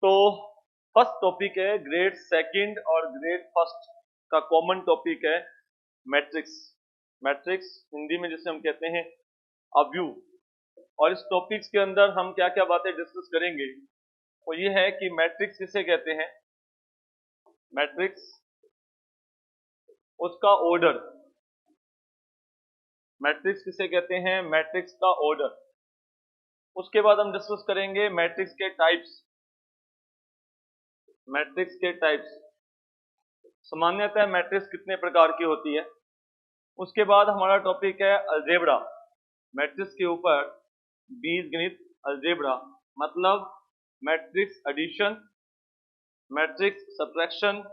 तो first topic है grade second और ग्रेड फर्स्ट का कॉमन टॉपिक है मैट्रिक्स। मैट्रिक्स हिंदी में जिसे हम कहते हैं अव्यू। और इस टॉपिक्स के अंदर हम क्या क्या बातें डिस्कस करेंगे वो ये है कि मैट्रिक्स किसे कहते हैं, मैट्रिक्स उसका ऑर्डर, मैट्रिक्स किसे कहते हैं, मैट्रिक्स का ऑर्डर। उसके बाद हम डिस्कस करेंगे मैट्रिक्स के टाइप्स, मैट्रिक्स के टाइप्स, सामान्यतः मैट्रिक्स कितने प्रकार की होती है। उसके बाद हमारा टॉपिक है अलजेब्रा, मैट्रिक्स के ऊपर बीजगणित अलजेब्रा, मतलब matrix addition, matrix subtraction,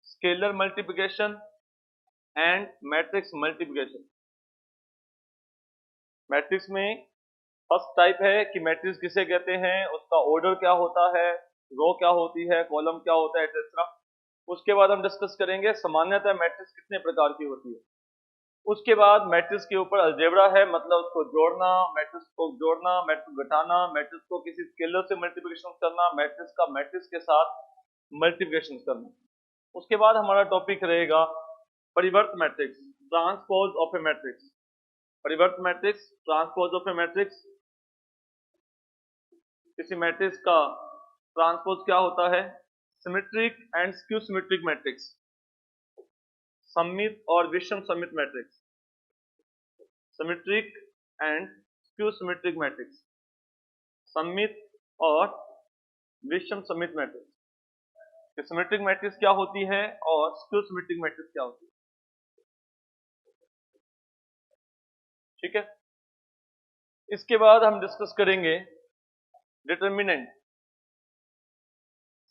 scalar multiplication and matrix multiplication. Matrix में फर्स्ट टाइप है कि मैट्रिक्स किसे कहते हैं, उसका ऑर्डर क्या होता है, रो क्या होती है, कॉलम क्या होता है, एटसेट्रा। उसके बाद हम डिस्कस करेंगे सामान्यतः मैट्रिक्स कितने प्रकार की होती है। उसके बाद मैट्रिक्स के ऊपर अलजेब्रा है, मतलब उसको जोड़ना, मैट्रिक्स को जोड़ना, मैट्रिक्स घटाना, मैट्रिक्स को किसी स्केलर से मल्टीप्लिकेशन करना, मैट्रिक्स का मैट्रिक्स के साथ मल्टीप्लिकेशन करना। उसके बाद हमारा टॉपिक रहेगा परिवर्त matrix, transpose of a matrix. परिवर्त matrix, transpose of a matrix, किसी मैट्रिक्स का ट्रांसपोज क्या होता है, symmetric and skew symmetric matrix, सममित और विषम सममित matrix, symmetric and skew symmetric matrix, सममित और विषम सममित मैट्रिक्स। सिमेट्रिक मैट्रिक्स क्या होती है और स्क्यू सिमेट्रिक मैट्रिक्स क्या होती है, ठीक है। इसके बाद हम डिस्कस करेंगे डिटर्मिनेंट,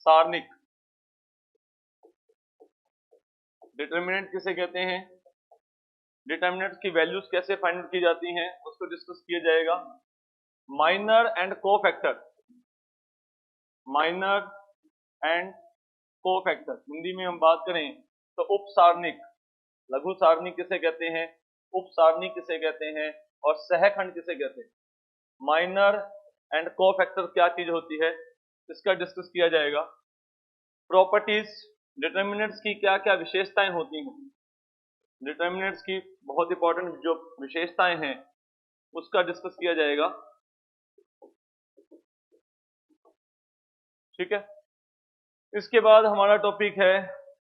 सारणिक। डिटर्मिनेंट किसे कहते हैं, डिटर्मिनेंट की वैल्यूज कैसे फाइंड आउट की जाती हैं उसको डिस्कस किया जाएगा। Minor and cofactor, minor and cofactor, Hindi में हम बात करें तो उप सारणिक, लघु सारणिक किसे कहते हैं, उप सारणिक किसे कहते हैं और सहखंड किसे कहते हैं। माइनर एंड कोफैक्टर क्या चीज होती है इसका डिस्कस किया जाएगा। प्रॉपर्टीज, डिटर्मिनेंट्स की क्या क्या विशेषताएं होती हैं, डिटर्मिनेंट्स की बहुत इंपॉर्टेंट जो विशेषताएं हैं उसका डिस्कस किया जाएगा, ठीक है। इसके बाद हमारा टॉपिक है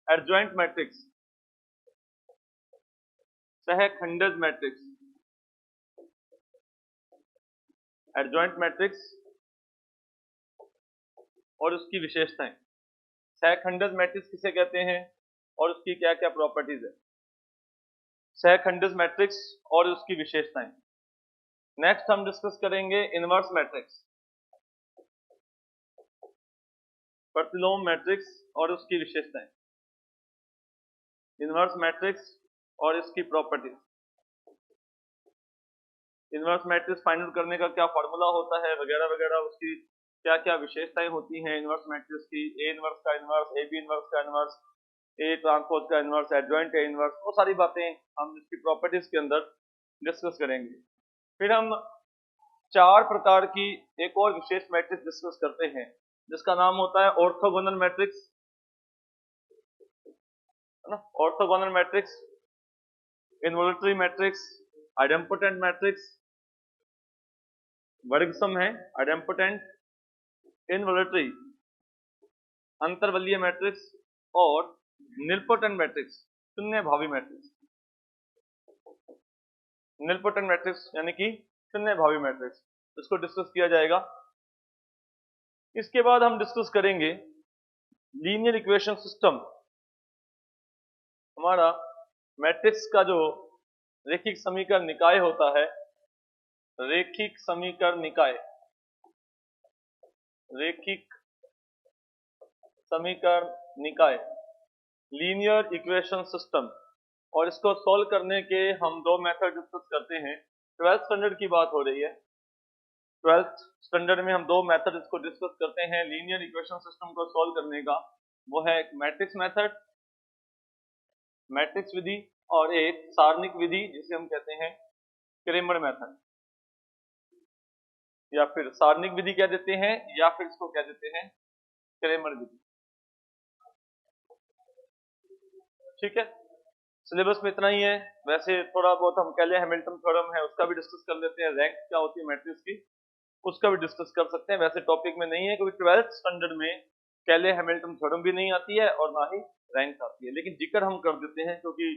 एडजॉइंट मैट्रिक्स, सहखंडज मैट्रिक्स, एडजॉइंट मैट्रिक्स और उसकी विशेषताएं। सहखंडज मैट्रिक्स किसे कहते हैं और उसकी क्या क्या प्रॉपर्टीज है, सहखंडज मैट्रिक्स और उसकी विशेषताएं। नेक्स्ट हम डिस्कस करेंगे इनवर्स मैट्रिक्स, प्रतिलोम मैट्रिक्स और उसकी विशेषताएं, इनवर्स मैट्रिक्स और इसकी properties. Inverse matrix find out करने का क्या फॉर्मूला होता है वगैरह वगैरह, उसकी क्या क्या विशेषताएं होती हैं इनवर्स मैट्रिक्स की, ए इनवर्स का इनवर्स, ए बी इनवर्स का इनवर्स, ए ट्रांसपोज का इनवर्स, एडजॉइंट ए इनवर्स, वो सारी बातें हम इसकी प्रॉपर्टीज के अंदर डिस्कस करेंगे। फिर हम चार प्रकार की एक और विशेष मैट्रिक्स डिस्कस करते हैं जिसका नाम होता है ऑर्थोगोनल मैट्रिक्स, है ना। Orthogonal matrix, involutory matrix, idempotent matrix, वर्गसम है आइडेम्पोटेंट, इनवॉल्यूटरी अंतरवलीय मैट्रिक्स और निलपोटेंट मैट्रिक्स, शून्य भावी मैट्रिक्स। निलपोटेंट मैट्रिक्स यानी कि शून्य भावी मैट्रिक्स, इसको डिस्कस किया जाएगा। इसके बाद हम डिस्कस करेंगे लीनियर इक्वेशन सिस्टम। हमारा मैट्रिक्स का जो रेखिक समीकरण निकाय होता है, रेखिक समीकरण निकाय, रेखिक समीकरण निकाय, लीनियर इक्वेशन सिस्टम, और इसको सॉल्व करने के हम दो मेथड डिस्कस करते हैं। 12th स्टैंडर्ड की बात हो रही है, 12th स्टैंडर्ड में हम दो मेथड इसको डिस्कस करते हैं लीनियर इक्वेशन सिस्टम को सॉल्व करने का। वो है एक मैट्रिक्स मेथड, मैट्रिक्स विधि, और एक सारणिक विधि जिसे हम कहते हैं क्रेमर मेथड, या फिर सारणिक विधि कह देते हैं या फिर इसको कह देते हैं क्रेमर विधि। ठीक है, सिलेबस में इतना ही है। वैसे थोड़ा बहुत हम कैले हैमिल्टन थ्योरम है उसका भी डिस्कस कर लेते हैं, रैंक क्या होती है मैट्रिक्स की उसका भी डिस्कस कर सकते हैं। वैसे टॉपिक में नहीं है क्योंकि 12th स्टैंडर्ड में कैले हैमिल्टन थ्योरम भी नहीं आती है और ना ही रैंक आती है, लेकिन जिक्र हम कर देते हैं क्योंकि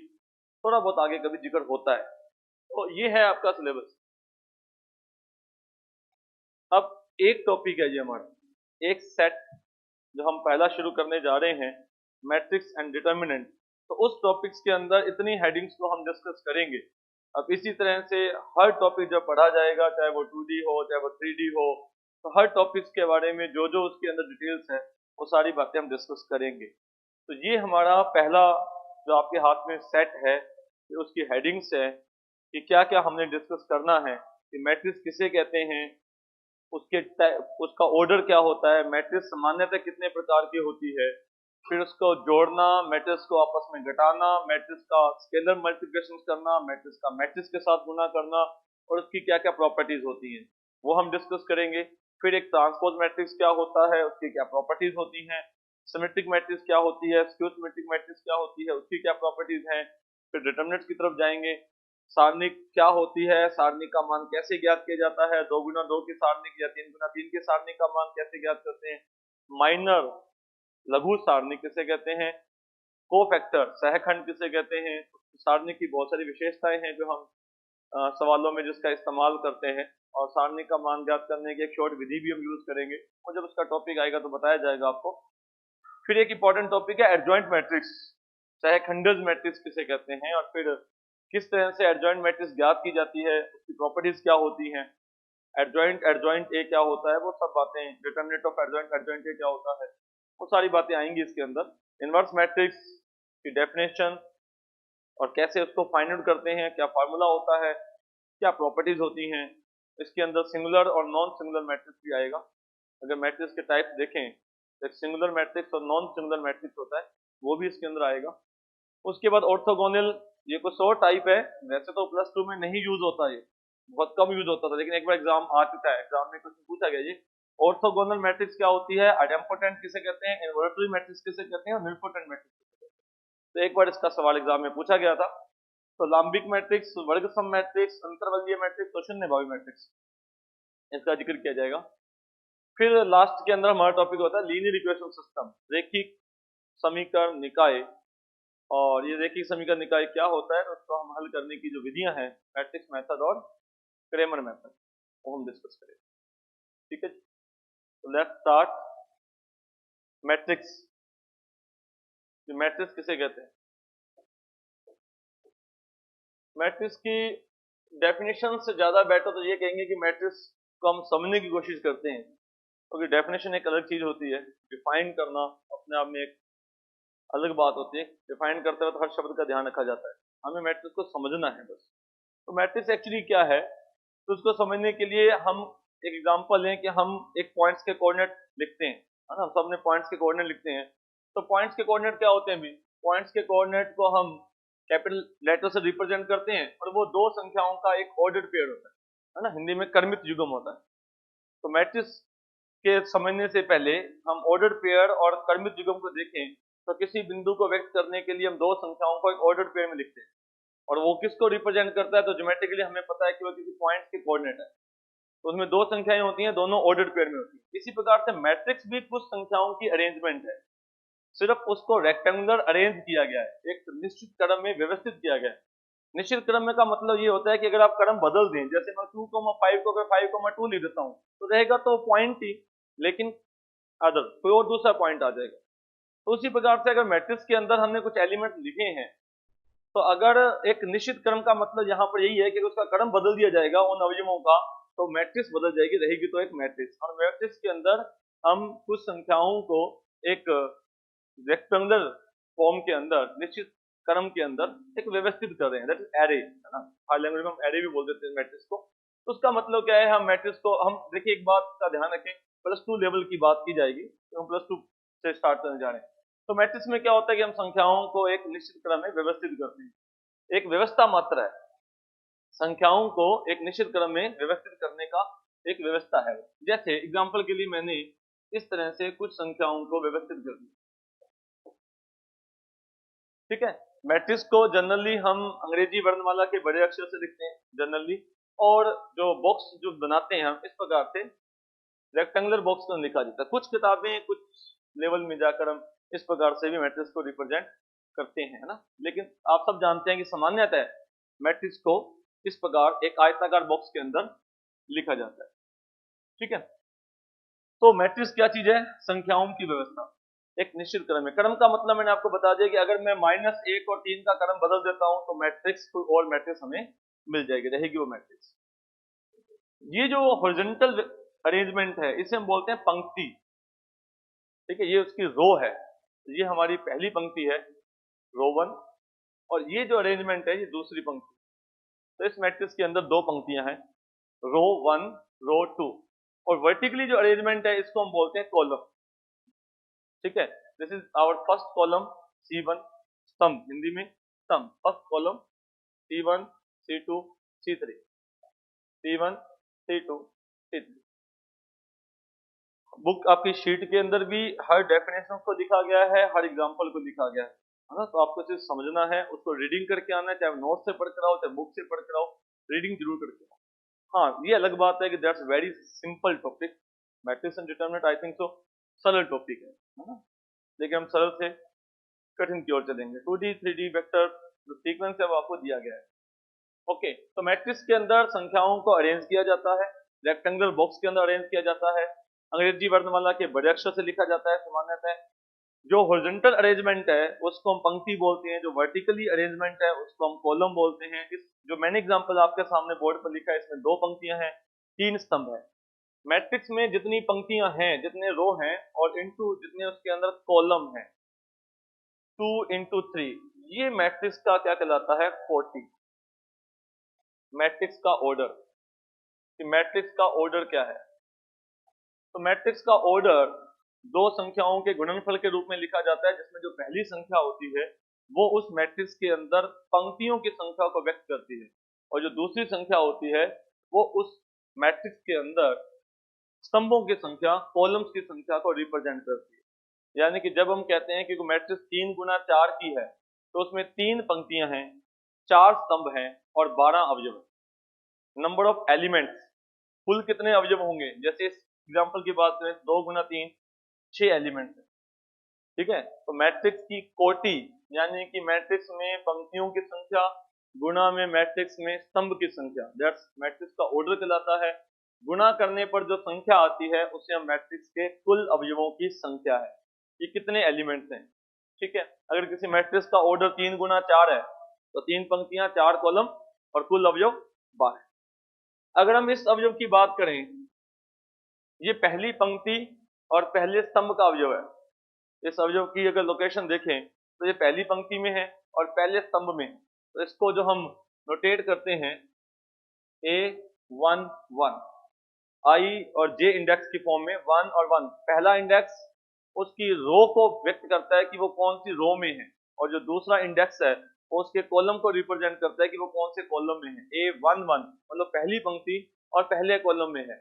थोड़ा बहुत आगे कभी जिक्र होता है। तो ये है आपका सिलेबस। अब एक टॉपिक है ये हमारा, एक सेट जो हम पहला शुरू करने जा रहे हैं, मैट्रिक्स एंड डिटर्मिनेंट। तो उस टॉपिक्स के अंदर इतनी हेडिंग्स को हम डिस्कस करेंगे। अब इसी तरह से हर टॉपिक जब पढ़ा जाएगा, चाहे वो 2D हो चाहे वो 3D हो, तो हर टॉपिक्स के बारे में जो जो उसके अंदर डिटेल्स है वो सारी बातें हम डिस्कस करेंगे। तो ये हमारा पहला जो आपके हाथ में सेट है, ये उसकी हेडिंग्स है कि क्या क्या हमने डिस्कस करना है, कि मैट्रिक्स किसे कहते हैं, उसके उसका ऑर्डर क्या होता है, मैट्रिक्स सामान्यतः कितने प्रकार की होती है, फिर उसको जोड़ना, मैट्रिक्स को आपस में घटाना, मैट्रिक्स का स्केलर मल्टीप्लिकेशन करना, मैट्रिक्स का मैट्रिक्स के साथ गुना करना, और उसकी क्या क्या प्रॉपर्टीज होती हैं वो हम डिस्कस करेंगे। फिर एक ट्रांसपोज मैट्रिक्स क्या होता है, उसकी क्या प्रॉपर्टीज होती हैं, सिमेट्रिक मैट्रिक्स क्या होती है, स्क्यू सिमेट्रिक मैट्रिक्स क्या होती है, उसकी क्या प्रॉपर्टीज हैं। फिर डिटरमिनेंट्स की तरफ जाएंगे, सारणिक क्या होती है, सारणिक का मान कैसे ज्ञात किया जाता है, 2 गुना 2 की सारणिक या 3 गुना 3 की सारणिक का मान कैसे ज्ञात करते हैं, माइनर लघु सारणिक किसे कहते हैं, कोफैक्टर सहखंड किसे कहते हैं, सारणिक की बहुत सारी विशेषताएं हैं जो हम सवालों में जिसका इस्तेमाल करते हैं, और सारणिक का मान ज्ञात करने की एक शॉर्ट विधि भी हम यूज करेंगे, और जब उसका टॉपिक आएगा तो बताया जाएगा आपको। फिर एक इंपॉर्टेंट टॉपिक है एडजॉइंट मैट्रिक्स, सहखंडज मैट्रिक्स किसे कहते हैं, और फिर किस तरह से एडजॉइंट मैट्रिक्स ज्ञात की जाती है, उसकी प्रॉपर्टीज क्या होती हैं, एडजॉइंट ए क्या होता है, वो सब बातें, डिटरमिनेंट ऑफ एडजॉइंट ए क्या होता है, वो सारी बातें आएंगी इसके अंदर। इनवर्स मैट्रिक्स की डेफिनेशन और कैसे उसको फाइंड आउट करते हैं, क्या फार्मूला होता है, क्या प्रॉपर्टीज होती हैं। इसके अंदर सिंगुलर और नॉन सिंगुलर मैट्रिक्स भी आएगा। अगर मैट्रिक्स के टाइप देखें तो एक सिंगुलर मैट्रिक्स और नॉन सिंगुलर मैट्रिक्स होता है, वो भी इसके अंदर आएगा। उसके बाद ऑर्थोगोनल, ये कुछ और टाइप है, वैसे तो +2 में नहीं यूज होता, ये बहुत कम यूज होता था, लेकिन एक बार एग्जाम आ चुका है, एग्जाम में कुछ पूछा गया ये ऑर्थोगोनल मैट्रिक्स क्या होती है, आइडेम्पोटेंट किसे कहते हैं, इन्वर्टिबल मैट्रिक्स किसे कहते हैं, और निलपोटेंट मैट्रिक्स किसे कहते हैं। तो एक बार इसका सवाल एग्जाम में पूछा गया था। तो लाम्बिक मैट्रिक्स, वर्ग सम मैट्रिक्स, अंतर्वलीय मैट्रिक्स और शून्यभावी मैट्रिक्स, इसका जिक्र किया जाएगा। फिर लास्ट के अंदर हमारा टॉपिक होता है लीनियर इक्वेशन सिस्टम, रेखिक समीकरण निकाय। और ये रेखिक समीकरण निकाय क्या होता है, तो उसको हम हल करने की जो विधियां हैं, मैट्रिक्स मेथड और क्रेमर मेथड, वो हम डिस्कस करेंगे। ठीक है, तो लेट्स स्टार्ट मैट्रिक्स। मैट्रिक्स किसे कहते हैं, मैट्रिक्स की डेफिनेशन से ज्यादा बेटर तो ये कहेंगे कि मैट्रिक्स को हम समझने की कोशिश करते हैं, क्योंकि डेफिनेशन एक अलग चीज होती है, डिफाइन करना अपने आप में एक अलग बात होती है। डिफाइन करते वक्त हर शब्द का ध्यान रखा जाता है, हमें मैट्रिक्स को समझना है बस। तो मैट्रिक्स एक्चुअली क्या है, तो उसको समझने के लिए हम एक एग्जांपल लें कि हम एक पॉइंट्स के कोऑर्डिनेट लिखते हैं, है ना, हम सबने पॉइंट्स के कोऑर्डिनेट लिखते हैं। तो पॉइंट्स के कोऑर्डिनेट क्या होते हैं भी, पॉइंट्स के कोऑर्डिनेट को हम कैपिटल लेटर से रिप्रेजेंट करते हैं, और वो दो संख्याओं का एक ऑर्डर्ड पेयर होता है ना, हिंदी में क्रमित युग्म होता है। तो मैट्रिक्स के समझने से पहले हम ऑर्डर्ड पेयर और क्रमित युग्म को देखें, तो किसी बिंदु को व्यक्त करने के लिए हम दो संख्याओं को एक ऑर्डर्ड पेयर में लिखते हैं, और वो किसको रिप्रेजेंट करता है, तो ज्योमेट्रिकली हमें पता है कि वो किसी पॉइंट के कोऑर्डिनेट है, तो उसमें दो संख्याएं होती हैं, दोनों ऑर्डर्ड पेयर में होती हैं। इसी प्रकार से मैट्रिक्स भी कुछ संख्याओं की अरेंजमेंट है, सिर्फ उसको रेक्टेंगुलर अरेंज किया गया है, एक निश्चित क्रम में व्यवस्थित किया गया है। निश्चित क्रम में का मतलब ये होता है कि अगर आप क्रम बदल दें, जैसे मैं 2,5 को अगर 5,2 लिख देता हूं, तो रहेगा तो पॉइंट ही, लेकिन अदर कोई और दूसरा पॉइंट आ जाएगा। तो उसी प्रकार से अगर मैट्रिक्स के अंदर हमने कुछ एलिमेंट लिखे हैं, तो अगर एक निश्चित क्रम का मतलब यहाँ पर यही है कि उसका क्रम बदल दिया जाएगा उन अवयवों का, तो मैट्रिक्स बदल जाएगी, रहेगी तो एक मैट्रिक्स। और मैट्रिक्स के अंदर हम कुछ संख्याओं को एक रेक्टेंगुलर फॉर्म के अंदर निश्चित क्रम के अंदर एक व्यवस्थित कर रहे हैं, दैट इज एरे, है ना, हर लैंग्वेज में हम एरे भी बोल देते हैं मैट्रिक्स को। तो उसका मतलब क्या है, हम मैट्रिक्स को, हम देखिए एक बात का ध्यान रखें, +2 लेवल की बात की जाएगी, तो हम +2 से स्टार्ट करने जा रहे हैं। तो मैट्रिक्स में क्या होता है कि हम संख्याओं को एक निश्चित क्रम में व्यवस्थित करते हैं, एक व्यवस्था मात्र है, संख्याओं को एक निश्चित क्रम में व्यवस्थित करने का एक व्यवस्था है। जैसे एग्जांपल के लिए मैंने इस तरह से कुछ संख्याओं को व्यवस्थित कर दिया। ठीक है, मैट्रिक्स को जनरली हम अंग्रेजी वर्णमाला के बड़े अक्षर से लिखते हैं जनरली, और जो बॉक्स जो बनाते हैं हम इस प्रकार से रेक्टेंगुलर बॉक्स में लिखा जाता है। कुछ किताबें कुछ लेवल में जाकर हम इस प्रकार से भी मैट्रिक्स को रिप्रेजेंट करते हैं, है ना। लेकिन आप सब जानते हैं कि सामान्यतः मैट्रिक्स को इस प्रकार एक आयताकार बॉक्स के अंदर लिखा जाता है। ठीक है, तो मैट्रिक्स क्या चीज है? संख्याओं की व्यवस्था एक निश्चित क्रम है। क्रम का मतलब मैंने आपको बता दिया कि अगर मैं -1 और 3 का क्रम बदल देता हूं तो मैट्रिक्स कोई और मैट्रिक्स हमें मिल जाएगी, रहेगी वो मैट्रिक्स। ये जो हॉरिजॉन्टल अरेंजमेंट है इसे हम बोलते हैं पंक्ति। ठीक है, ये उसकी रो है, ये हमारी पहली पंक्ति है रो 1, और ये जो अरेंजमेंट है ये दूसरी पंक्ति। तो इस मैट्रिक्स के अंदर दो पंक्तियां हैं, रो 1 रो 2, और वर्टिकली जो अरेंजमेंट है इसको हम बोलते हैं कॉलम। ठीक है, this is our first column C1, स्तंभ, हिंदी में स्तंभ, first column C1 C2 C3, C1 C2 C3। Book आपकी शीट के अंदर भी हर डेफिनेशन को लिखा गया है, हर एग्जांपल को लिखा गया है ना। तो आपको सिर्फ समझना है, उसको रीडिंग करके आना है, चाहे नोट से पढ़ कर आओ चाहे बुक से पढ़ कर आओ, रीडिंग जरूर करके आओ। हाँ, ये अलग बात है कि that's very simple topic, matrix and determinant I think so सरल टॉपिक है ना, लेकिन हम सरल से कठिन की ओर चलेंगे। 2D 3D वेक्टर जो सीक्वेंस है वो आपको दिया गया है। ओके, तो मैट्रिक्स के अंदर संख्याओं को अरेंज किया जाता है, रेक्टेंगुलर बॉक्स के अंदर अरेंज किया जाता है, अंग्रेजी वर्णमाला के बड़े अक्षर से लिखा जाता है सामान्यतः। जो हॉरिजॉन्टल अरेंजमेंट है उसको हम पंक्ति बोलते हैं, जो वर्टिकली अरेंजमेंट है उसको हम कॉलम बोलते हैं। इस जो मैंने एग्जांपल आपके सामने बोर्ड पर लिखा है इसमें 2 पंक्तियां हैं, 3 स्तंभ है। मैट्रिक्स में जितनी पंक्तियां हैं, जितने रो हैं, और इनटू जितने उसके अंदर कॉलम हैं, 2 into 3, ये मैट्रिक्स का क्या कहलाता है? 40। मैट्रिक्स का ऑर्डर, कि मैट्रिक्स का ऑर्डर क्या है? तो मैट्रिक्स का ऑर्डर दो संख्याओं के गुणनफल के रूप में लिखा जाता है, जिसमें जो पहली संख्या होती है वो उस मैट्रिक्स के अंदर पंक्तियों की संख्या को व्यक्त करती है, और जो दूसरी संख्या होती है वो उस मैट्रिक्स के अंदर स्तंभों की संख्या, कॉलम्स की संख्या को रिप्रेजेंट करती है। यानी कि जब हम कहते हैं कि मैट्रिक्स 3 गुना 4 की है तो उसमें 3 पंक्तियां हैं, 4 स्तंभ हैं और 12 अवयव हैं। नंबर ऑफ एलिमेंट्स, कुल कितने अवयव होंगे? जैसे इस एग्जांपल की बात करें 2 गुना 3, 6 एलिमेंट्स हैं। ठीक है, तो मैट्रिक्स की कोटि यानी कि मैट्रिक्स में पंक्तियों की संख्या गुणा में मैट्रिक्स में स्तंभ की संख्या, दैट्स मैट्रिक्स का ऑर्डर कहलाता है। गुणा करने पर जो संख्या आती है उसे हम मैट्रिक्स के कुल अवयवों की संख्या है, ये कितने एलिमेंट्स हैं। ठीक है, अगर किसी मैट्रिक्स का ऑर्डर 3 गुना 4 है तो 3 पंक्तियां, 4 कॉलम और कुल अवयव 12। अगर हम इस अवयव की बात करें, ये पहली पंक्ति और पहले स्तंभ का अवयव है। इस अवयव की अगर लोकेशन देखें तो ये पहली पंक्ति में है और पहले स्तंभ में है। तो इसको जो हम नोटेट करते हैं A1 1, I और J इंडेक्स की फॉर्म में 1 और 1, पहला इंडेक्स उसकी रो को व्यक्त करता है कि वो कौन सी रो में है, और जो दूसरा इंडेक्स है वो उसके कॉलम को रिप्रेजेंट करता है कि वो कौन से कॉलम में है। A1 1 मतलब पहली पंक्ति और पहले कॉलम में है।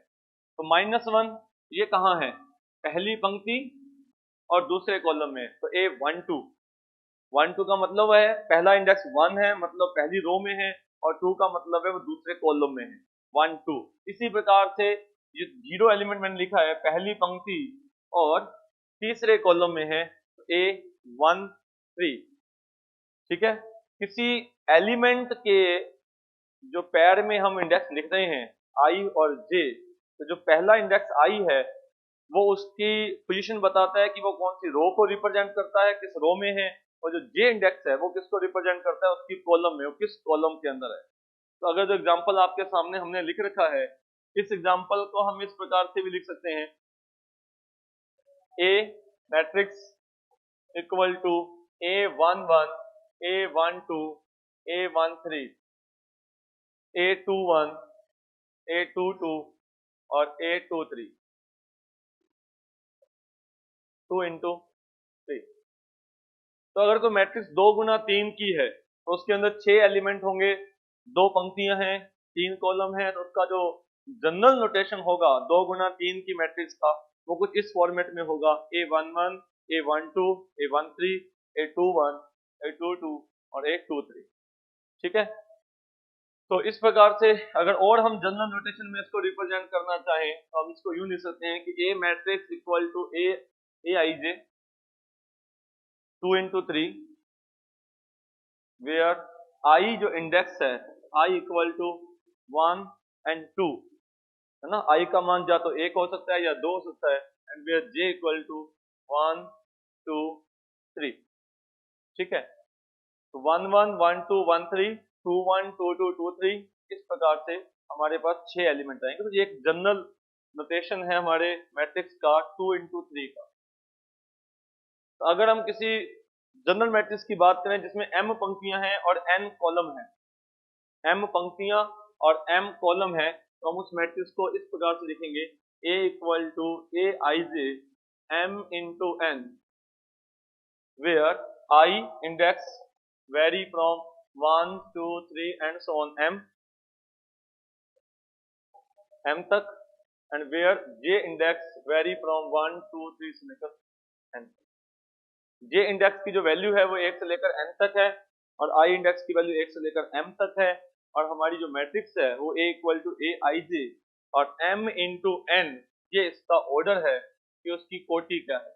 तो -1 ये कहाँ है? पहली पंक्ति और दूसरे कॉलम में। तो A12 1 2 का मतलब है पहला इंडेक्स 1 है, मतलब पहली रो में है, और 2 का मतलब है वो दूसरे कॉलम में है, 1 2। इसी प्रकार से ये 0 एलिमेंट मैंने लिखा है, पहली पंक्ति और तीसरे कॉलम में है, A1 3। ठीक है, किसी एलिमेंट के जो पैर में हम इंडेक्स लिख रहे हैं I और J, तो जो पहला इंडेक्स I है वो उसकी पोजीशन बताता है कि वो कौन सी रो को रिप्रेजेंट करता है, किस रो में है, और जो J इंडेक्स है वो किसको रिप्रेजेंट करता है, उसकी कॉलम में, वो किस कॉलम के अंदर है। तो अगर जो एग्जांपल आपके सामने हमने लिख रखा है, इस एग्जांपल को हम इस प्रकार से भी लिख सकते हैं, A matrix equal to A11 A12 A13 A21 A22 और A23, 2 into 3। तो अगर कोई मैट्रिक्स 2 गुना 3 की है तो उसके अंदर 6 एलिमेंट होंगे, 2 पंक्तियां हैं, 3 कॉलम है, तो उसका जो जनरल नोटेशन होगा 2 गुना 3 की मैट्रिक्स का वो कुछ इस फॉर्मेट में होगा, A11, A12, A13, A21, A22 और A23। ठीक है, तो इस प्रकार से अगर और हम जनरल नोटेशन में इसको रिप्रेजेंट करना चाहें तो हम इसको यूं लिख सकते हैं कि A matrix equal to Aij 2 into 3 where I जो इंडेक्स है I इक्वल टू 1 and 2 है ना, I का मान या तो 1 हो सकता है या 2 हो सकता है, and where J equal to 1 2 3। ठीक है, तो 1 1 1 2 1 3 2 1 2 2 2 3, इस प्रकार से हमारे पास 6 एलिमेंट आएंगे। तो ये एक जनरल नोटेशन है हमारे मैट्रिक्स का 2 into 3 का। तो अगर हम किसी जनरल मैट्रिक्स की बात करें जिसमें m पंक्तियां हैं और n कॉलम है, m पंक्तियां और m कॉलम है, तो हम उस मैट्रिक्स को इस प्रकार से लिखेंगे A equal to Aij m into n, where I index vary from 1 2 3 and so on m तक, and where J index vary from 1 2 3 से लेकर n तक। J इंडेक्स की जो वैल्यू है वो 1 से लेकर n तक है, और I इंडेक्स की वैल्यू 1 से लेकर m तक है, और हमारी जो मैट्रिक्स है वो A इक्वल टू Aij और m इंटू n, ये इसका ऑर्डर है कि उसकी कोटि क्या है।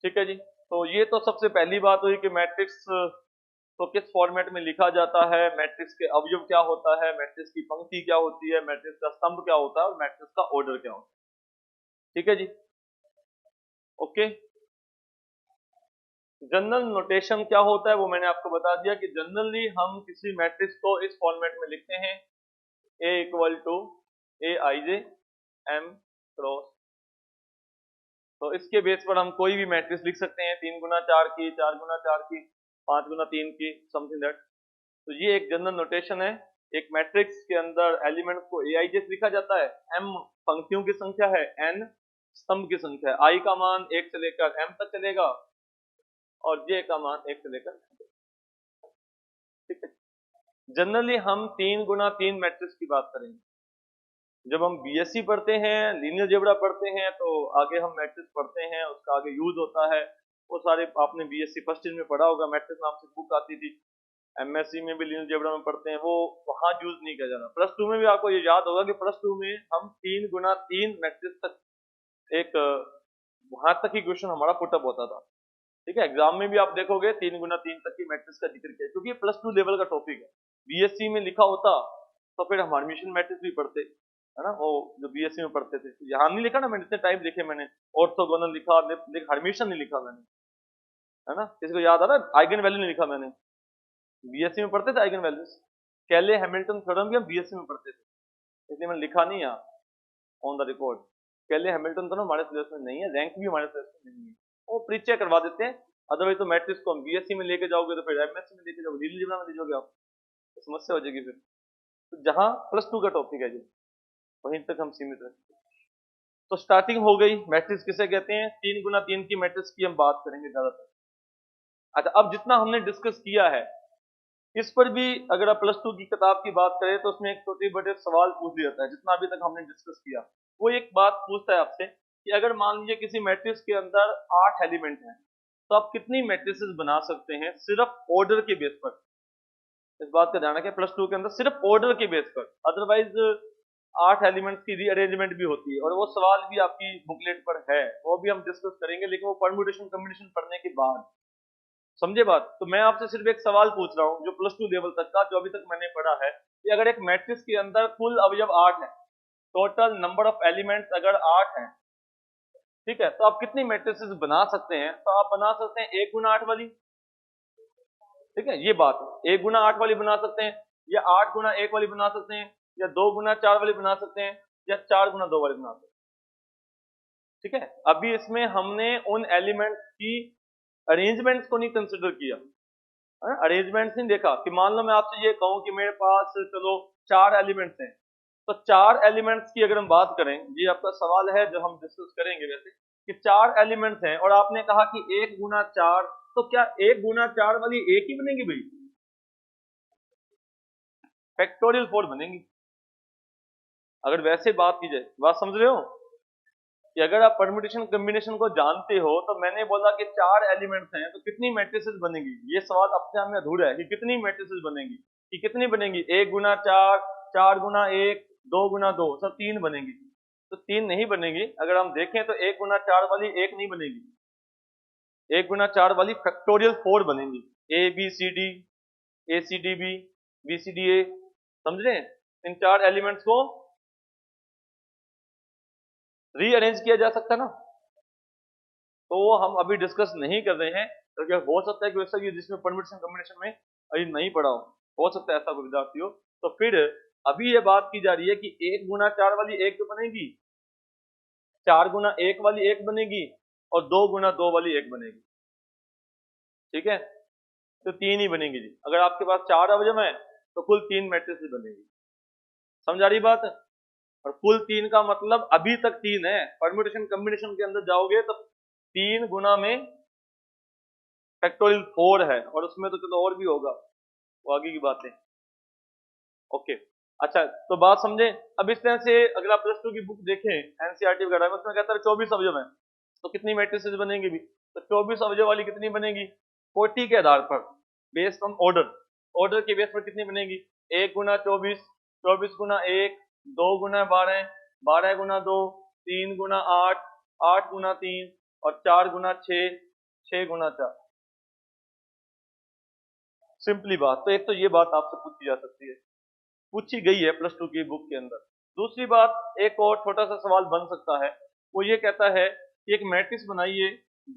ठीक है जी, तो ये तो सबसे पहली बात हुई कि मैट्रिक्स तो किस फॉर्मेट में लिखा जाता है, मैट्रिक्स के अवयव क्या होता है, मैट्रिक्स की पंक्ति क्या होती है, मैट्रिक्स का स्तंभ क्या होता है और मैट्रिक्स का ऑर्डर क्या होता है। ठीक है जी, ओके। जनरल नोटेशन क्या होता है वो मैंने आपको बता दिया कि जनरली हम किसी मैट्रिक्स को इस फॉर्मेट में लिखते हैं A equal to Aij m cross. तो इसके बेस पर हम कोई भी मैट्रिक्स लिख सकते हैं, 3 गुना 4 की, 4 गुना 4 की, 5 गुना 3 की, समथिंग दैट। तो ये एक जनरल नोटेशन है। एक मैट्रिक्स के अंदर एलिमेंट को Aij से लिखा जाता है, m पंक्तियों की संख्या है, n स्तंभ की संख्या है, I का मान 1 से लेकर m तक चलेगा और J का मान 1 से लेकर। ठीक है, जनरली हम 3 गुना 3 मैट्रिक्स की बात करेंगे। जब हम बीएससी पढ़ते हैं, लीनियर जेब्रा पढ़ते हैं, तो आगे हम मैट्रिक्स पढ़ते हैं, उसका आगे यूज होता है, वो सारे आपने बीएससी फर्स्ट ईयर में पढ़ा होगा, मैट्रिक्स नाम से बुक आती थी। एमएससी में भी लीनियर जेब्रा में पढ़ते हैं, वो वहां यूज नहीं किया जाता। प्लस टू में भी आपको ये याद होगा कि प्लस टू में हम 3 गुना 3 मैट्रिक्स तक एक वहां तक ही क्वेश्चन हमारा पुटअप होता था। ठीक है, एग्जाम में भी आप देखोगे 3 गुना 3 तक की मैट्रिक्स का जिक्र किया, क्योंकि प्लस टू लेवल का टॉपिक है। बीएससी में लिखा होता तो फिर हम हर्मिशन मैट्रिक्स भी पढ़ते, है ना, वो जो बीएससी में पढ़ते थे। यहाँ नहीं लिखा ना, मैंने इतने टाइप लिखे, मैंने ऑर्थोगोनल लिखा, हर्मिशन नहीं लिखा मैंने, है ना। किसी को याद आ रहा है? आइगन वैल्यू नहीं लिखा मैंने। बीएससी में पढ़ते थे आइगन वैल्यूज, कैले हैमिल्टन थ्योरम भी हम बीएससी में पढ़ते थे, इसलिए मैंने लिखा नहीं यहाँ ऑन द रिकॉर्ड। कैले हैमिल्टन तो हमारे सिलेबस में नहीं है, रैंक भी हमारे सिलेबस में नहीं है, वो परिचय करवा देते हैं। अदरवाइज तो मैट्रिक्स को हम बीएससी में लेके जाओगे तो फिर एमएससी में लेके जाओगे, लीनियर जेब्रा में ले जाओगे आप, तो समस्या हो जाएगी फिर। तो जहां प्लस टू का टॉपिक है जी, वहीं तक हम सीमित रखते हैं। तो स्टार्टिंग हो गई, मैट्रिक्स किसे कहते हैं, 3 गुना 3 की मैट्रिक्स की हम बात करेंगे ज्यादातर। अच्छा, अब जितना हमने डिस्कस किया है इस पर भी अगर आप प्लस टू की किताब की बात करें तो उसमें एक छोटे बड़े सवाल पूछ लिया जाता है। जितना अभी तक हमने डिस्कस किया वो एक बात पूछता है आपसे कि अगर मान लीजिए किसी मैट्रिक्स के अंदर 8 एलिमेंट हैं तो आप कितनी मैट्रिसेस बना सकते हैं सिर्फ ऑर्डर के बेस पर। इस बात का ध्यान रखें, प्लस टू के अंदर सिर्फ ऑर्डर के बेस पर, अदरवाइज 8 एलिमेंट्स की रीअरेंजमेंट भी होती है, और वो सवाल भी आपकी बुकलेट पर है, वो भी हम डिस्कस करेंगे, लेकिन वो परम्यूटेशन कॉम्बिनेशन पढ़ने के बाद। समझे बात? तो मैं आपसे सिर्फ एक सवाल पूछ रहा हूं जो प्लस टू लेवल तक का, जो अभी तक मैंने पढ़ा है, कि अगर एक मैट्रिक्स के अंदर कुल अवयव 8 है, टोटल नंबर ऑफ एलिमेंट्स अगर 8 है, ठीक है, तो आप कितनी मैट्रिसेस बना सकते हैं? तो आप बना सकते हैं 1 गुना 8 वाली। ठीक है, ये बात है, 1 गुना 8 वाली बना सकते हैं, या 8 गुना 1 वाली बना सकते हैं, या 2 गुना 4 वाली बना सकते हैं, या 4 गुना 2 वाली बना सकते हैं। ठीक है, अभी इसमें हमने उन एलिमेंट्स की अरेंजमेंट्स को नहीं कंसिडर किया, अरेंजमेंट्स नहीं देखा। कि मान लो मैं आपसे ये कहूं कि मेरे पास चलो 4 एलिमेंट्स हैं, तो 4 एलिमेंट्स की अगर हम बात करें, ये आपका सवाल है जो हम डिस्कस करेंगे वैसे, कि 4 एलिमेंट्स हैं और आपने कहा कि 1 गुना 4, तो क्या 1 गुना 4 वाली एक ही बनेगी भाई? फैक्टोरियल 4 बनेंगी। अगर वैसे बात की जाए, बात समझ रहे हो कि अगर आप परम्यूटेशन कॉम्बिनेशन को जानते हो, तो मैंने बोला कि 4 एलिमेंट्स हैं तो कितनी मैट्रिसेस बनेंगी, ये सवाल अपने आप में अधूरा है कि कितनी मैट्रिसेस बनेंगी, कि कितनी बनेंगी, 1 गुना 4, 4 गुना 1, 2 गुना 2, सब 3 बनेंगी। तो 3 नहीं बनेगी। अगर हम देखें तो 1 गुना 4 वाली 1 नहीं बनेगी, 1 गुना 4 वाली फैक्टोरियल 4 बनेंगी। A B C D, A C D B, B C D A, समझ रहे हैं? इन 4 एलिमेंट्स को रीअरेंज किया जा सकता ना, तो वो हम अभी डिस्कस नहीं कर रहे हैं, क्योंकि हो सकता है कि वैसा जिसमें परम्यूटेशन कॉम्बिनेशन में अभी नहीं पढ़ा हो सकता है ऐसा कोई विद्यार्थी हो। तो फिर अभी ये बात की जा रही है कि 1 गुना 4 वाली 1 बनेगी, 4 गुना 1 वाली 1 बनेगी, और 2 गुना 2 वाली 1 बनेगी। ठीक है, तो 3 ही बनेगी जी। अगर आपके पास 4 अवयव है तो कुल 3 मैट्रिसेस बनेगी। समझ आ रही बात? और कुल 3 का मतलब अभी तक 3 है, परम्यूटेशन कॉम्बिनेशन के अंदर जाओगे तो 3 गुना में फैक्टोरियल 4 है, और उसमें तो चलो और भी होगा, वो आगे की बात है। ओके, अच्छा, तो बात समझे। अब इस तरह से अगर आप प्लस 2 की बुक देखें एनसीईआरटी वगैरह में, उसमें कहता है 24 अवयव है, तो कितनी मैट्रिसेस बनेंगी भी, तो 24 अवयव वाली कितनी बनेगी, 40 के आधार पर, बेस्ड ऑन ऑर्डर, ऑर्डर के बेस पर कितनी बनेगी, 1 गुना 24, 24 गुना 1, 2 गुना 12, 12 गुना 2, 3 गुना 8, 8 गुना 3, और 4 गुना 6, 6 गुना 4। सिंपली बात, तो एक तो ये बात आपसे पूछी जा सकती है, पूछी गई है प्लस 2 की बुक के अंदर। दूसरी बात, एक और छोटा सा सवाल बन सकता है, वो ये कहता है कि एक मैट्रिक्स बनाइए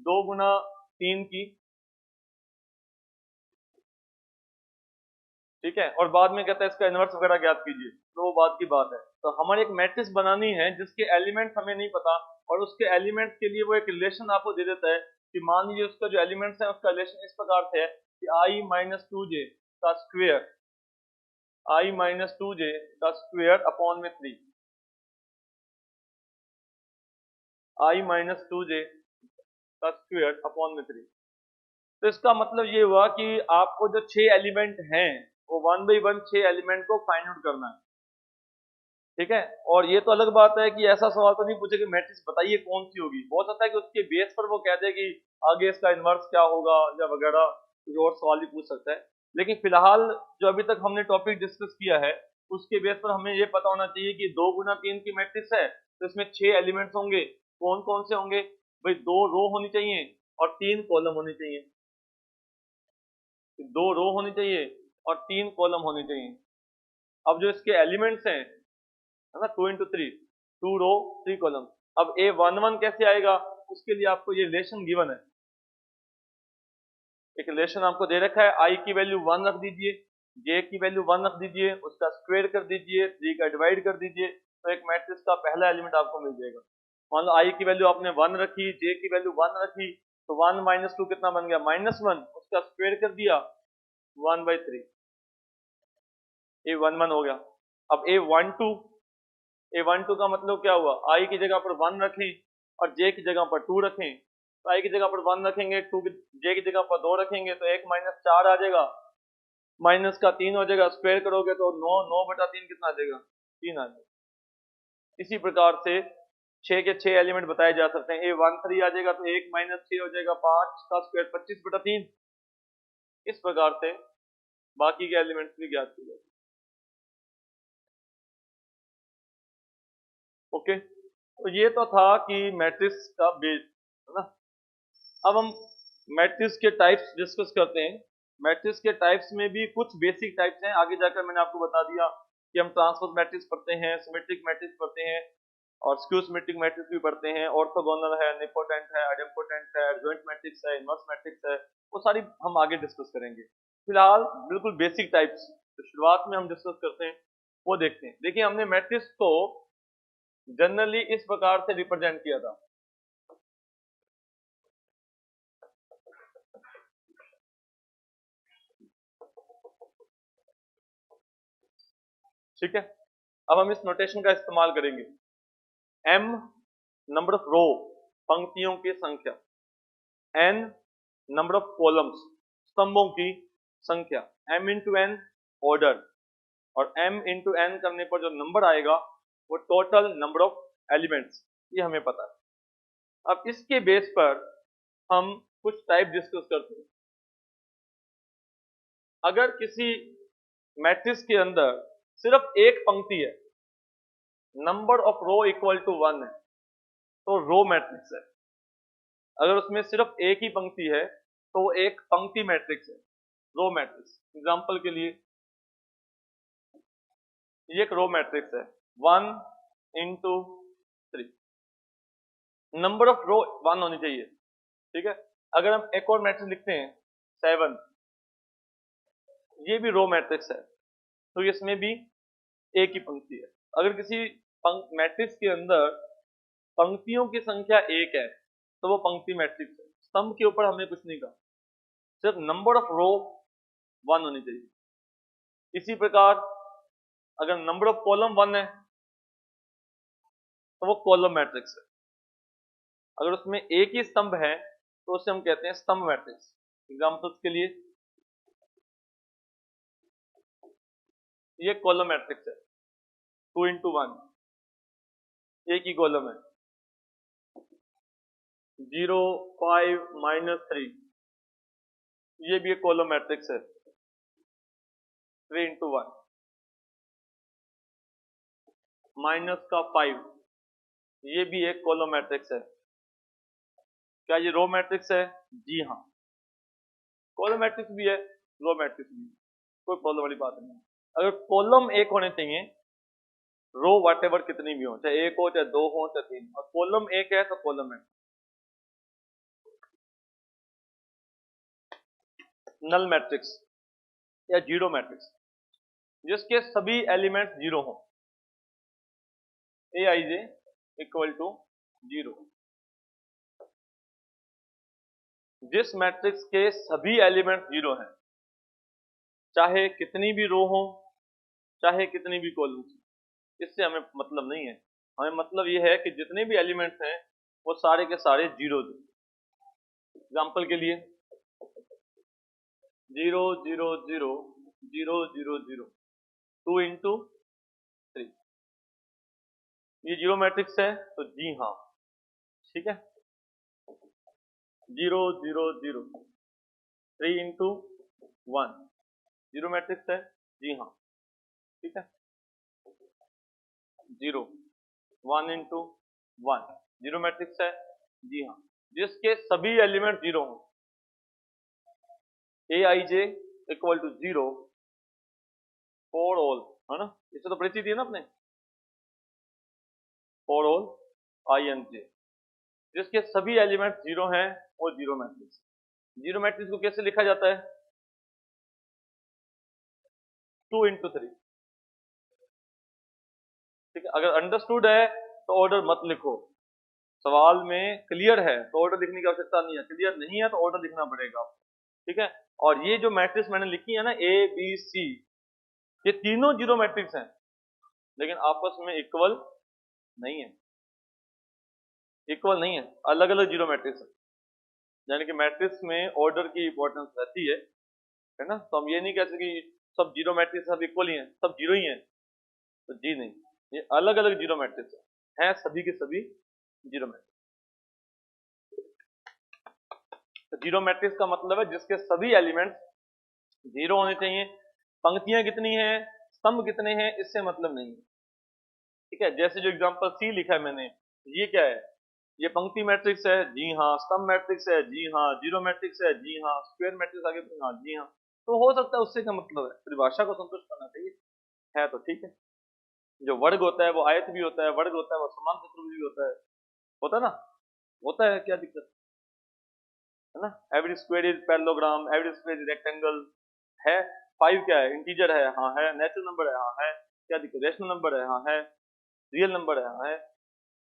2 गुना 3 की, ठीक है, और बाद में कहता है इसका इनवर्स वगैरह ज्ञात कीजिए, तो वो बात की बात है। तो हमारे एक मैट्रिक्स बनानी है जिसके एलिमेंट्स हमें नहीं पता, और उसके एलिमेंट्स के लिए वो एक रिलेशन आपको दे देता है कि मान लीजिए उसका जो एलिमेंट्स है उसका रिलेशन इस प्रकार से है कि i माइनस 2j का स्क्वेयर, i माइनस 2j का स्क्वेयर अपॉन में 3, i माइनस 2j का स्क्वेयर अपॉन में 3। तो इसका मतलब ये हुआ कि आपको जो 6 एलिमेंट हैं वो 1 बाई 1 6 एलिमेंट को फाइंड आउट करना है, ठीक है। और ये तो अलग बात है कि ऐसा सवाल तो नहीं पूछे कि मैट्रिक्स बताइए कौन सी होगी, हो सकता है कि उसके बेस पर वो कह दे कि आगे इसका इनवर्स क्या होगा या वगैरह, कुछ और सवाल भी पूछ सकता है। लेकिन फिलहाल जो अभी तक हमने टॉपिक डिस्कस किया है उसके बेस पर हमें ये पता होना चाहिए कि 2 गुना 3 की मैट्रिक्स है तो इसमें 6 एलिमेंट्स होंगे। कौन कौन से होंगे भाई, 2 रो होनी चाहिए और 3 कॉलम होनी चाहिए, 2 रो होनी चाहिए और 3 कॉलम होनी चाहिए। अब जो इसके एलिमेंट्स हैं, है ना, 2 इंटू 3, 2 रो 3 कॉलम। अब A11 कैसे आएगा, उसके लिए आपको ये रिलेशन गिवन है, एक रिलेशन आपको दे रखा है, i की वैल्यू 1 रख दीजिए, j की वैल्यू 1 रख दीजिए, उसका स्क्वायर कर दीजिए, 3 का डिवाइड कर दीजिए, तो एक मैट्रिक्स का पहला एलिमेंट आपको मिल जाएगा। मान लो i की वैल्यू आपने 1 रखी, j की वैल्यू 1 रखी, तो 1 माइनस 2 कितना बन गया, -1, उसका स्क्वायर कर दिया 1/3, A11 हो गया। अब A12 का मतलब क्या हुआ, i की जगह पर 1 रखें और j की जगह पर 2 रखें, तो i की जगह पर 1 रखेंगे, j की जगह पर 2 रखेंगे, तो 1 माइनस 4 आ जाएगा, माइनस का 3 हो जाएगा, स्क्वायर करोगे तो 9/3 कितना आ जाएगा, 3 आ जाएगा। इसी प्रकार से 6 के 6 एलिमेंट बताए जा सकते हैं, A13 आ जाएगा तो 1 माइनस 6 हो जाएगा 5 का स्क्वायर 25/3। इस प्रकार से बाकी के एलिमेंट्स भी ज्ञात किए जाते हैं। ओके, तो ये तो था कि मैट्रिक्स का बेस, है ना। अब हम मैट्रिक्स के टाइप्स डिस्कस करते हैं। मैट्रिक्स के टाइप्स में भी कुछ बेसिक टाइप्स हैं, आगे जाकर मैंने आपको बता दिया कि हम ट्रांसपोज मैट्रिक्स पढ़ते हैं, सिमेट्रिक मैट्रिक्स पढ़ते हैं, और स्क्यू सिमेट्रिक मैट्रिक्स भी पढ़ते हैं, ऑर्थोगोनल है, निपोटेंट है, आइडेम्पोटेंट है, एडजॉइंट मैट्रिक्स है, इनवर्स मैट्रिक्स है, वो सारी हम आगे डिस्कस करेंगे। फिलहाल बिल्कुल बेसिक टाइप्स तो शुरुआत में हम डिस्कस करते हैं, वो देखते हैं। देखिए, हमने मैट्रिक्स को जनरली इस प्रकार से रिप्रेजेंट किया था, ठीक है। अब हम इस नोटेशन का इस्तेमाल करेंगे, m नंबर ऑफ रो, पंक्तियों की संख्या, n नंबर ऑफ कॉलम्स, स्तंभों की संख्या, m इंटू n ऑर्डर, और m इंटू n करने पर जो नंबर आएगा वो टोटल नंबर ऑफ एलिमेंट्स, ये हमें पता है। अब इसके बेस पर हम कुछ टाइप डिस्कस करते हैं। अगर किसी मैट्रिक्स के अंदर सिर्फ एक पंक्ति है, number of row equal to 1 है, तो रो मैट्रिक्स है। अगर उसमें सिर्फ एक ही पंक्ति है तो वो एक पंक्ति मैट्रिक्स है, रो मैट्रिक्स। एग्जांपल के लिए ये एक रो मैट्रिक्स है, 1 इंटू 3, नंबर ऑफ रो 1 होनी चाहिए, ठीक है। अगर हम एक और मैट्रिक्स लिखते हैं 7, ये भी रो मैट्रिक्स है, तो इसमें भी एक ही पंक्ति है। अगर किसी मैट्रिक्स के अंदर पंक्तियों की संख्या एक है तो वो पंक्ति मैट्रिक्स है। स्तंभ के ऊपर हमने कुछ नहीं कहा, सिर्फ नंबर ऑफ रो 1 होनी चाहिए। इसी प्रकार अगर नंबर ऑफ कॉलम 1 है तो वो कॉलम मैट्रिक्स है। अगर उसमें एक ही स्तंभ है तो उसे हम कहते हैं स्तंभ मैट्रिक्स। एग्जांपल्स के लिए ये कॉलम मैट्रिक्स है, 2 इंटू 1, एक ही कॉलम है। 0 5 -3, ये भी एक कॉलम मैट्रिक्स है, 3 इंटू 1, माइनस का 5, ये भी एक कॉलम मैट्रिक्स है। क्या ये रो मैट्रिक्स है? जी हाँ, कॉलम मैट्रिक्स भी है, रो मैट्रिक्स भी है, कोई प्रॉब्लम वाली बात नहीं है। अगर कॉलम एक होने चाहिए, रो व्हाटएवर कितनी भी हो, चाहे एक हो, चाहे दो हो, चाहे तीन, और कॉलम एक है तो कॉलम है। नल मैट्रिक्स या जीरो मैट्रिक्स, जिसके सभी एलिमेंट जीरो हो, Aij इक्वल टू 0। जिस मैट्रिक्स के सभी एलिमेंट जीरो हैं, चाहे कितनी भी रो हो, चाहे कितनी भी कॉलम, इससे हमें मतलब नहीं है। हमें मतलब यह है कि जितने भी एलिमेंट्स हैं वो सारे के सारे जीरो थे। एग्जाम्पल के लिए 0 0 0 0 0 0, 2 इंटू 3, ये जीरो मैट्रिक्स है, तो जी हाँ, ठीक है। 0 0 0 3 इंटू 1, जीरो मैट्रिक्स है, जी हाँ, ठीक है। 0 1 इंटू 1, जीरो मैट्रिक्स है, जी हाँ, जिसके सभी एलिमेंट जीरो हों। Aij equal to 0 for all, है ना, इससे तो परिचित है ना अपने, फॉर ऑल Ij, जिसके सभी एलिमेंट जीरो हैं वो जीरो मैट्रिक्स। जीरो मैट्रिक्स को कैसे लिखा जाता है? 2 इंटू 3, ठीक है। अगर अंडरस्टूड है तो ऑर्डर मत लिखो, सवाल में क्लियर है तो ऑर्डर लिखने की आवश्यकता नहीं है, क्लियर नहीं है तो ऑर्डर लिखना पड़ेगा, ठीक है। और ये जो मैट्रिक्स मैंने लिखी है ना, A B C, ये तीनों जीरो मैट्रिक्स हैं, लेकिन आपस में इक्वल नहीं है, इक्वल नहीं है, अलग अलग जीरो मैट्रिक्स है। यानी कि मैट्रिक्स में ऑर्डर की इंपॉर्टेंस रहती है ना। तो हम ये नहीं कह सकते कि सब जीरो मैट्रिक्स सब इक्वल ही हैं, सब जीरो ही हैं, तो जी नहीं, ये अलग अलग जीरो मैट्रिक्स हैं, सभी के सभी जीरो मैट्रिक्स। तो जीरो मैट्रिक्स का मतलब है जिसके सभी एलिमेंट जीरो होने चाहिए। पंक्तियां कितनी हैं, स्तंभ कितने हैं, इससे मतलब नहीं है, ठीक है। जैसे जो एग्जांपल सी लिखा है मैंने, ये क्या है? ये पंक्ति मैट्रिक्स है, जी हाँ। स्तंभ मैट्रिक्स है, जी हाँ। जीरो मैट्रिक्स है, जी हाँ। स्क्वायर मैट्रिक्स आगे, हाँ जी हाँ। तो हो सकता है उससे क्या मतलब है, परिभाषा को संतुष्ट करना चाहिए, है तो ठीक है। जो वर्ग होता है वो आयत भी होता है, वर्ग होता है वो समान चतुर्भुज भी होता है ना, होता है, क्या दिक्कत है ना। Every square is parallelogram, every square is rectangle है। 5 क्या है? इंटीजर है, हाँ है। नेचुरल नंबर है, हाँ है। क्या दिक्कत? रेशनल नंबर है, हाँ है। रियल नंबर है, हाँ है।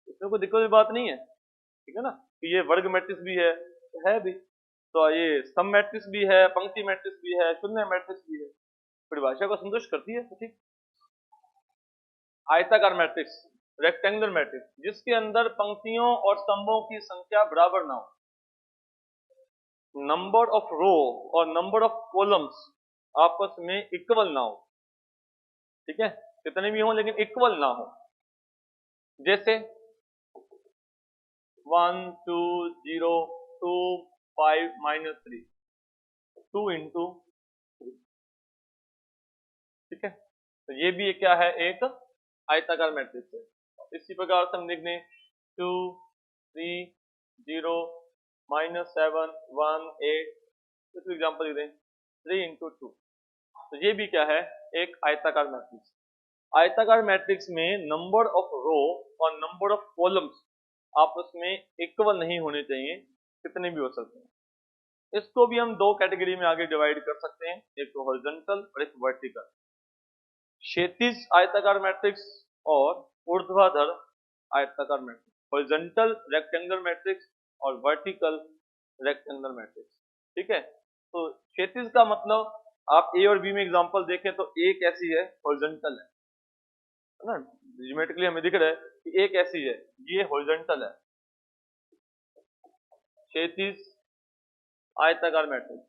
इसमें कोई दिक्कत की बात नहीं है, ठीक है ना। कि ये वर्ग मैट्रिक्स भी है भी, तो ये स्तंभ मैट्रिक्स भी है, पंक्ति मैट्रिक्स भी है, शून्य मैट्रिक्स भी है, परिभाषा को संतुष्ट करती है, तो ठीक। आयताकार मैट्रिक्स, रेक्टेंगुलर मैट्रिक्स, जिसके अंदर पंक्तियों और स्तंभों की संख्या बराबर ना हो, नंबर ऑफ रो और नंबर ऑफ कॉलम्स आपस में इक्वल ना हो, ठीक है, कितने भी हो लेकिन इक्वल ना हो। जैसे 1 2 0 2 5 -3 2 इंटू, ठीक है, तो ये भी क्या है, एक आयताकार मैट्रिक्स है। इसी प्रकार से हम लिख दें 2 3 0 -7 1 8, इस एग्जाम्पल लिख दें 3 इंटू 2, तो ये भी क्या है, एक आयताकार मैट्रिक्स। आयताकार मैट्रिक्स में नंबर ऑफ रो और नंबर ऑफ कॉलम्स आपस में इक्वल नहीं होने चाहिए, कितने भी हो सकते हैं। इसको भी हम दो कैटेगरी में आगे डिवाइड कर सकते हैं, एक तो हॉरिजॉन्टल और एक वर्टिकल। क्षैतिज आयताकार मैट्रिक्स और ऊर्ध्वाधर आयताकार मैट्रिक्स, हॉरिजॉन्टल रेक्टेंगुलर मैट्रिक्स और वर्टिकल रेक्टेंगुलर मैट्रिक्स। ठीक है, तो क्षैतिज का मतलब आप ए और बी में एग्जांपल देखें तो ए कैसी है, हॉरिजॉन्टल है ना, ज्योमेट्रिकली हमें दिख रहा है कि ए कैसी है, ये हॉरिजॉन्टल है क्षैतिज आयताकार मैट्रिक्स,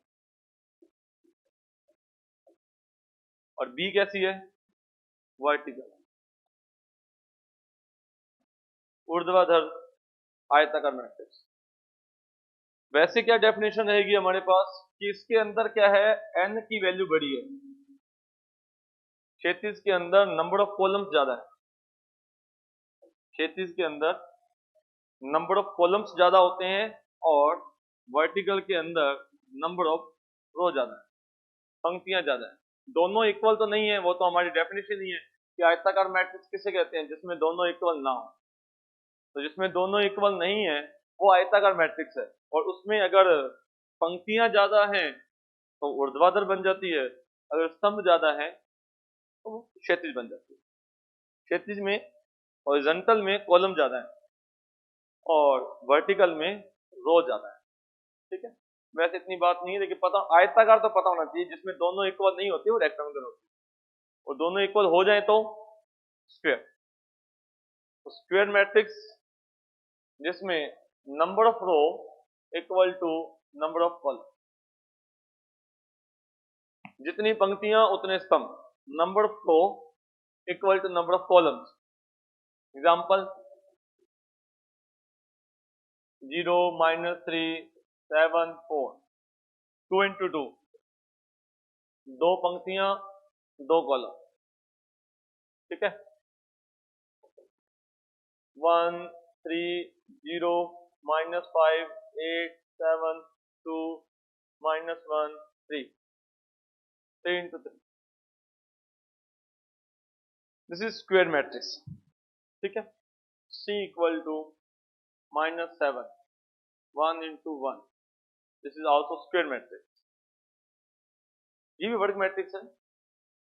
और बी कैसी है, वर्टिकल ऊर्ध्वाधर आयताकार मैट्रिक्स। वैसे क्या डेफिनेशन रहेगी हमारे पास कि इसके अंदर क्या है, n की वैल्यू बड़ी है, क्षैतिज के अंदर नंबर ऑफ कॉलम्स ज्यादा है, क्षैतिज के अंदर नंबर ऑफ कॉलम्स ज्यादा होते हैं और वर्टिकल के अंदर नंबर ऑफ रो ज्यादा है, पंक्तियां ज्यादा है। दोनों इक्वल तो नहीं है, वो तो हमारी डेफिनेशन ही है कि आयताकार मैट्रिक्स किसे कहते हैं, जिसमें दोनों इक्वल ना हो। तो जिसमें दोनों इक्वल नहीं है वो आयताकार मैट्रिक्स है, और उसमें अगर पंक्तियां ज्यादा हैं तो ऊर्ध्वाधर बन जाती है, अगर स्तंभ ज्यादा है तो वो क्षैतिज बन जाती है। क्षैतिज में हॉरिजॉन्टल में कॉलम ज्यादा है और वर्टिकल में रो ज्यादा है। ठीक है, वैसे इतनी बात नहीं है, लेकिन पता आयताकार तो पता होना चाहिए, जिसमें दोनों इक्वल नहीं होती वो रेक्टेंगुलर होती है, और दोनों इक्वल हो जाए तो स्क्वायर। तो स्क्वायर मैट्रिक्स जिसमें number of row equal to number of column, जितनी पंक्तियां उतने स्तंभ, number of row equal to number of columns. Example 0 -3 7 4 2 into 2, दो पंक्तियां दो कॉलम। ठीक है, 1 3 0 -5 8 7 2 -1 3 3 into 3, this is square matrix. ठीक है, C equal to -7 1 into 1, this is also square matrix. ये भी वर्ग मैट्रिक्स है।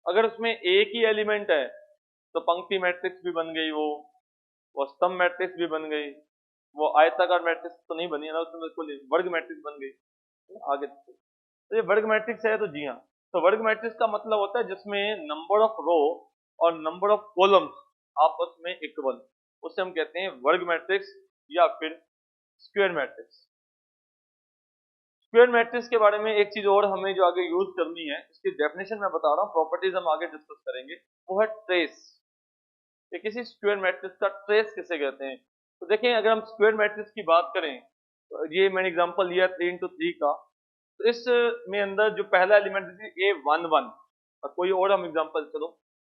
अगर उसमें एक ही एलिमेंट है तो पंक्ति मैट्रिक्स भी बन गई, वो स्तंभ मैट्रिक्स भी बन गई, वो आयताकार मैट्रिक्स तो नहीं बनी है ना, उसमें बिल्कुल वर्ग मैट्रिक्स बन गई। आगे तो ये वर्ग मैट्रिक्स है, तो जी हाँ, तो वर्ग मैट्रिक्स का मतलब होता है जिसमें नंबर ऑफ रो और नंबर ऑफ कॉलम्स आपस में इक्वल, उसे हम कहते हैं वर्ग मैट्रिक्स या फिर स्क्वायर मैट्रिक्स। स्क्वायर मैट्रिक्स के बारे में एक चीज और हमें जो आगे यूज करनी है, इसकी डेफिनेशन मैं बता रहा हूँ, प्रॉपर्टीज हम आगे डिस्कस करेंगे, वो है ट्रेस। कि किसी स्क्वायर मैट्रिक्स का ट्रेस किसे कहते हैं। तो देखें, अगर हम स्क्वायर मैट्रिक्स की बात करें, तो ये मैंने एग्जांपल लिया 3 इंटू 3 का, तो इस में अंदर जो पहला एलिमेंट है A11, और कोई और हम एग्जांपल, चलो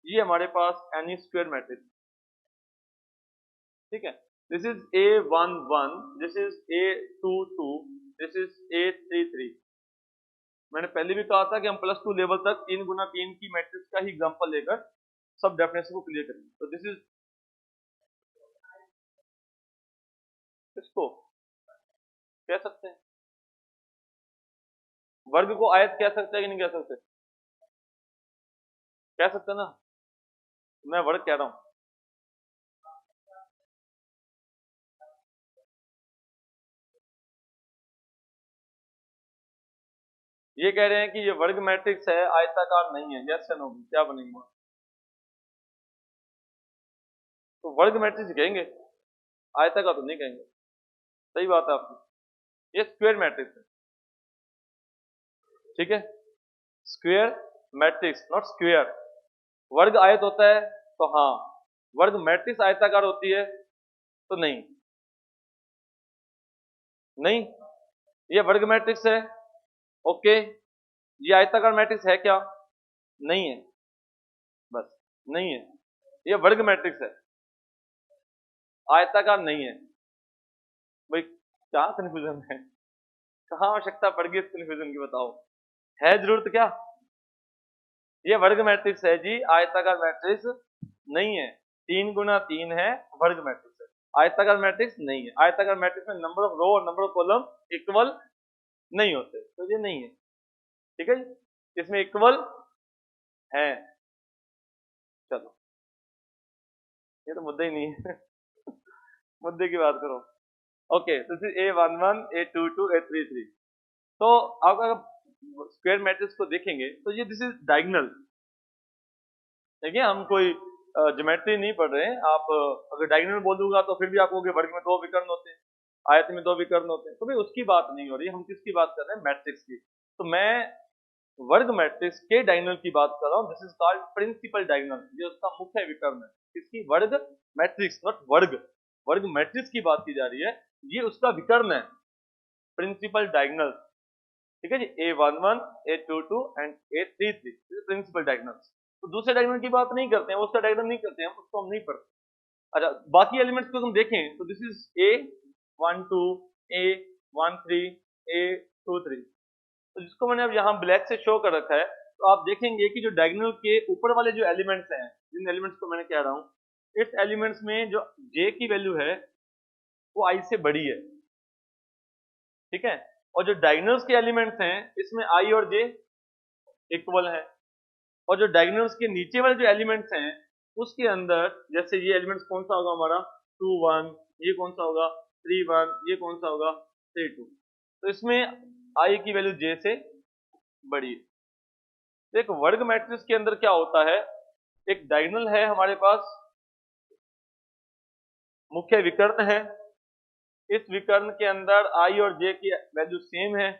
ये हमारे पास एनी स्क्वायर मैट्रिक्स, ठीक है, this is A11, this is A22, this is A33। मैंने पहले भी कहा था कि हम +2 लेवल तक 3 गुना 3 की मैट्रिक्स का ही एग्जांपल लेकर सब डेफिनेशन को क्लियर करेंगे। तो दिस इज, इसको कह सकते हैं वर्ग को आयत कह सकते हैं कि नहीं कह सकते, कह सकते हैं ना, मैं वर्ग कह रहा हूं। ये कह रहे हैं कि ये वर्ग मैट्रिक्स है, आयताकार नहीं है, यस या नो, क्या बनेगा, तो वर्ग मैट्रिक्स कहेंगे, आयताकार तो नहीं कहेंगे। सही बात है आपकी, ये स्क्वायर मैट्रिक्स है। ठीक है, स्क्वायर मैट्रिक्स, नॉट स्क्वायर। वर्ग आयत होता है तो हाँ, वर्ग मैट्रिक्स आयताकार होती है तो नहीं, नहीं, ये वर्ग मैट्रिक्स है। ओके, ये आयताकार मैट्रिक्स है क्या? नहीं है, बस नहीं है, ये वर्ग मैट्रिक्स है, आयताकार नहीं है। भाई क्या कंफ्यूजन है, कहाँ आवश्यकता पड़ गई इस कंफ्यूजन की, बताओ, है जरूरत क्या? ये वर्ग मैट्रिक्स है जी, आयताकार मैट्रिक्स नहीं है। 3 गुना 3 है, वर्ग मैट्रिक्स है, आयताकार मैट्रिक्स नहीं है। आयताकार मैट्रिक्स में नंबर ऑफ रो और नंबर ऑफ कॉलम इक्वल नहीं होते, तो ये नहीं है। ठीक है जी, इसमें इक्वल है। चलो, ये तो मुद्दा ही नहीं है मुद्दे की बात करो। ओके, तो A11 A22 A33। तो आप अगर स्क्वायर मैट्रिक्स को देखेंगे तो ये दिस इज डायगोनल। देखिए, हम कोई ज्योमेट्री नहीं पढ़ रहे हैं। आप अगर डायगोनल बोल दूंगा तो फिर भी आप कहोगे वर्ग में 2 विकर्ण होते हैं, आयत में 2 विकर्ण होते हैं, तो भाई उसकी बात नहीं हो रही, हम किसकी बात कर रहे हैं? मैट्रिक्स की। तो मैं वर्ग मैट्रिक्स के डायगोनल की बात कर रहा हूँ। This is called principal diagonal, ये उसका मुख्य विकर्ण है। किसकी? वर्ग मैट्रिक्स, नॉट वर्ग, वर्ग मैट्रिक्स की बात की जा रही है, ये उसका विकर्ण है, प्रिंसिपल डायगोनल। ठीक है जी, A11 A22 and A33 principal diagonals. तो दूसरे डायगोनल की बात नहीं करते हैं, उसका डायगोनल नहीं करते हैं, उसको हम नहीं पढ़ते। अच्छा, बाकी एलिमेंट्स को हम देखें तो this is A12 A13 A23। तो जिसको मैंने अब यहाँ ब्लैक से शो कर रखा है, तो आप देखेंगे कि जो डायगोनल के ऊपर वाले जो एलिमेंट्स हैं, जिन एलिमेंट्स को मैंने कह रहा हूँ, इस एलिमेंट्स में जो J की वैल्यू है वो I से बड़ी है। ठीक है, और जो डायगोनल्स के एलिमेंट्स हैं इसमें I और J इक्वल है, और जो डायगोनल्स के नीचे वाले जो एलिमेंट्स हैं उसके अंदर, जैसे ये एलिमेंट्स कौन सा होगा हमारा 2 1, ये कौन सा होगा 3 1, ये कौन सा होगा 3 2, तो इसमें I की वैल्यू J से बड़ी है। तो एक वर्ग मैट्रिक्स के अंदर क्या होता है, एक डायगोनल है हमारे पास, मुख्य विकर्ण है, इस विकर्ण के अंदर I और J की वैल्यू सेम है।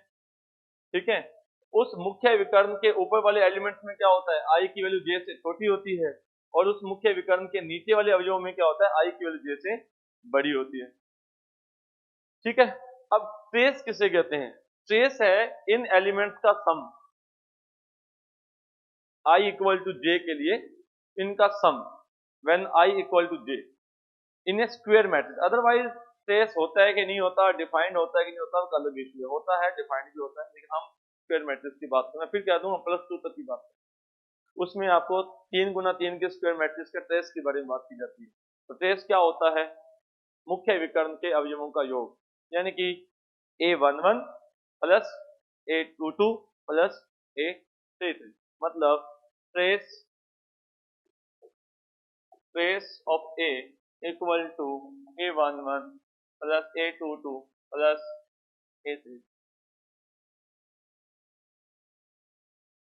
ठीक है, उस मुख्य विकर्ण के ऊपर वाले एलिमेंट्स में क्या होता है, I की वैल्यू J से छोटी होती है, और उस मुख्य विकर्ण के नीचे वाले अवयव में क्या होता है, I की वैल्यू J से बड़ी होती है। ठीक है, अब ट्रेस किसे कहते हैं? ट्रेस है इन एलिमेंट्स का sum, I equal to J के लिए इनका sum, when I equal to J in a square matrix. Otherwise trace होता है कि नहीं होता, डिफाइंड होता है कि नहीं होता, उसका अलग इशू है, होता है, डिफाइंड भी होता है, लेकिन हम स्क्वायर मैट्रिक्स की बात करें, फिर कह दूं +2 तक की बात करें, उसमें आपको 3 गुना 3 के स्क्वायर मैट्रिक्स के ट्रेस के बारे में बात की जाती है। तो ट्रेस क्या होता है? मुख्य विकर्ण के अवयवों का योग, यानी कि A11 plus A22 plus A33, मतलब trace of A equal to A11 plus A22 plus A33।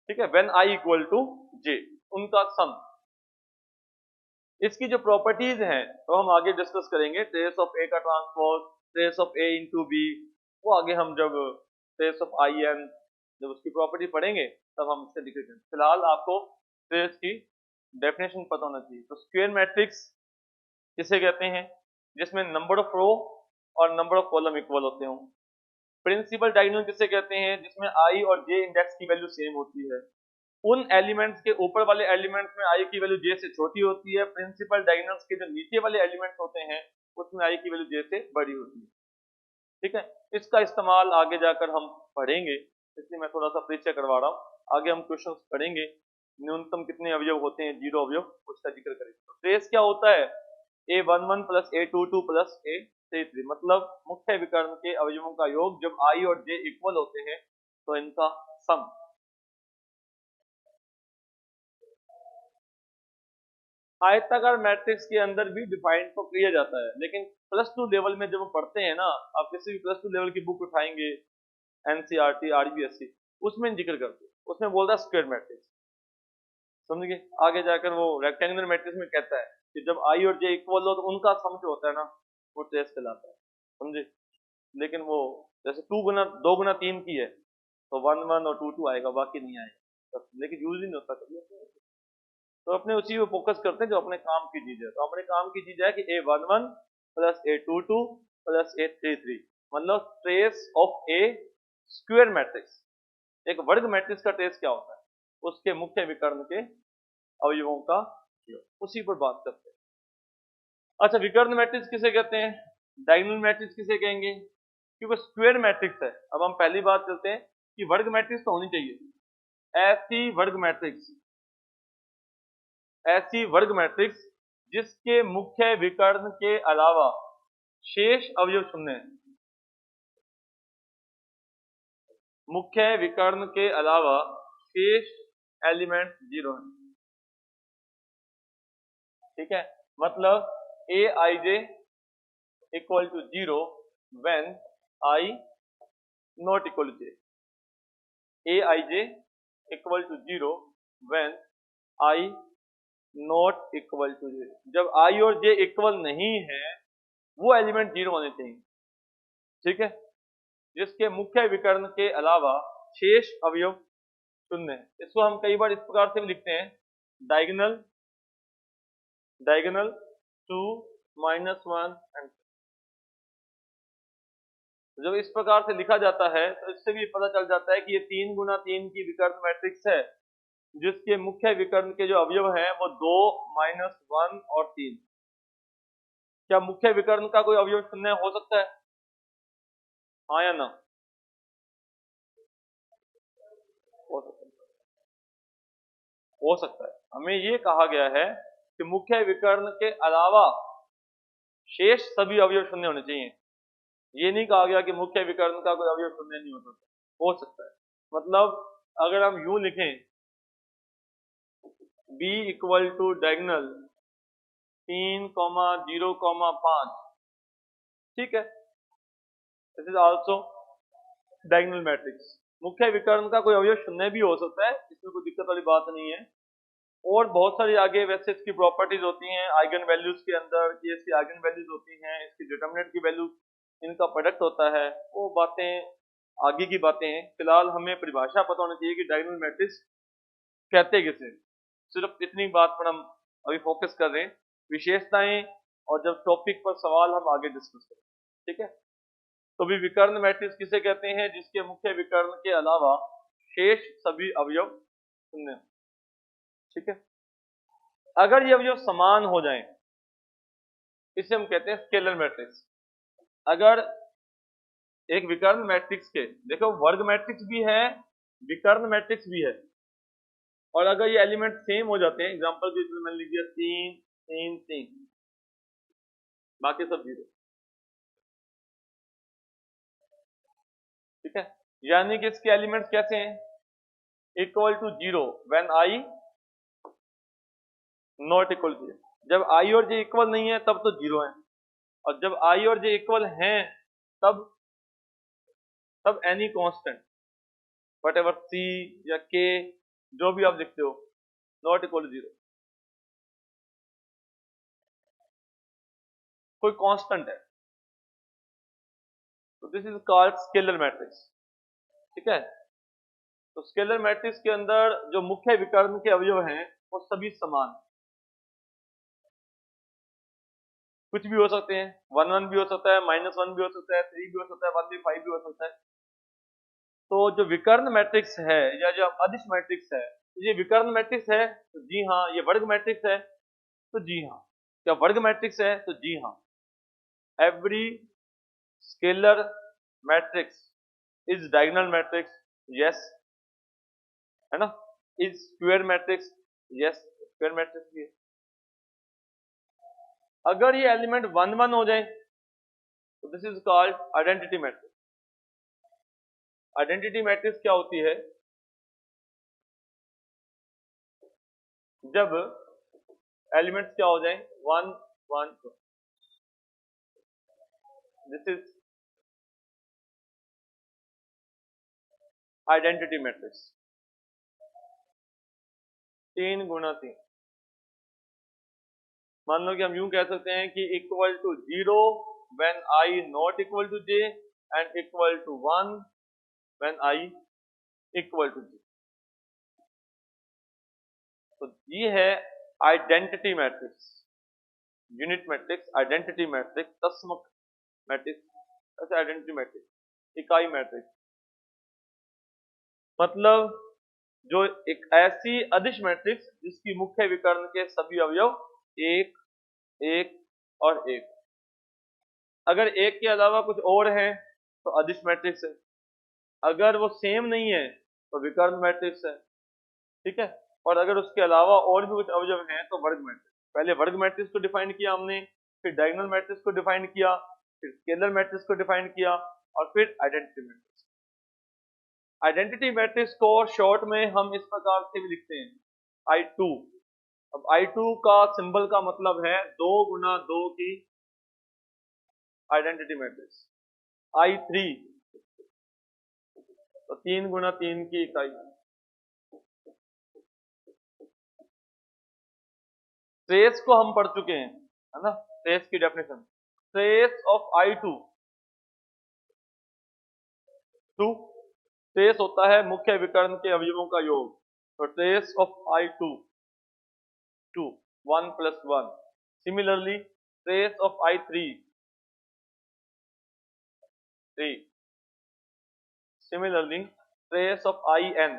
ठीक है, when I equal to J, उनका सम। इसकी जो प्रॉपर्टीज हैं तो हम आगे डिस्कस करेंगे, ट्रेस ऑफ A का transpose, trace of A into बी, वो आगे हम जब ट्रेस ऑफ IN, जब उसकी प्रॉपर्टी पढ़ेंगे तब हम इससे डिस्कस करेंगे। फिलहाल आपको ट्रेस की डेफिनेशन पता होना चाहिए। तो स्क्वायर मैट्रिक्स किसे कहते हैं? जिसमें नंबर ऑफ रो और नंबर ऑफ कॉलम इक्वल होते हो। प्रिंसिपल डायगोनल किसे कहते हैं? जिसमें I और J इंडेक्स की वैल्यू सेम होती है। उन एलिमेंट्स के ऊपर वाले एलिमेंट्स में I की वैल्यू J से छोटी होती है, प्रिंसिपल डायगोनल्स के जो नीचे वाले एलिमेंट्स होते हैं उसमें I की वैल्यू J से बड़ी होती है। ठीक है, इसका इस्तेमाल आगे जाकर हम पढ़ेंगे, इसलिए मैं थोड़ा सा परिचय करवा रहा हूँ। आगे हम क्वेश्चन पढ़ेंगे, न्यूनतम कितने अवयव होते हैं, 0 अवयव, उसका जिक्र करेंगे। तो ट्रेस क्या होता है? A11 plus A22 plus A33, मतलब मुख्य विकर्ण के अवयवों का योग, जब I और J इक्वल होते हैं तो इनका सम। आयताकार मैट्रिक्स के अंदर भी डिफाइन तो किया जाता है, लेकिन +2 लेवल में जब हम पढ़ते हैं ना, आप किसी भी +2 लेवल की बुक उठाएंगे, NCERT RBSC, उसमें जिक्र करते हैं, उसमें बोलता है स्क्वायर मैट्रिक्स, समझ गए? आगे जाकर वो रेक्टेंगुलर मैट्रिक्स में कहता है कि जब I और J इक्वल हो तो उनका सम जो होता है ना, वो ट्रेस कहलाता है, समझे? लेकिन वो जैसे 2 गुना 3 की है तो 1 1 और 2 2 आएगा, बाकी नहीं आएगा, लेकिन यूज ही नहीं होता कभी। तो अपने उसी पे फोकस करते हैं जो अपने काम की चीज है। तो अपने काम की चीज है कि A11 plus A22 plus A33, मतलब trace of A square matrix. एक वर्ग मैट्रिक्स का ट्रेस क्या होता है, उसके मुख्य विकर्ण के अवयवों का योग, उसी पर बात करते हैं। अच्छा, विकर्ण मैट्रिक्स किसे कहते हैं, डायगोनल मैट्रिक्स किसे कहेंगे, क्योंकि स्क्वायर मैट्रिक्स है। अब हम पहली बात करते हैं कि वर्ग मैट्रिक्स तो होनी चाहिए, ऐसी वर्ग मैट्रिक्स जिसके मुख्य विकर्ण के अलावा शेष अवयव शून्य है, मुख्य विकर्ण के अलावा शेष एलिमेंट 0 है। ठीक है, मतलब Aij equal to 0 when I not equal to j, Aij equal to 0 when I not equal to j। जब I और j इक्वल नहीं है वो एलिमेंट 0 होने चाहिए। ठीक है, जिसके मुख्य विकर्ण के अलावा शेष अवयव शून्य है। इसको हम कई बार इस प्रकार से भी लिखते हैं, डायगोनल 2 -1 एंड। जब इस प्रकार से लिखा जाता है तो इससे भी पता चल जाता है कि ये 3 गुना 3 की विकर्ण मैट्रिक्स है, जिसके मुख्य विकर्ण के जो अवयव हैं वो 2 -1 और 3। क्या मुख्य विकर्ण का कोई अवयव शून्य हो सकता है, हाँ या ना? हो सकता है, हो सकता है। हमें ये कहा गया है कि मुख्य विकर्ण के अलावा शेष सभी अवयव शून्य होने चाहिए। ये नहीं कहा गया कि मुख्य विकर्ण का कोई अवयव शून्य नहीं हो सकता है। मतलब अगर हम यूं लिखें b इक्वल टू डायगोनल 3,0,5, ठीक है, this is also diagonal matrix. मुख्य विकर्ण का कोई अवयव शून्य भी हो सकता है, इसमें कोई दिक्कत वाली बात नहीं है। और बहुत सारी आगे वैसे इसकी प्रॉपर्टीज होती हैं आइगन वैल्यूज के अंदर, कि इसकी आइगन वैल्यूज होती हैं, इसकी डिटरमिनेंट की वैल्यू, इनका प्रोडक्ट होता है, वो बातें आगे की बातें हैं। फिलहाल हमें परिभाषा पता होनी चाहिए कि डायगोनल मैट्रिक्स कहते किसे, सिर्फ इतनी बात पर हम अभी फोकस कर रहे हैं, विशेषताएं और जब टॉपिक पर सवाल हम आगे डिस्कस करें। ठीक है, तो भी विकर्ण मैट्रिक्स किसे कहते हैं, जिसके मुख्य विकर्ण के अलावा शेष सभी अवयव शून्य। ठीक है, अगर ये अवयव समान हो जाएं इसे हम कहते हैं स्केलर मैट्रिक्स। अगर एक विकर्ण मैट्रिक्स के, देखो वर्ग मैट्रिक्स भी है, विकर्ण मैट्रिक्स भी है, और अगर ये एलिमेंट सेम हो जाते हैं, एग्जांपल के लिए मैंने लिख दिया 3 3 3, बाकी सब 0। ठीक है, यानी कि इसके एलिमेंट्स कैसे हैं, equal to 0 when I not equal to j। जब I और j इक्वल नहीं है तब तो 0 है, और जब I और j इक्वल हैं तब एनी कांस्टेंट व्हाटएवर c या k जो भी आप लिखते हो नॉट इक्वल टू 0, कोई कांस्टेंट है, तो this is called scalar matrix. ठीक है, तो स्केलर मैट्रिक्स के अंदर जो मुख्य विकर्ण के अवयव हैं वो सभी समान, कुछ भी हो सकते हैं, 1 1 भी हो सकता है, -1 भी हो सकता है, 3 भी हो सकता है, 1 भी 5 भी हो सकता है। तो जो विकर्ण मैट्रिक्स है या जो अदिश मैट्रिक्स है, तो ये विकर्ण मैट्रिक्स है तो जी हाँ, ये वर्ग मैट्रिक्स है तो जी हाँ, क्या वर्ग मैट्रिक्स है तो जी हाँ। Every scalar matrix is diagonal matrix, yes, है ना। Is square matrix, yes, square matrix भी है। अगर ये एलिमेंट 1 1 हो जाए तो this is called identity matrix. Identity matrix क्या होती है, जब एलिमेंट्स क्या हो जाए 1 1 2, दिस इज आइडेंटिटी मैट्रिक्स। 3 गुना 3, मान लो कि हम यूं कह सकते हैं कि equal to 0 when I not equal to j and equal to 1 when I equal to j। तो ये है identity matrix, unit matrix, identity matrix, तस्मक मैट्रिक्स, ऐसे आइडेंटिटी मैट्रिक्स, इकाई मैट्रिक्स, मतलब जो एक ऐसी अदिश मैट्रिक्स जिसकी मुख्य विकर्ण के सभी अवयव एक, एक और एक, अगर एक के अलावा कुछ और है तो अदिश मैट्रिक्स है, अगर वो सेम नहीं है तो विकर्ण मैट्रिक्स है, ठीक है। और अगर उसके अलावा और भी कुछ अवयव हैं तो वर्ग मैट्रिक्स। पहले वर्ग मैट्रिक्स को डिफाइन किया हमने, फिर डायगोनल मैट्रिक्स को डिफाइन किया, फिर स्केलर मैट्रिक्स को डिफाइन किया और फिर आइडेंटिटी मैट्रिक्स। आइडेंटिटी मैट्रिक्स को शॉर्ट में हम इस प्रकार से भी लिखते हैं, I2। अब I2 का सिंबल का मतलब है 2 गुना 2 की आइडेंटिटी मैट्रिक्स, I3 तो 3 गुना 3 की इकाई। ट्रेस को हम पढ़ चुके हैं, है ना, ट्रेस की definition, trace of I2 2, trace होता है मुख्य विकर्ण के अवयवों का योग, तो trace of I2 2, 1 + 1। Similarly trace of I3 3, similarly trace of in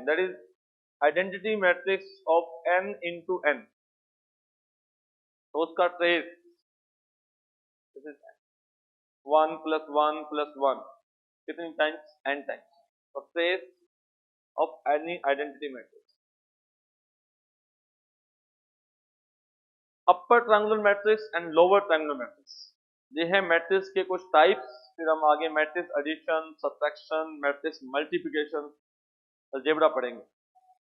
that is identity matrix of n into n, तो उसका ट्रेस 1 + 1 + 1 कितनी टाइम्स, n टाइम्स, तो trace of any identity matrix. Upper triangular matrix and lower triangular matrix, ये है matrix के कुछ types. फिर हम आगे matrix addition, subtraction, matrix multiplication, algebra पढ़ेंगे।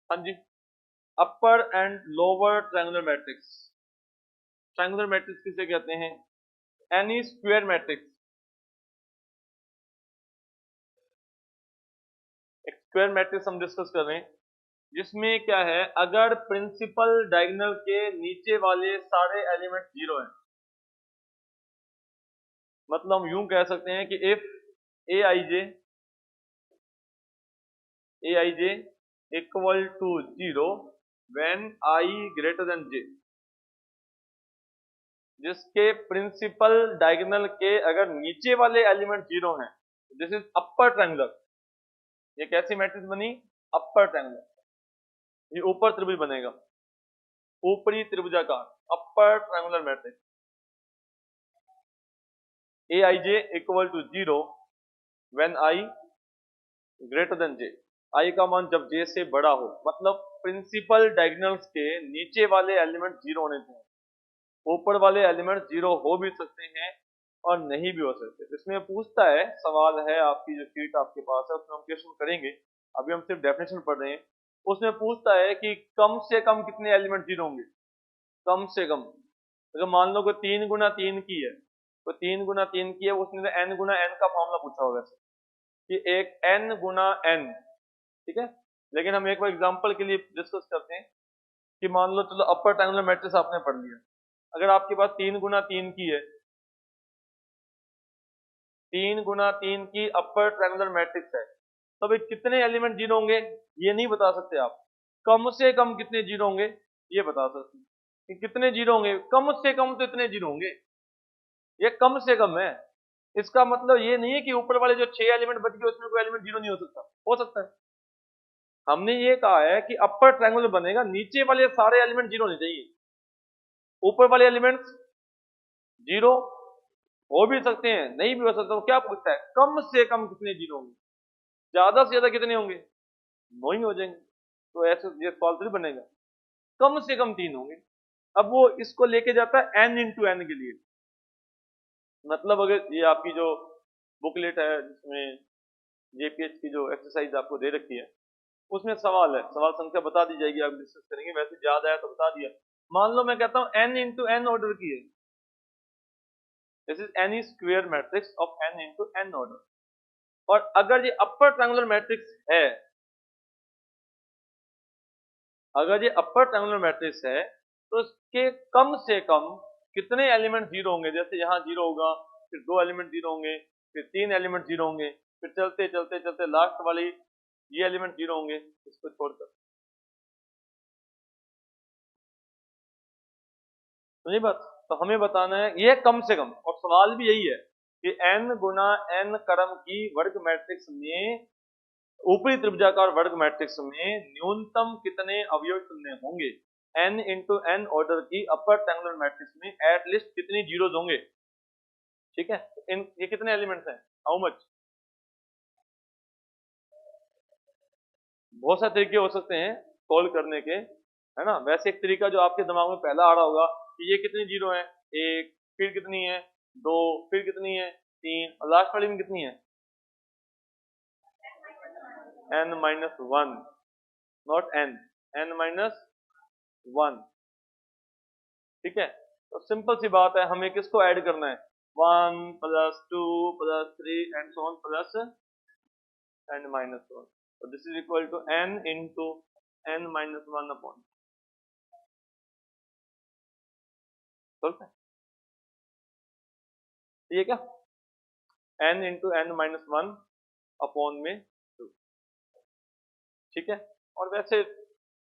हाँ जी, upper and lower triangular matrix. Triangular matrix किसे कहते हैं? एनी स्क्वायर मैट्रिक्स, एक स्क्वायर मैट्रिक्स हम डिस्कस कर रहे हैं जिसमें क्या है, अगर प्रिंसिपल डायगोनल के नीचे वाले सारे एलिमेंट जीरो हैं, मतलब हम यूं कह सकते हैं कि if aij equal to 0 when i greater than j, जिसके प्रिंसिपल डायगोनल के अगर नीचे वाले एलिमेंट जीरो हैं, दिस इज अपर ट्रायंगुलर। ये कैसी मैट्रिक्स बनी? Upper triangular. ये ऊपर त्रिभुज बनेगा, ऊपरी त्रिभुजाकार, upper triangular matrix. aij equal to 0 when i greater than j, i का मान जब j से बड़ा हो, मतलब प्रिंसिपल डायगोनल्स के नीचे वाले एलिमेंट जीरो होने चाहिए, ऊपर वाले एलिमेंट जीरो हो भी सकते हैं और नहीं भी हो सकते। इसमें पूछता है, सवाल है, आपकी जो शीट आपके पास है उसमें हम क्वेश्चन करेंगे, अभी हम सिर्फ डेफिनेशन पढ़ रहे हैं। उसमें पूछता है कि कम से कम कितने एलिमेंट जीरो होंगे, कम से कम। अगर मान लो कोई 3 गुना 3 की है, तो 3 गुना 3 की है, उसने तो n गुना n का फॉर्मूला पूछा होगा वैसे कि एक n गुना n, ठीक है। लेकिन हम एक बार एग्जांपल के लिए डिस्कस करते हैं कि मान लो, चलो अपर ट्रायंगुलर मैट्रिक्स आपने पढ़ लिया, अगर आपके पास 3 गुना 3 की है, 3 गुना 3 की अपर ट्रायंगुलर मैट्रिक्स है, तो भाई कितने एलिमेंट जीरो होंगे ये नहीं बता सकते आप, कम से कम कितने जीरो होंगे ये बता सकते हैं। कि कितने जीरो होंगे, कम से कम तो इतने जीरो होंगे, ये कम से कम है। इसका मतलब ये नहीं है कि ऊपर वाले जो 6 एलिमेंट बच गए उसमें कोई एलिमेंट जीरो नहीं हो सकता है। हमने ये कहा है कि अपर ट्रायंगुलर बनेगा, नीचे वाले सारे एलिमेंट जीरो होने चाहिए, ऊपर वाले एलिमेंट्स जीरो हो भी सकते हैं, नहीं भी हो सकता। वो क्या पूछता है, कम से कम कितने जीरो होंगे, ज्यादा से ज्यादा कितने होंगे, 9 ही हो जाएंगे। तो ऐसे ये सवाल थोड़ी बनेगा, कम से कम 3 होंगे। अब वो इसको लेके जाता है n इंटू एन के लिए, मतलब अगर ये आपकी जो बुकलेट है जिसमें जेपीएच की जो एक्सरसाइज आपको दे रखी है, उसमें सवाल है, सवाल संख्या बता दी जाएगी, आप डिस्कस करेंगे, वैसे ज्यादा है तो बता दिया। मान लो मैं कहता हूं n इंटू एन ऑर्डर की है, this is any square matrix of n into n order. और अगर ये अपर ट्रायंगुलर मैट्रिक्स है, अगर ये अपर ट्रायंगुलर मैट्रिक्स है, तो इसके कम से कम कितने एलिमेंट जीरो होंगे, जैसे यहाँ जीरो होगा, फिर 2 एलिमेंट जीरो होंगे, फिर 3 एलिमेंट जीरो होंगे, फिर चलते चलते चलते लास्ट वाली ये एलिमेंट जीरो होंगे, इसको छोड़कर। समझे बात? तो हमें बताना है ये कम से कम, और सवाल भी यही है कि n गुना n क्रम की वर्ग मैट्रिक्स में, ऊपरी त्रिभुजाकार वर्ग मैट्रिक्स में न्यूनतम कितने अवयव शून्य होंगे। n इंटू n ऑर्डर की अपर ट्रायंगुलर मैट्रिक्स में एटलीस्ट कितनी जीरोज होंगे। ठीक है, ये कितने एलिमेंट्स हैं, हाउ मच। बहुत सारे तरीके हो सकते हैं सॉल्व करने के, है ना। वैसे एक तरीका जो आपके दिमाग में पहला आ रहा होगा कि ये कितनी जीरो है, एक, फिर कितनी है, दो, फिर कितनी है, तीन, और लास्ट वाली में कितनी है, n minus one, not n, n minus one. ठीक है, तो सिंपल सी बात है, हमें किसको ऐड करना है, one plus two plus three and so on plus n minus one. तो this is equal to n into n minus one upon, ये क्या, n into n minus one upon में टू। ठीक है, और वैसे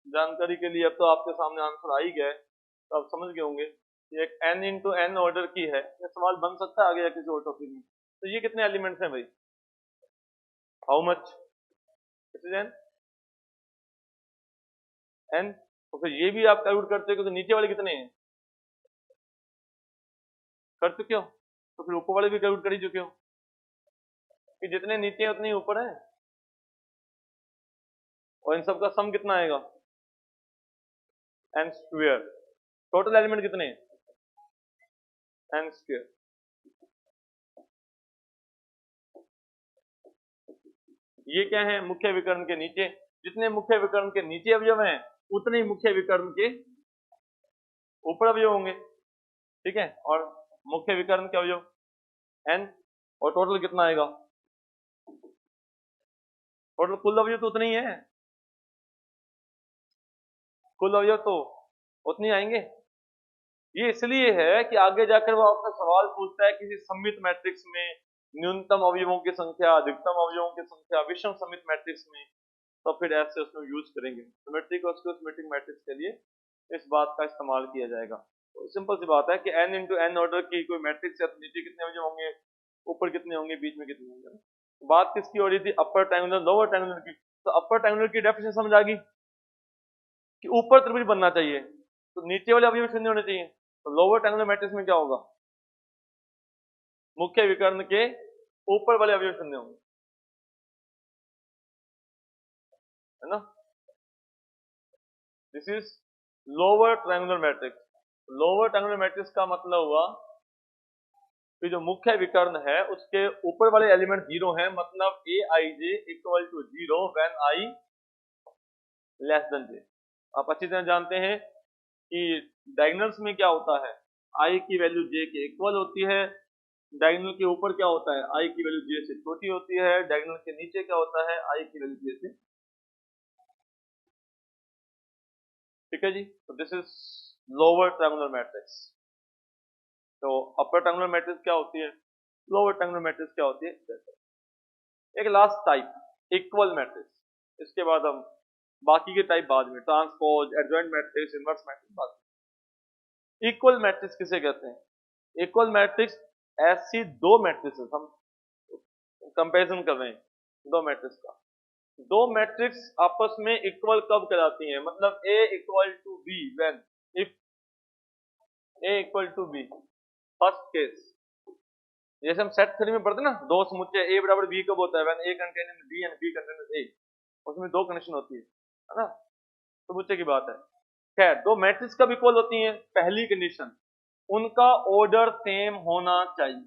जानकारी के लिए अब तो आपके सामने आंसर आ ही गया है, तो आप समझ गए होंगे ये एक n इंटू n ऑर्डर की है। ये सवाल बन सकता है आगे या किसी और टॉपिक में। तो ये कितने एलिमेंट्स हैं भाई, how much, this is n। तो फिर ये भी आप कैलकुलेट करते हो कि नीचे वाले कितने हैं, कर चुके हो, तो फिर ऊपर वाले भी कैलकुलेट कर ही चुके हो कि जितने नीचे हैं उतने ही ऊपर है, और इन सब का सम कितना आएगा, n स्क्वायर। टोटल एलिमेंट कितने हैं, n स्क्वायर। ये क्या है, मुख्य विकर्ण के नीचे, जितने मुख्य विकर्ण के नीचे अवयव हैं उतने ही मुख्य विकर्ण के ऊपर अवयव होंगे। ठीक है, और मुख्य विकर्ण के अवयव n, और टोटल कितना आएगा, टोटल कुल अवयव तो उतने ही है, कुल अवयव तो उतने ही आएंगे। ये इसलिए है कि आगे जाकर वो आपका सवाल पूछता है किसी सममित मैट्रिक्स में न्यूनतम अवयवों की संख्या, अधिकतम अवयवों की संख्या विषम सममित मैट्रिक्स में, तो फिर ऐसे उसमें यूज करेंगे। सिमेट्रिक और सिमेट्रिक मैट्रिक्स के लिए इस बात का इस्तेमाल किया जाएगा। तो सिंपल सी बात है कि n इंटू n ऑर्डर की कोई मैट्रिक्स है तो नीचे कितने अवयव होंगे, ऊपर कितने होंगे, बीच में कितने होंगे। बात किसकी हो रही थी, अपर ट्रायंगुलर लोअर ट्रायंगुलर की। तो अपर ट्रायंगुलर की डेफिनेशन समझ आ गई कि ऊपर त्रिभुज बनना चाहिए तो नीचे वाले अवयव शून्य होने चाहिए। तो लोअर ट्रायंगुलर मैट्रिक्स में क्या होगा, मुख्य विकर्ण के ऊपर वाले अवयव शून्य होंगे, है ना। This is lower triangular matrix. Lower triangular matrix का मतलब हुआ कि जो मुख्य विकर्ण है उसके ऊपर वाले एलिमेंट जीरो हैं, मतलब a i j equal to zero when i less than j. आप अच्छी तरह जानते हैं कि डायगोनल्स में क्या होता है, आई की वैल्यू जे के इक्वल होती है, डायगोनल के ऊपर क्या होता है, आई की वैल्यू जे से छोटी होती है, डायगोनल के नीचे क्या होता है, आई की वैल्यू जे से। ठीक है जी, तो this is lower triangular matrix. तो अपर ट्रायंगुलर मैट्रिक्स क्या होती है, लोअर ट्रायंगुलर मैट्रिक्स क्या होती है। एक लास्ट टाइप इक्वल मैट्रिक्स, इसके बाद हम बाकी के टाइप बाद में, transpose, adjoint matrix, inverse matrix बाद में। इक्वल मैट्रिक्स किसे कहते हैं, इक्वल मैट्रिक्स ऐसी दो मैट्रिक्स हम कंपैरिजन कर रहे हैं, दो मैट्रिक्स का, दो मैट्रिक्स आपस में इक्वल कब कहलाती हैं, मतलब A equal to B when if A equal to B, first case. जैसे हम सेट थ्योरी में पढ़ते हैं ना, दो समुच्चय A बराबर B कब होता है, when A contain B and B contain A। उसमें दो कंडीशन होती है ना, समुच्चय की बात है। खैर, दो मैट्रिक्स कब इक्वल होती हैं, पहली कंडीशन उनका ऑर्डर सेम होना चाहिए,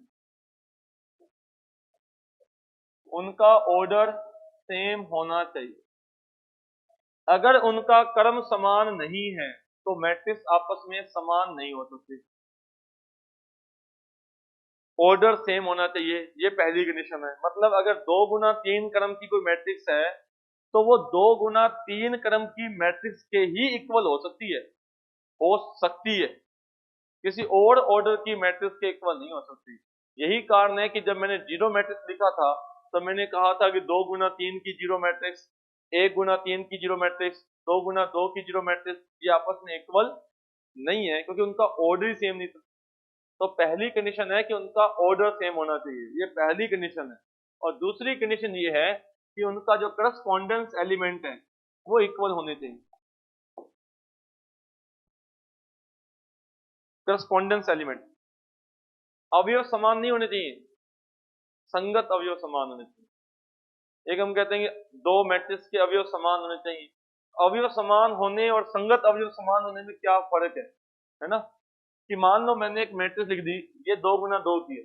उनका ऑर्डर सेम होना चाहिए। अगर उनका क्रम समान नहीं है तो मैट्रिक्स आपस में समान नहीं हो सकते, ऑर्डर सेम होना चाहिए, ये पहली कंडीशन है। मतलब अगर 2 गुना 3 क्रम की कोई मैट्रिक्स है तो वो 2 गुना 3 क्रम की मैट्रिक्स के ही इक्वल हो सकती है, हो सकती है, किसी और ऑर्डर की मैट्रिक्स के इक्वल नहीं हो सकती। यही कारण है कि जब मैंने जीरो मैट्रिक्स लिखा था तो मैंने कहा था कि 2 गुना 3 की जीरो मैट्रिक्स, 1 गुना 3 की जीरो मैट्रिक्स, 2 गुना 2 की जीरो मैट्रिक्स, ये आपस में इक्वल नहीं है, क्योंकि उनका ऑर्डर ही सेम नहीं था। तो पहली कंडीशन है कि उनका ऑर्डर सेम होना चाहिए, ये पहली कंडीशन है। और दूसरी कंडीशन ये है कि उनका जो करस्पॉन्डेंस एलिमेंट है वो इक्वल होने चाहिए। करस्पॉन्डेंस एलिमेंट, अवयव समान नहीं होने चाहिए, संगत अवयव समान होने चाहिए। एक हम कहते हैं कि दो मैट्रिक्स के अवयव समान होने चाहिए। अवयव समान होने और संगत अवयव समान होने में क्या फर्क है ना? कि मान लो मैंने एक मैट्रिक्स लिख दी, ये 2 गुना 2 की है।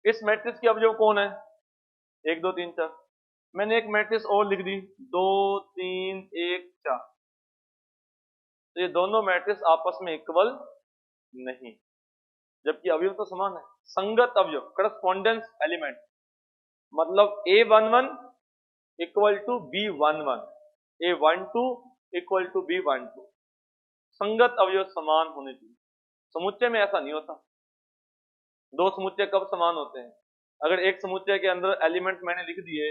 इस मैट्रिक्स के अवयव कौन है? 1 2 3 4। मैंने एक मैट्रिक्स और लिख दी 2 3 1 4। तो ये दोनों मैट्रिक्स आपस में इक्वल नहीं, जबकि अवयव तो समान है। संगत अवयव, करस्पॉन्डेंस एलिमेंट, मतलब A11 equal to B11, A12 equal to B12। संगत अवयव समान होने चाहिए। समुच्चय में ऐसा नहीं होता। दो समुच्चय कब समान होते हैं? अगर एक समुच्चय के अंदर एलिमेंट मैंने लिख दिए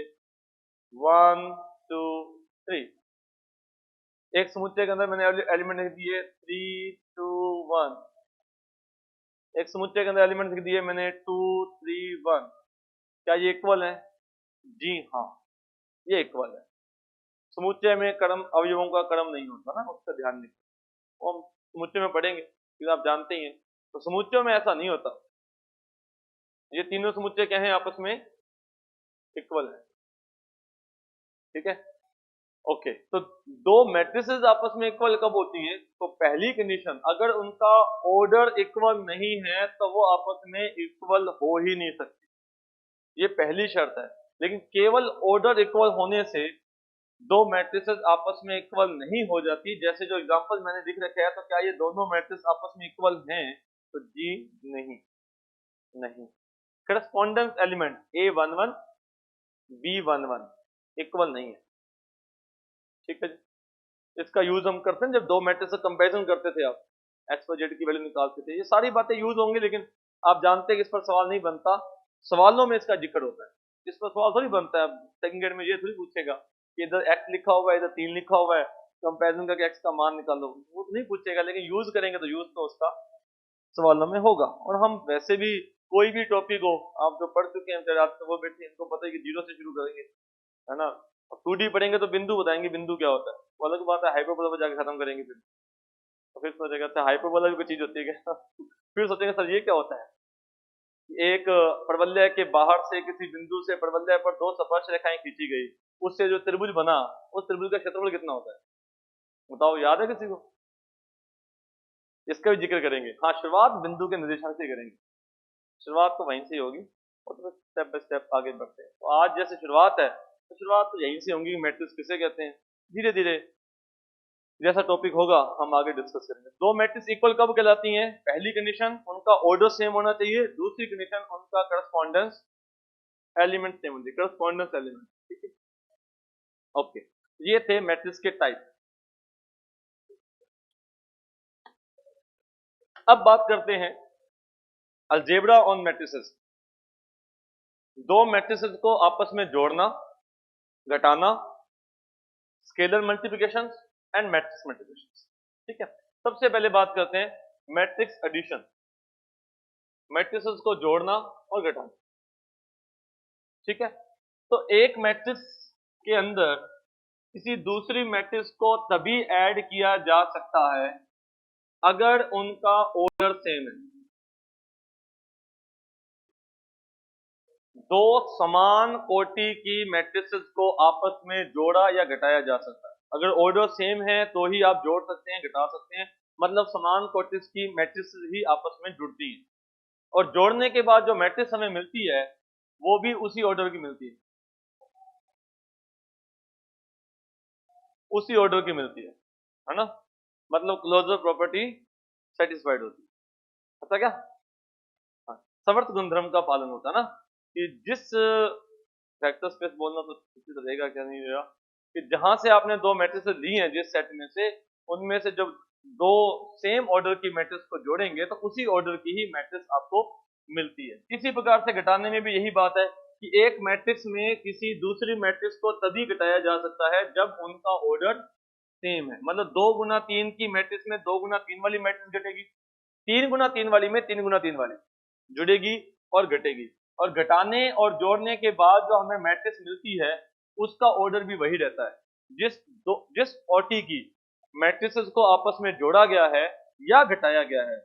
1 2 3, एक समुच्चय के अंदर मैंने एलिमेंट लिख दिए 3 2 1, एक समुच्चय के अंदर एलिमेंट लिख दिए मैंने 2 3 1, क्या ये इक्वल है? जी हाँ, ये इक्वल है। समुच्चय में क्रम अवयवों का क्रम नहीं होता ना, उसका ध्यान रखिए, वो हम समुच्चय में पढ़ेंगे, फिर आप जानते ही हैं। तो समुच्चय में ऐसा नहीं होता, ये तीनों समुच्चय क्या है? आपस में इक्वल है। ठीक है, ओके। तो दो मैट्रिसेस आपस में इक्वल कब होती हैं? तो पहली कंडीशन, अगर उनका ऑर्डर इक्वल नहीं है तो वो आपस में इक्वल हो ही नहीं सकती, ये पहली शर्त है। लेकिन केवल ऑर्डर इक्वल होने से दो मैट्रिसेस आपस में इक्वल नहीं हो जाती। जैसे जो एग्जांपल मैंने लिख रखा है, तो क्या ये दोनों मैट्रिक्स आपस में इक्वल हैं? तो जी नहीं, नहीं। Correspondence element A11 B11 equal नहीं है। ठीक है जी, इसका यूज हम करते हैं जब दो मैट्रिक्स का कंपैरिजन करते थे, आप एक्स और जेड की वैल्यू निकालते थे। ये सारी बातें यूज होंगी, लेकिन आप जानते हैं कि इस पर सवाल नहीं बनता, सवालों में इसका जिक्र होता है। इस पर सवाल थोड़ी बनता है, सेकंड ग्रेड में ये थोड़ी पूछेगा कि इधर एक्स लिखा हुआ है, इधर 3 लिखा हुआ है, कंपैरिजन करके एक्स का मान निकालो, वो तो नहीं पूछेगा। लेकिन यूज करेंगे तो यूज तो उसका सवालों में होगा। और हम वैसे भी कोई भी टॉपिक हो, आप जो पढ़ चुके हैं रात को वो बैठे, इनको पता है कि 0 से शुरू करेंगे, है ना? 2D पढ़ेंगे तो बिंदु बताएंगे, बिंदु क्या होता है, वो अलग बात है। हाइपरबोला पर जाकर खत्म करेंगे फिर, तो फिर सोचेगा अच्छा हाइपरबोला भी कोई चीज होती है क्या? फिर सोचेंगे सर ये क्या होता है? एक परवलय के बाहर से किसी बिंदु से परवलय पर दो स्पर्श रेखाएं खींची गई, उससे जो त्रिभुज बना, उस त्रिभुज का क्षेत्रफल कितना होता है? बताओ, याद है किसी को? इसका भी जिक्र करेंगे। हाँ, शुरुआत बिंदु के निर्देशांक से करेंगे, शुरुआत तो वहीं से ही होगी, और तो स्टेप बाय स्टेप आगे बढ़ते हैं। तो आज जैसे शुरुआत है, तो शुरुआत तो यहीं से होंगी, मैट्रिक्स किसे कहते हैं। धीरे धीरे जैसा टॉपिक होगा हम आगे डिस्कस करेंगे। दो मैट्रिक्स इक्वल कब कहलाती हैं? पहली कंडीशन, उनका ऑर्डर सेम होना चाहिए। दूसरी कंडीशन, उनका करस्पॉन्डेंस एलिमेंट सेम होना चाहिए, करस्पॉन्डेंस एलिमेंट। ठीक है, ओके। ये थे मैट्रिक्स के टाइप। अब बात करते हैं अलजेब्रा ऑन मैट्रिसेस। दो मैट्रिसेस को आपस में जोड़ना, घटाना, scalar multiplication and matrix multiplication. ठीक है, सबसे पहले बात करते हैं मैट्रिक्स एडिशन, मैट्रिसेस को जोड़ना और घटाना। ठीक है, तो एक मैट्रिक्स के अंदर किसी दूसरी मैट्रिक्स को तभी ऐड किया जा सकता है अगर उनका ऑर्डर सेम है। दो समान कोटि की मैट्रिसेस को आपस में जोड़ा या घटाया जा सकता है। अगर ऑर्डर सेम है तो ही आप जोड़ सकते हैं, घटा सकते हैं, मतलब समान कोटि की मैट्रिसेस ही आपस में जुड़ती हैं। और जोड़ने के बाद जो मैट्रिक्स हमें मिलती है वो भी उसी ऑर्डर की मिलती है, उसी ऑर्डर की मिलती है ना? मतलब क्लोजर प्रॉपर्टी सेटिस्फाइड होती है। पता क्या? हाँ, समवर्त गुणधर्म का पालन होता है ना, कि जिस वेक्टर स्पेस बोलना तो किसी से रहेगा क्या, नहीं रहेगा, कि जहां से आपने दो मैट्रिसेस ली हैं जिस सेट में से, उनमें से जब दो सेम ऑर्डर की मैट्रिक्स को जोड़ेंगे तो उसी ऑर्डर की ही मैट्रिक्स आपको मिलती है। इसी प्रकार से घटाने में भी यही बात है कि एक मैट्रिक्स में किसी दूसरी मैट्रिक्स को तभी घटाया जा सकता है जब उनका ऑर्डर सेम है, मतलब 2 गुना 3 की मैट्रिक्स में 2 गुना 3 वाली मैट्रिक्स घटेगी, 3 गुना 3 वाली में 3 गुना 3 वाली जुड़ेगी और घटेगी, और घटाने और जोड़ने के बाद जो हमें मैट्रिक्स मिलती है उसका ऑर्डर भी वही रहता है। जिस कोटि की मैट्रिसेस को आपस में जोड़ा गया है या घटाया गया है,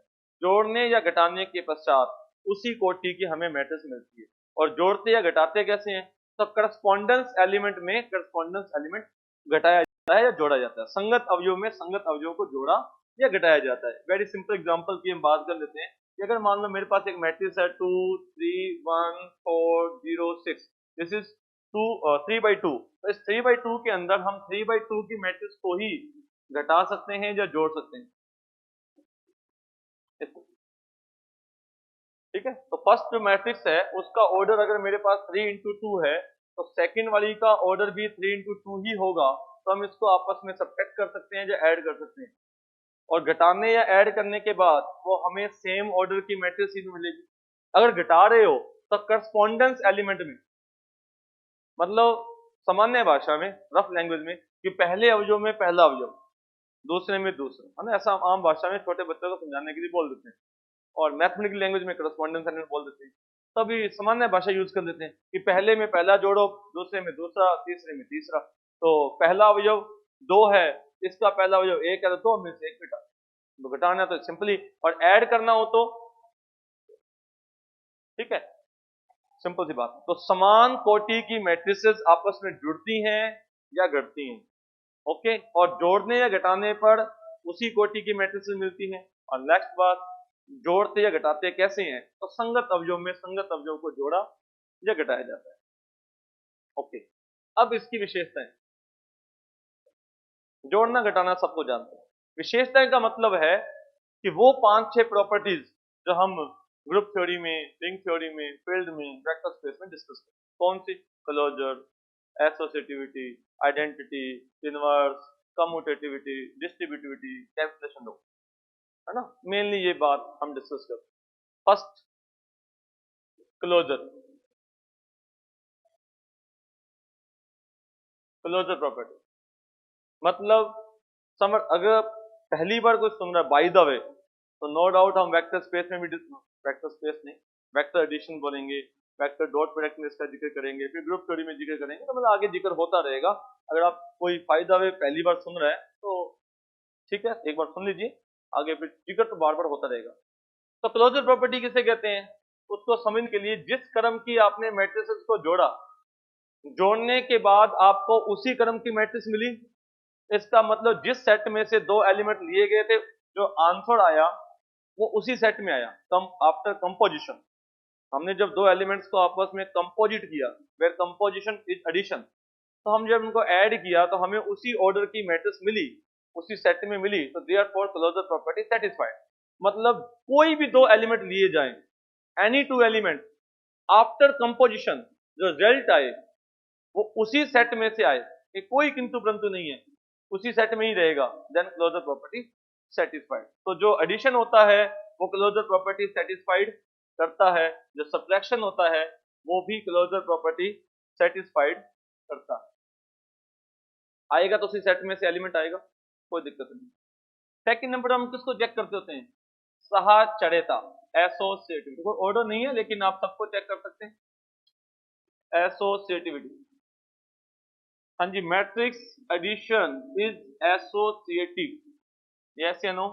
जोड़ने या घटाने के पश्चात उसी कोटि की हमें मैट्रिक्स मिलती है। और जोड़ते या घटाते कैसे हैं, तो करस्पॉन्डेंस एलिमेंट में करस्पॉन्डेंस एलिमेंट घटाया जाता है या जोड़ा जाता है, संगत अवयव में संगत अवयव को जोड़ा या घटाया जाता है। वेरी सिंपल एग्जांपल की हम बात कर लेते हैं कि अगर मान लो मेरे पास एक मैट्रिक्स है 2 3 1 4 0 6, दिस इज 3/2, तो इस 3/2 के अंदर हम 3/2 की मैट्रिक्स को ही घटा सकते हैं या जोड़ सकते हैं, ठीक है। तो फर्स्ट जो मैट्रिक्स है उसका ऑर्डर अगर मेरे पास 3 इंटू 2 है, तो सेकंड वाली का ऑर्डर भी 3 इंटू 2 ही होगा, तो हम इसको आपस में सब्ट्रैक्ट कर सकते हैं या ऐड कर सकते हैं, और घटाने या ऐड करने के बाद वो हमें सेम ऑर्डर की मैट्रिक्स ही मिलेगी। अगर घटा रहे हो तो करस्पॉन्डेंस एलिमेंट में, मतलब सामान्य भाषा में, रफ लैंग्वेज में, कि पहले अवयव में पहला अवयव, दूसरे में दूसरा, है ना, ऐसा आम भाषा में छोटे बच्चों को समझाने के लिए बोल देते हैं, और मैथमेटिकल लैंग्वेज में करस्पॉन्डेंस एलिमेंट बोल देते हैं। तभी सामान्य भाषा यूज कर देते हैं कि पहले में पहला जोड़ो, दूसरे में दूसरा, तीसरे में तीसरा। तो पहला अवयव 2 है, इसका पहला अवयव 1 है, तो 2 में से 1 घटा, तो घटाना तो सिंपली, और ऐड करना हो तो ठीक है, सिंपल सी बात। तो समान कोटि की मैट्रिसेस आपस में जुड़ती हैं या घटती हैं, ओके, और जोड़ने या घटाने पर उसी कोटि की मैट्रिसेस मिलती हैं। और नेक्स्ट बात, जोड़ते या घटाते कैसे हैं, तो संगत अवयव में संगत अवयव को जोड़ा या घटाया जाता है, ओके। अब इसकी विशेषताएं, जोड़ना घटाना सबको जानते हैं, विशेषताएं का मतलब है कि वो 5-6 प्रॉपर्टीज जो हम ग्रुप थ्योरी में, रिंग थ्योरी में, फील्ड में, वेक्टर स्पेस में डिस्कस करते हैं। कौन सी? Closure, associativity, identity, inverse, commutativity, distributivity, cancellation rule, है ना, मेनली ये बात हम डिस्कस करते हैं। फर्स्ट, क्लोजर, क्लोजर प्रॉपर्टी मतलब समझ, अगर पहली बार कुछ सुन रहा है बाय द वे, तो नो डाउट हम वेक्टर स्पेस में भी, वेक्टर स्पेस नहीं, वेक्टर एडिशन बोलेंगे, वेक्टर डॉट प्रोडक्ट में इसका जिक्र करेंगे, फिर ग्रुप थ्योरी में जिक्र करेंगे, तो मतलब आगे जिक्र होता रहेगा। अगर आप कोई बाय द वे पहली बार सुन रहे हैं तो ठीक है, एक बार सुन लीजिए, आगे फिर जिक्र तो बार बार होता रहेगा। तो क्लोजर प्रॉपर्टी किसे कहते हैं, उसको समझने के लिए जिस क्रम की आपने मैट्रिसेस को जोड़ा, जोड़ने के बाद आपको उसी क्रम की मैट्रिक्स मिली, इसका मतलब जिस सेट में से 2 एलिमेंट लिए गए थे, जो आंसर आया वो उसी सेट में आया। कम आफ्टर कंपोजिशन, हमने जब 2 एलिमेंट्स को आपस में कंपोजिट किया, वेयर कंपोजिशन इज एडिशन, तो हम जब उनको ऐड किया तो हमें उसी ऑर्डर की मैट्रिक्स मिली, उसी सेट में मिली, तो देयरफॉर क्लोजर प्रॉपर्टी सेटिस्फाइड। मतलब कोई भी 2 एलिमेंट लिए जाएं, एनी 2 एलिमेंट आफ्टर कंपोजिशन, जो रिजल्ट आए वो उसी सेट में से आए, ये कोई किंतु परंतु नहीं है, उसी सेट में ही रहेगा, देन क्लोजर प्रॉपर्टी सेटिस्फाइड। तो जो एडिशन होता है वो क्लोजर प्रॉपर्टी सेटिस्फाइड करता है, जो सब्ट्रैक्शन होता है वो भी क्लोजर प्रॉपर्टी सेटिस्फाइड करता है। आएगा तो उसी सेट में से एलिमेंट आएगा, कोई दिक्कत नहीं। सेकंड नंबर हम किसको चेक करते होते हैं, सहचर्यता, एसोसिएटिविटी, कोई ऑर्डर नहीं है लेकिन आप सबको चेक कर सकते हैं, एसोसिएटिविटी। हाँ जी, matrix addition is associative, yes या no?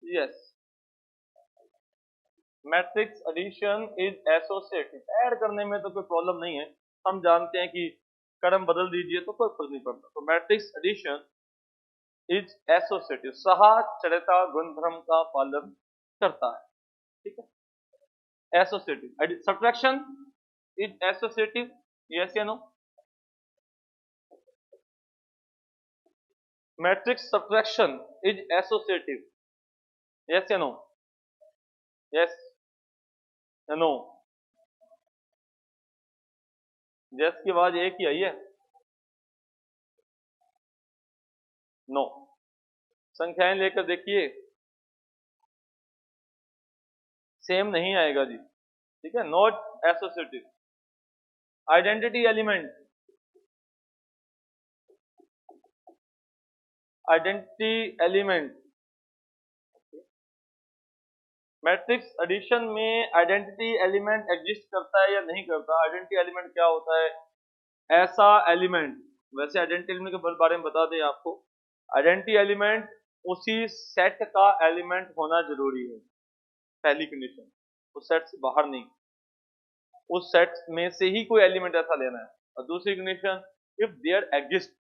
Yes, matrix addition is associative, add करने में तो कोई प्रॉब्लम नहीं है, हम जानते हैं कि क्रम बदल दीजिए तो कोई फर्क नहीं पड़ता। तो मैट्रिक्स एडिशन इज एसोसिएटिव, सहचर्यता गुणधर्म का पालन करता है, ठीक है। Associative, subtraction is associative, yes या no? Matrix subtraction is associative, yes या नो? यस या नो? यस की आवाज एक ही आई है, नो। संख्याएं लेकर देखिए, सेम नहीं आएगा जी, ठीक है, not associative. Identity element, identity element, matrix addition में आइडेंटिटी एलिमेंट एग्जिस्ट करता है या नहीं करता। आइडेंटिटी एलिमेंट क्या होता है? ऐसा एलिमेंट, वैसे आइडेंटिटी एलिमेंट के बारे में बता दें आपको, आइडेंटिटी एलिमेंट उसी सेट का एलिमेंट होना जरूरी है, पहली कंडीशन। उस सेट से बाहर नहीं, उस सेट में से ही कोई एलिमेंट ऐसा लेना है। और दूसरी कंडीशन, इफ देयर एग्जिस्ट,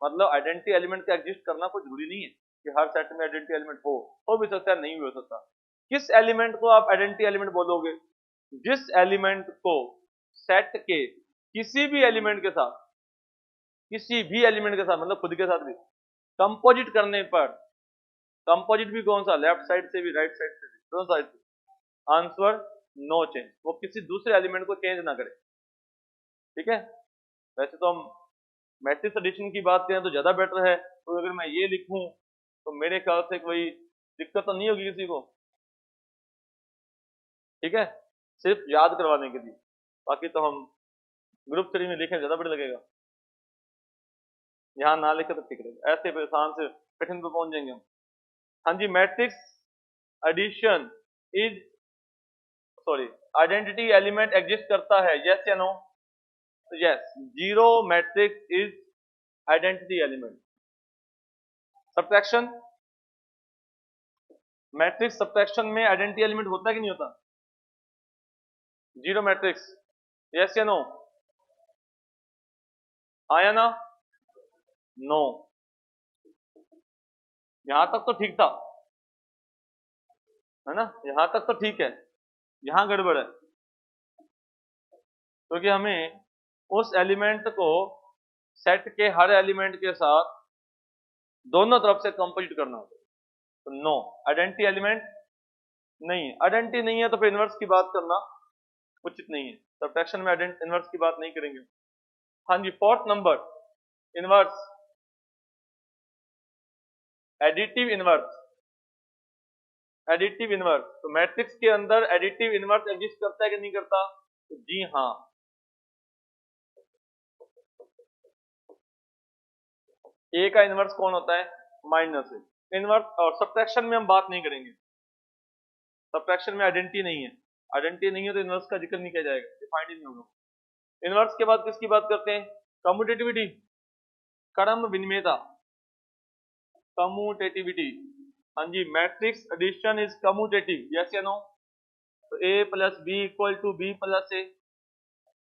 मतलब आइडेंटिटी एलिमेंट का एग्जिस्ट करना कोई जरूरी नहीं है कि हर सेट में आइडेंटिटी एलिमेंट हो भी सकता है, नहीं भी हो सकता। किस एलिमेंट को आप आइडेंटिटी एलिमेंट बोलोगे? जिस एलिमेंट को सेट के किसी भी एलिमेंट के साथ, किसी भी एलिमेंट के साथ मतलब खुद के साथ भी कंपोजिट करने पर, कंपोजिट भी कौन सा, लेफ्ट साइड से भी राइट साइड से भी, दोनों साइड से, आंसर नो चेंज, वो किसी दूसरे एलिमेंट को चेंज ना करे। ठीक है, वैसे तो हम मैट्रिक्स एडिशन की बात करें तो ज्यादा बेटर है, तो अगर मैं ये लिखूं तो मेरे ख्याल से कोई दिक्कत तो नहीं होगी किसी को। ठीक है, सिर्फ याद करवाने के लिए, बाकी तो हम ग्रुप 3 में लिखें ज्यादा बेटर लगेगा, यहाँ ना लिखे तो ठीक रहेगा, ऐसे परेशान से कठिन पे पहुंच जाएंगे हम। हाँ जी, matrix addition is, sorry, identity element exist करता है, यस या no? Yes, zero matrix is identity element. Subtraction, matrix subtraction में आइडेंटिटी एलिमेंट होता है कि नहीं होता? जीरो मैट्रिक्स, यस या नो? आया ना? नो। यहां तक तो ठीक था, है ना, यहां तक तो ठीक है, यहां गड़बड़ है, क्योंकि हमें उस एलिमेंट को सेट के हर एलिमेंट के साथ दोनों तरफ से कंपोजिट करना होता है। तो नो, आइडेंटिटी एलिमेंट नहीं है। आइडेंटिटी नहीं है तो फिर इनवर्स की बात करना उचित नहीं है, सब्ट्रैक्शन में इनवर्स की बात नहीं करेंगे। हाँ जी, fourth number, inverse, additive inverse. Additive inverse, तो मैट्रिक्स के अंदर एडिटिव इनवर्स एग्जिस्ट करता है कि नहीं करता? तो जी हाँ, ए का इनवर्स कौन होता है? माइनस ए। इनवर्स, और सब्ट्रैक्शन में हम बात नहीं करेंगे, सब्ट्रैक्शन में आइडेंटिटी नहीं है, आइडेंटिटी नहीं है तो इनवर्स का जिक्र नहीं किया जाएगा, डिफाइंड ही नहीं होगा। इनवर्स के बाद किसकी बात करते हैं? कम्यूटेटिविटी, क्रम विनिमेयता, कम्यूटेटिविटी। हाँ जी, matrix addition is commutative, yes या नो? तो a plus B equal to b plus a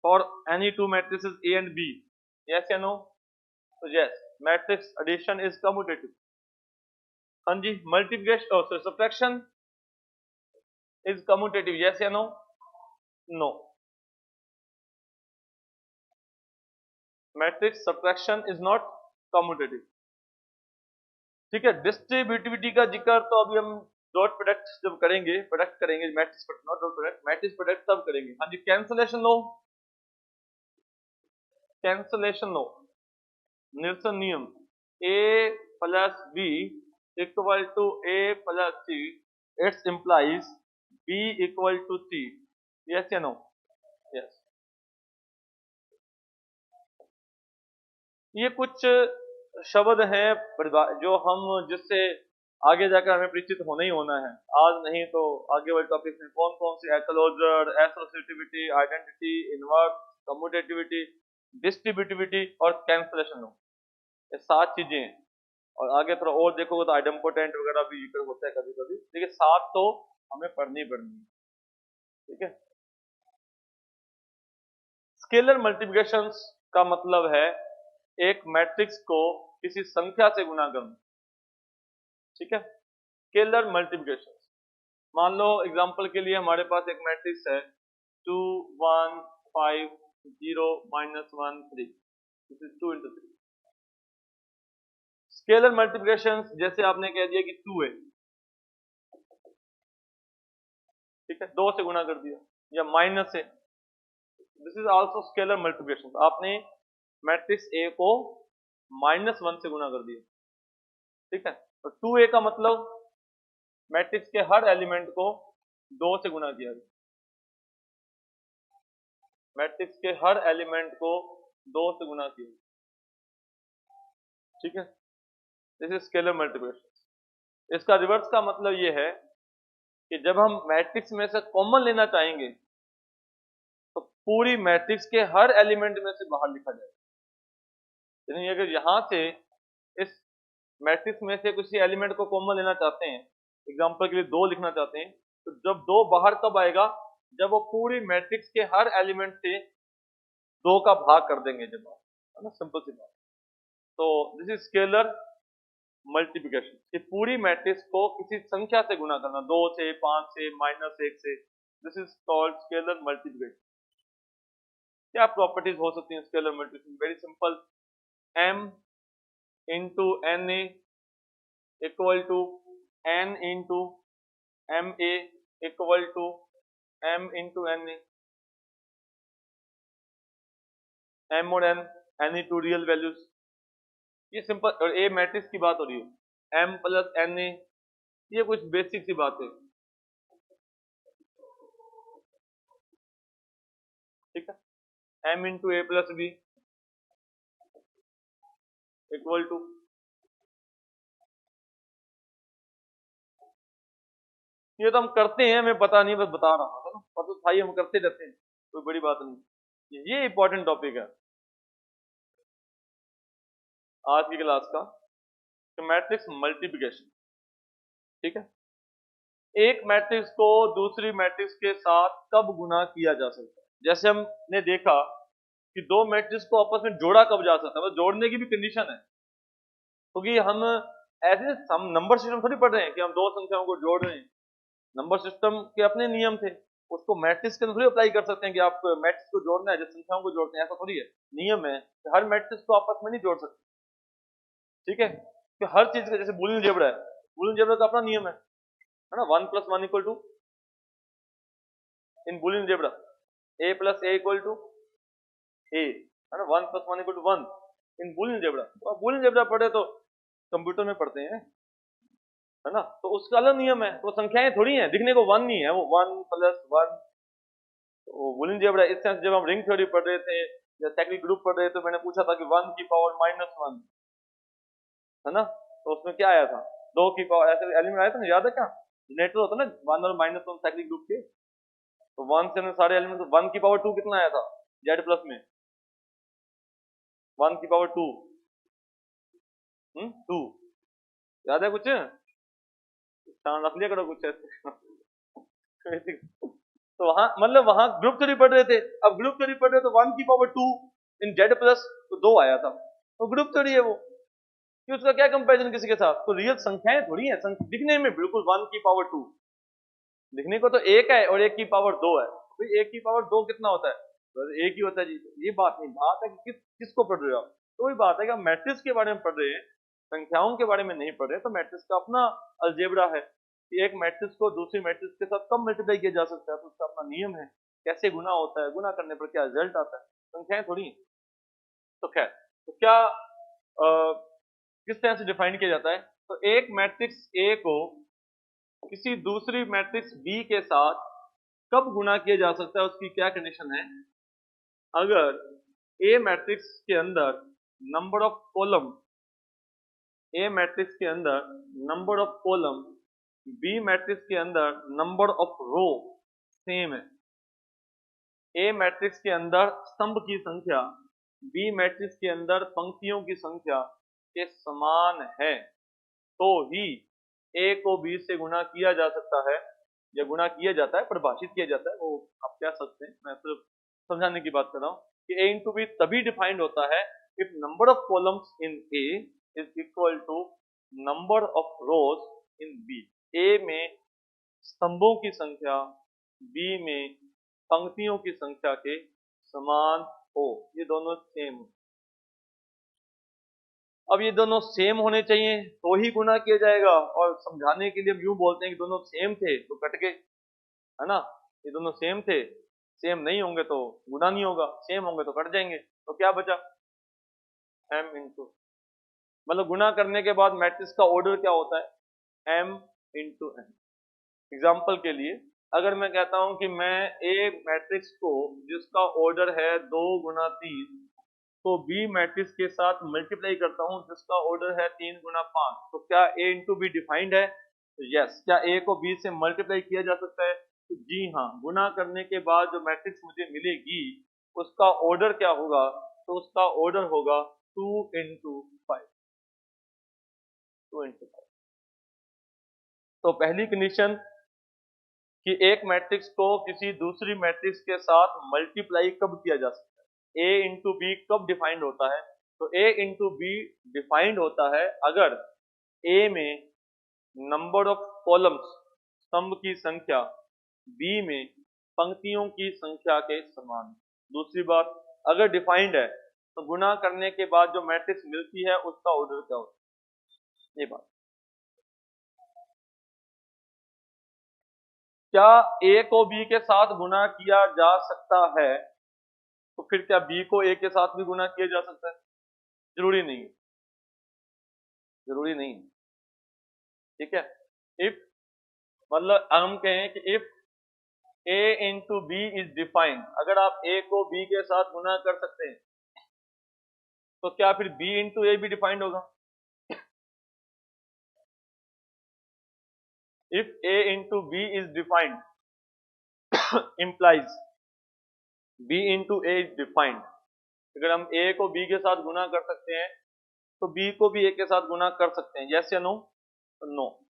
for any two matrices a and b, yes या नो? तो yes, matrix addition is commutative. हाँ जी, multiplication, sorry, subtraction is commutative, yes या no? No, matrix subtraction is not commutative. ठीक है, distributivity का जिक्र तो अभी हम डॉट प्रोडक्ट जब करेंगे, प्रोडक्ट करेंगे, matrix product, not dot product, matrix product तब करेंगे। हाँ जी, कैंसलेशन लो, कैंसलेशन लो, निल्सन नियम, a plus B equal to a plus c, it's implies b equal to c, yes या नो? यस। ये कुछ शब्द हैं जो हम, जिससे आगे जाकर हमें परिचित होना ही होना है, आज नहीं तो आगे वाले टॉपिक में कौन कौन से, closure, associativity, identity, inverse, commutativity, distributivity और कैंसलेशन, ये 7 चीजें हैं। और आगे थोड़ा और देखोगे तो आइडेम्पोटेंट वगैरह भी जिक्र होता है कभी कभी, देखिए 7 तो हमें पढ़नी पड़नी है। ठीक है, स्केलर मल्टीप्लिकेशन का मतलब है एक मैट्रिक्स को किसी संख्या से गुना करना। ठीक है, स्केलर मल्टीप्लिकेशन, मान लो एग्जांपल के लिए हमारे पास एक मैट्रिक्स है 2 1 5 0 -1 3, this is 2 into 3। Scalar multiplication जैसे आपने कह दिया कि 2 है, ठीक है, 2 से गुना कर दिया, या माइनस है, this is also scalar multiplication, आपने मैट्रिक्स ए को -1 से गुना कर दिया। ठीक है, तो 2a का मतलब मैट्रिक्स के हर एलिमेंट को 2 से गुना किया गया, मैट्रिक्स के हर एलिमेंट को 2 से गुना किया। ठीक है, दिस इज स्केलर मल्टीप्लिकेशन। इसका रिवर्स का मतलब ये है कि जब हम मैट्रिक्स में से कॉमन लेना चाहेंगे तो पूरी मैट्रिक्स के हर एलिमेंट में से बाहर लिखा जाएगा। यानी अगर यहां से इस मैट्रिक्स में से किसी एलिमेंट को कॉमन लेना चाहते हैं, एग्जांपल के लिए 2 लिखना चाहते हैं, तो जब 2 बाहर कब आएगा, जब वो पूरी मैट्रिक्स के हर एलिमेंट से 2 का भाग कर देंगे, जब है ना, सिंपल सी बात। तो दिस इज स्केलर मल्टीप्लिकेशन, कि पूरी मैट्रिक्स को किसी संख्या से गुना करना, 2 से, 5 से, -1 से, this is called scalar multiplication. क्या प्रॉपर्टीज हो सकती हैं scalar multiplication? Very simple, m into n A equal to n into m A equal to m into n A, m और n any two real values, ये simple. और a matrix की बात हो रही है, m प्लस एन ए, ये कुछ बेसिक सी बात है, ठीक है। m into A plus B equal to, ये तो हम करते हैं, हमें पता नहीं, बस बता रहा था ना, और तो भाई हम करते रहते हैं, कोई बड़ी बात नहीं। ये इंपॉर्टेंट टॉपिक है आज की क्लास का, मैट्रिक्स मल्टीप्लिकेशन, ठीक है। एक मैट्रिक्स को दूसरी मैट्रिक्स के साथ कब गुना किया जा सकता है? जैसे हमने देखा कि 2 मैट्रिक्स को आपस में जोड़ा कब जा सकता है, मतलब जोड़ने की भी कंडीशन है, क्योंकि हम ऐसे हम नंबर सिस्टम थोड़ी पढ़ रहे हैं कि हम 2 संख्याओं को जोड़ रहे हैं। नंबर सिस्टम के अपने नियम थे, उसको मैट्रिक्स के अंदर थोड़ी अप्लाई कर सकते हैं कि आप मैट्रिक्स को जोड़ना है जैसे संख्याओं को जोड़ते हैं, ऐसा थोड़ी है। नियम है कि हर मैट्रिक्स को आपस में नहीं जोड़ सकते, ठीक है। कि हर चीज का, जैसे बूलियन जेब्रा है, बूलियन जेब्रा का अपना नियम है ना, 1 + 1 equal to, in Boolean algebra a + a equal to a, है ना, 1 + 1 equal to 1 in Boolean algebra. तो आप बूलियन जेब्रा पढ़े तो कंप्यूटर में पढ़ते हैं, है ना, तो उसका अलग नियम है। तो संख्याएं थोड़ी हैं, दिखने को 1 नहीं है, वो 1 + 1, वो बूलियन जेब्रा। इस सेंस जब हम रिंग थ्योरी पढ़ रहे थे या साइक्लिक ग्रुप पढ़ रहे थे, तो मैंने पूछा था कि 1 की पावर -1, है ना, तो उसमें क्या आया था, 2 की पावर, ऐसे एलिमेंट आया था ना, याद है क्या? जनरेटर होता ना 1 और -1 साइक्लिक ग्रुप के, तो 1 से हमने सारे एलिमेंट, 1 की पावर 2 कितना आया था जेड प्लस में, 1 की पावर 2, 2, याद है कुछ? ध्यान रख लिया करो कुछ ऐसे तो वहां मतलब वहां ग्रुप थ्योरी पढ़ रहे थे, अब ग्रुप थ्योरी पढ़ रहे तो 1 की पावर 2 इन जेड प्लस, तो 2 आया था, तो ग्रुप थ्योरी है वो, कि उसका क्या कंपैरिजन किसी के साथ। तो रियल संख्याएं थोड़ी है, दिखने में बिल्कुल 1 की पावर 2, लिखने को तो 1 है और 1 की पावर 2 है, तो 1 की पावर 2 कितना होता है? तो 1 ही होता है जी। ये बात नहीं, बात है कि किसको पढ़ रहे हो आप। तो वही बात है कि आप मैट्रिक्स के बारे में पढ़ रहे हैं, संख्याओं के बारे में नहीं पढ़ रहे, तो मैट्रिक्स का अपना अलजेब्रा है कि एक मैट्रिक्स को दूसरी मैट्रिक्स के साथ कब मल्टीप्लाई किया जा सकता है, तो उसका अपना नियम है, कैसे गुना होता है, गुना करने पर क्या रिजल्ट आता है, संख्याएं थोड़ी हैं। तो खैर, तो क्या किस तरह से डिफाइन किया जाता है? तो एक मैट्रिक्स ए को किसी दूसरी मैट्रिक्स बी के साथ कब गुना किया जा सकता है, उसकी क्या कंडीशन है? अगर ए मैट्रिक्स के अंदर number of column, A matrix के अंदर number of column B matrix के अंदर नंबर ऑफ रो सेम है, ए मैट्रिक्स के अंदर स्तंभ की संख्या बी मैट्रिक्स के अंदर पंक्तियों की संख्या के समान है, तो ही ए को बी से गुना किया जा सकता है, या गुना किया जाता है, परिभाषित किया जाता है, वो आप कह सकते हैं, मैं सिर्फ समझाने की बात कर रहा हूँ कि ए इंटू बी तभी डिफाइंड होता है if number of columns in a is equal to number of rows in b. A में स्तंभों की संख्या बी में पंक्तियों की संख्या के समान हो, ये दोनों सेम हो। अब ये दोनों सेम होने चाहिए तो ही गुना किया जाएगा, और समझाने के लिए हम यूं बोलते हैं कि दोनों सेम थे तो कट गए, है ना, ये दोनों सेम थे, सेम नहीं होंगे तो गुना नहीं होगा, सेम होंगे तो कट जाएंगे, तो क्या बचा, m इंटू, मतलब गुना करने के बाद मैट्रिक्स का ऑर्डर क्या होता है, m इंटू n। एग्जाम्पल के लिए अगर मैं कहता हूं कि मैं एक मैट्रिक्स को जिसका ऑर्डर है 2 × 3 तो बी मैट्रिक्स के साथ मल्टीप्लाई करता हूं जिसका ऑर्डर है 3 गुना 5, तो क्या ए इंटू बी डिफाइंड है? तो यस। क्या ए को बी से मल्टीप्लाई किया जा सकता है? तो जी हाँ। गुना करने के बाद जो मैट्रिक्स मुझे मिलेगी उसका ऑर्डर क्या होगा? तो उसका ऑर्डर होगा 2 into 5, 2 into 5। तो पहली कंडीशन कि एक मैट्रिक्स को किसी दूसरी मैट्रिक्स के साथ मल्टीप्लाई कब किया जा सकता है, ए इंटू बी कब डिफाइंड होता है? तो ए इंटू बी डिफाइंड होता है अगर ए में नंबर ऑफ कॉलम्स, स्तंभ की संख्या, बी में पंक्तियों की संख्या के समान। दूसरी बात, अगर डिफाइंड है तो गुना करने के बाद जो मैट्रिक्स मिलती है उसका ऑर्डर क्या होता है, ये बात। क्या ए को बी के साथ गुना किया जा सकता है? तो फिर क्या बी को ए के साथ भी गुना किया जा सकता है? जरूरी नहीं है, जरूरी नहीं है। ठीक है। इफ मतलब हम कहें कि if A into B is defined, अगर आप ए को बी के साथ गुना कर सकते हैं तो क्या फिर बी इंटू ए भी डिफाइंड होगा? If A into B is defined implies b into a is defined। अगर हम a को b के साथ गुना कर सकते हैं तो b को भी a के साथ गुना कर सकते हैं, यस या नो? नो।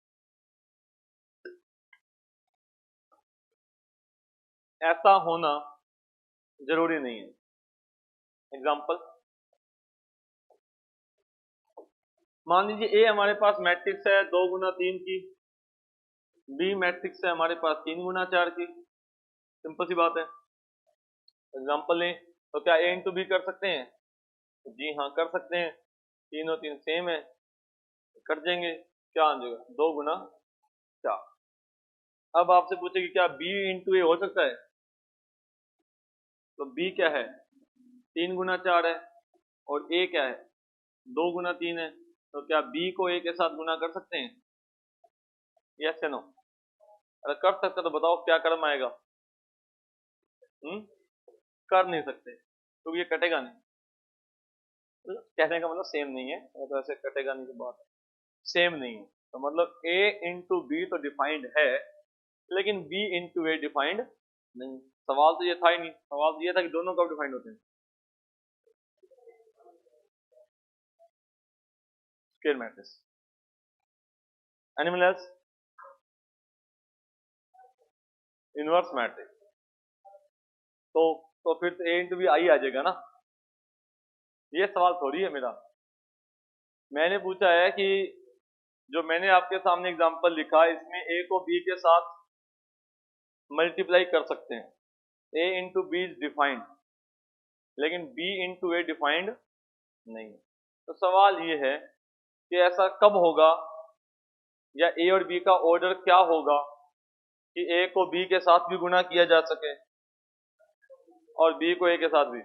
ऐसा होना जरूरी नहीं है। एग्जांपल, मान लीजिए a हमारे पास मैट्रिक्स है 2 गुना 3 की, b मैट्रिक्स है हमारे पास 3 गुना 4 की। सिंपल सी बात है। एग्जांपल लें तो क्या a इंटू बी कर सकते हैं? जी हाँ कर सकते हैं। 3 और 3 सेम है, कर देंगे। क्या आ जाएगा? 2 गुना 4। अब आपसे पूछे कि क्या b इंटू ए हो सकता है? तो b क्या है? 3 गुना 4 है और a क्या है? 2 गुना 3 है। तो क्या b को a के साथ गुना कर सकते हैं? यस या नो? अगर कर सकते तो बताओ क्या कर्म आएगा? कर नहीं सकते क्योंकि ये कटेगा नहीं। कहने का मतलब सेम नहीं है, तो ऐसे कटेगा नहीं की बात है, सेम नहीं है। तो मतलब a इंटू बी तो डिफाइंड है लेकिन b इंटू ए डिफाइंड नहीं। सवाल तो ये था ही नहीं, सवाल तो ये था कि दोनों कब डिफाइंड होते हैं। Square matrix. Animal else? Inverse matrix. तो फिर तो ए इंटू बी आई आ जाएगा ना। ये सवाल थोड़ी है मेरा। मैंने पूछा है कि जो मैंने आपके सामने एग्जांपल लिखा इसमें ए को बी के साथ मल्टीप्लाई कर सकते हैं। ए इंटू बी इज डिफाइंड लेकिन बी इंटू ए डिफाइंड नहीं। तो सवाल ये है कि ऐसा कब होगा या ए और बी का ऑर्डर क्या होगा कि ए को बी के साथ भी गुना किया जा सके और बी को ए के साथ भी।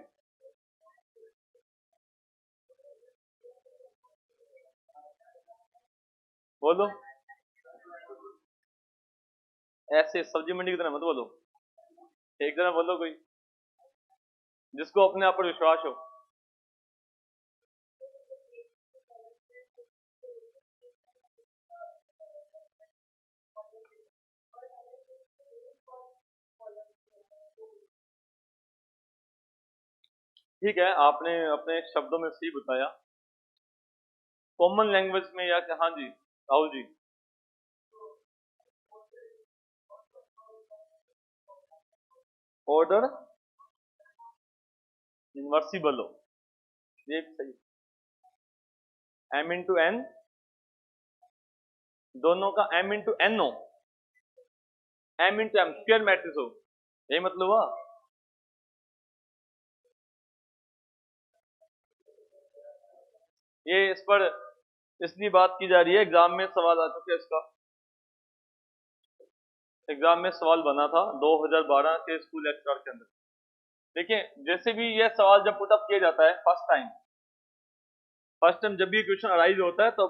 बोलो, ऐसे सब्जी मंडी की तरह मत बोलो, एक तरह बोलो कोई जिसको अपने आप पर विश्वास हो। ठीक है, आपने अपने शब्दों में सही बताया। कॉमन लैंग्वेज में या हाँ जी राहुल जी। ऑर्डर इनवर्सिबल हो, ये सही। m इंटू एन, दोनों का m इंटू एन हो, m into m square matrix हो, यही मतलब हुआ। ये इस पर इसलिए बात की जा रही है, एग्जाम में सवाल आ चुके हैं इसका। एग्जाम में सवाल बना था 2012 के स्कूल एचआर के अंदर। देखिए जैसे भी ये सवाल जब पुटअप किया जाता है फर्स्ट टाइम जब भी क्वेश्चन अराइज होता है तो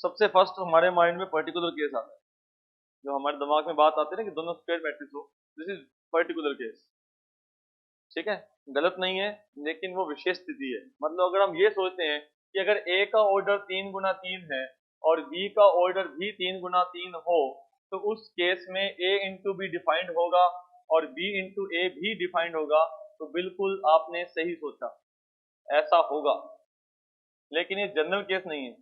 सबसे फर्स्ट हमारे माइंड में पर्टिकुलर केस आता है, जो हमारे दिमाग में बात आती है ना कि दोनों स्क्वायर मैट्रिक्स हो, दिस इज पर्टिकुलर केस। ठीक है, गलत नहीं है, लेकिन वो विशेष स्थिति है। मतलब अगर हम ये सोचते हैं कि अगर ए का ऑर्डर 3 गुना 3 है और बी का ऑर्डर भी 3 गुना 3 हो, तो उस केस में ए इंटू बी डिफाइंड होगा और बी इंटू ए भी डिफाइंड होगा। तो बिल्कुल आपने सही सोचा, ऐसा होगा। लेकिन ये जनरल केस नहीं है,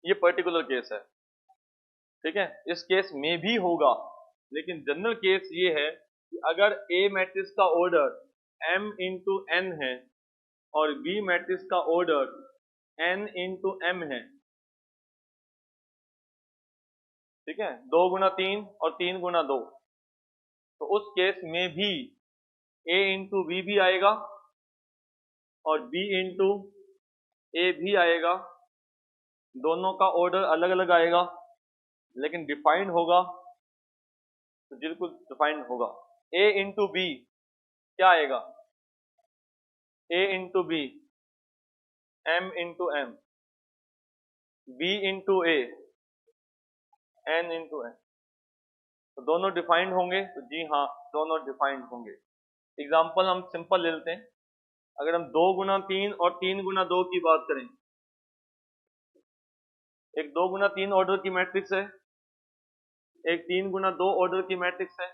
ये पर्टिकुलर केस है। ठीक है, इस केस में भी होगा, लेकिन जनरल केस ये है कि अगर ए मैट्रिक्स का ऑर्डर m इंटू एन है और बी मैट्रिक्स का ऑर्डर n इंटू एम है, ठीक है, 2 गुना 3 और 3 गुना 2, तो उस केस में भी a इंटू बी भी आएगा और b इंटू ए भी आएगा। दोनों का ऑर्डर अलग अलग आएगा, लेकिन डिफाइंड होगा, तो बिल्कुल डिफाइंड होगा। a इंटू बी क्या आएगा? a into b m into m, b into a n into n. तो दोनों डिफाइंड होंगे? तो जी हाँ, दोनों डिफाइंड होंगे। एग्जाम्पल हम सिंपल ले लेते हैं। अगर हम 2 गुना 3 और 3 गुना 2 की बात करें, एक 2 गुना 3 ऑर्डर की मैट्रिक्स है, एक 3 गुना 2 ऑर्डर की मैट्रिक्स है,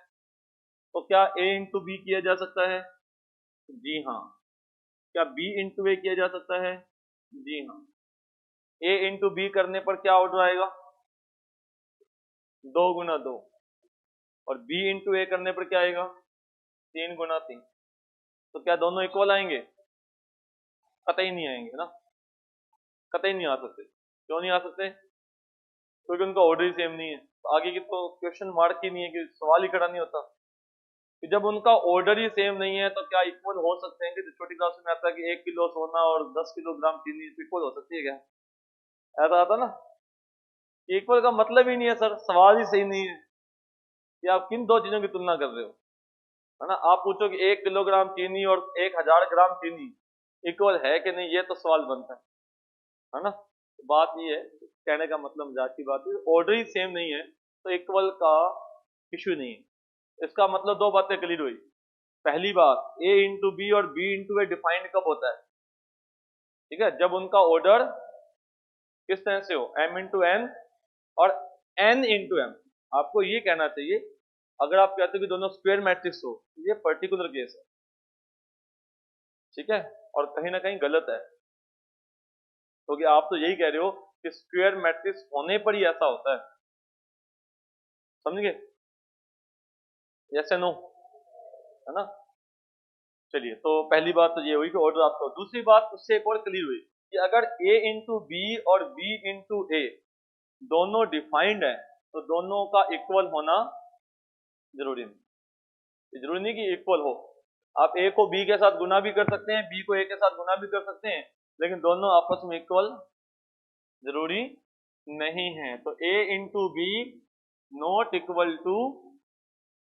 तो क्या a इंटू बी किया जा सकता है? जी हाँ। क्या b इंटू ए किया जा सकता है? जी हाँ। a इंटू बी करने पर क्या ऑर्डर आएगा? 2 गुना 2। और b इंटू ए करने पर क्या आएगा? 3 गुना 3। तो क्या दोनों इक्वल आएंगे? कतई नहीं आएंगे ना, कतई नहीं आ सकते। क्यों नहीं आ सकते? क्योंकि उनका ऑर्डर ही सेम नहीं है। तो आगे की तो क्वेश्चन मार्क ही नहीं है, कि सवाल ही खड़ा नहीं होता कि जब उनका ऑर्डर ही सेम नहीं है तो क्या इक्वल हो सकते हैं? कि छोटी क्लास में आता है कि 1 किलो सोना और 10 किलोग्राम चीनी इक्वल हो सकती है क्या? ऐसा आता ना, इक्वल का मतलब ही नहीं है सर, सवाल ही सही नहीं है कि आप किन दो चीजों की तुलना कर रहे हो, है ना। आप पूछो कि 1 किलोग्राम चीनी और 1000 ग्राम चीनी इक्वल है कि नहीं, ये तो सवाल बनता है ना। तो बात ये है, कहने का मतलब मजाक की बात है, ऑर्डर ही सेम नहीं है तो इक्वल का इश्यू नहीं है। इसका मतलब दो बातें क्लियर हुई। पहली बात, a इंटू बी और b इंटू ए डिफाइंड कब होता है? ठीक है, जब उनका ऑर्डर किस तरह से हो, m इंटू एन और n इंटू एम। आपको ये कहना चाहिए, अगर आप कहते हो कि दोनों स्क्वायर मैट्रिक्स हो, तो ये पर्टिकुलर केस है। ठीक है, और कहीं ना कहीं गलत है, क्योंकि आप तो यही कह रहे हो कि स्क्वायर मैट्रिक्स होने पर ही ऐसा होता है। समझ गए? यस या नो, है ना। चलिए, तो पहली बात तो ये हुई कि ऑर्डर आपका। दूसरी बात उससे एक और क्लियर हुई कि अगर a इंटू बी और b इंटू ए दोनों डिफाइंड है, तो दोनों का इक्वल होना जरूरी नहीं। जरूरी नहीं कि इक्वल हो। आप a को b के साथ गुना भी कर सकते हैं, b को a के साथ गुना भी कर सकते हैं, लेकिन दोनों आपस में इक्वल जरूरी नहीं है। तो a into b not equal to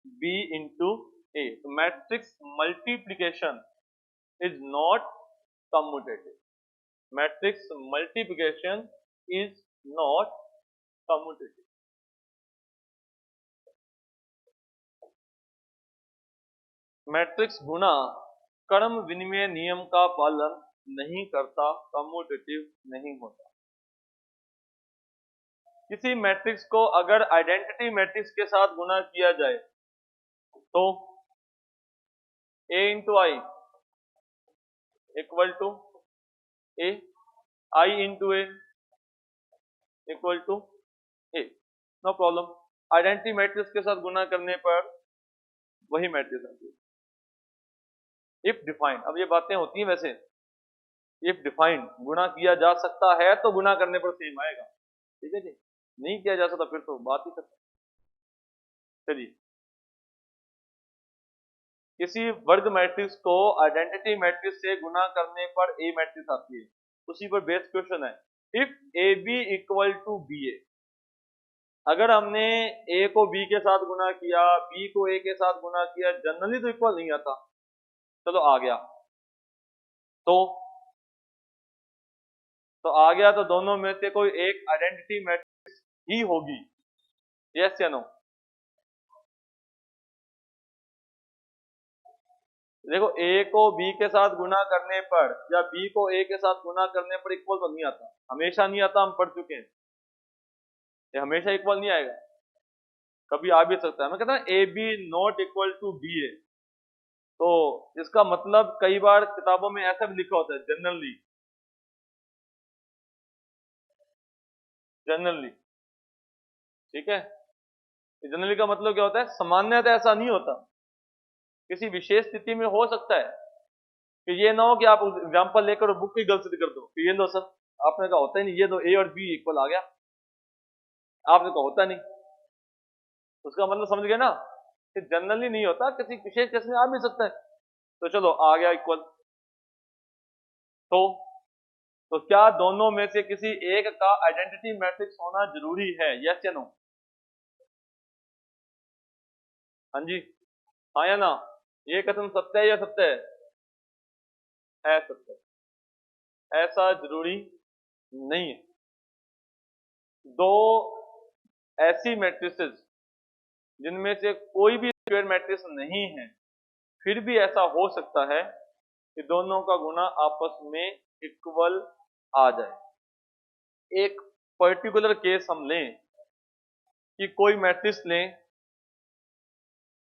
b into a. तो matrix multiplication is not commutative. Matrix multiplication is not commutative. Matrix गुना क्रम विनिमय नियम का पालन नहीं करता, कम्यूटेटिव नहीं होता। किसी मैट्रिक्स को अगर आइडेंटिटी मैट्रिक्स के साथ गुना किया जाए तो a into I equal to a, I into a equal to a, no problem. Identity matrix के साथ गुना करने पर वही मैट्रिक्स आती है। इफ डिफाइंड, अब ये बातें होती हैं वैसे, इफ डिफाइंड गुना किया जा सकता है तो गुना करने पर सेम आएगा। ठीक है जी, नहीं किया जा सकता फिर तो बात ही खत्म। चलिए, किसी वर्ग मैट्रिक्स को आइडेंटिटी मैट्रिक्स से गुना करने पर ए मैट्रिक्स आती है, उसी पर बेस्ड क्वेश्चन है। If A B equal to b a, अगर हमने ए को बी के साथ गुना किया, बी को ए के साथ गुना किया, जनरली तो इक्वल नहीं आता, चलो आ गया, तो आ गया तो दोनों में से कोई एक आइडेंटिटी मैट्रिक्स ही होगी। यस या नो? देखो ए को बी के साथ गुना करने पर या बी को ए के साथ गुना करने पर इक्वल तो नहीं आता, हमेशा नहीं आता, हम पढ़ चुके हैं, ये हमेशा इक्वल नहीं आएगा, कभी आ भी सकता है। मैं कहता हूँ a b not equal to b a, तो इसका मतलब कई बार किताबों में ऐसा भी लिखा होता है जनरली, जनरली, ठीक है। जनरली का मतलब क्या होता है, सामान्यतः ऐसा नहीं होता, किसी विशेष स्थिति में हो सकता है कि ये ना हो कि आप एग्जांपल लेकर बुक की गलती कर दो कि ये लो सर, आपने कहा होता ही नहीं, ये दो ए और बी इक्वल आ गया, आपने कहा होता नहीं, उसका मतलब समझ गए ना कि जनरली नहीं होता, किसी विशेष केस में आ भी सकता है। तो चलो आ गया इक्वल। तो क्या दोनों में से किसी एक का आइडेंटिटी मैट्रिक्स होना जरूरी है, यस या नो? हाँ जी, हाँ या ना? ये कथन सत्य है या सत्य है सत्य, ऐसा जरूरी नहीं है। दो ऐसी मैट्रिसेस जिनमें से कोई भी स्क्वायर मैट्रिक्स नहीं है, फिर भी ऐसा हो सकता है कि दोनों का गुना आपस में इक्वल आ जाए। एक पर्टिकुलर केस हम लें कि कोई मैट्रिक्स लें,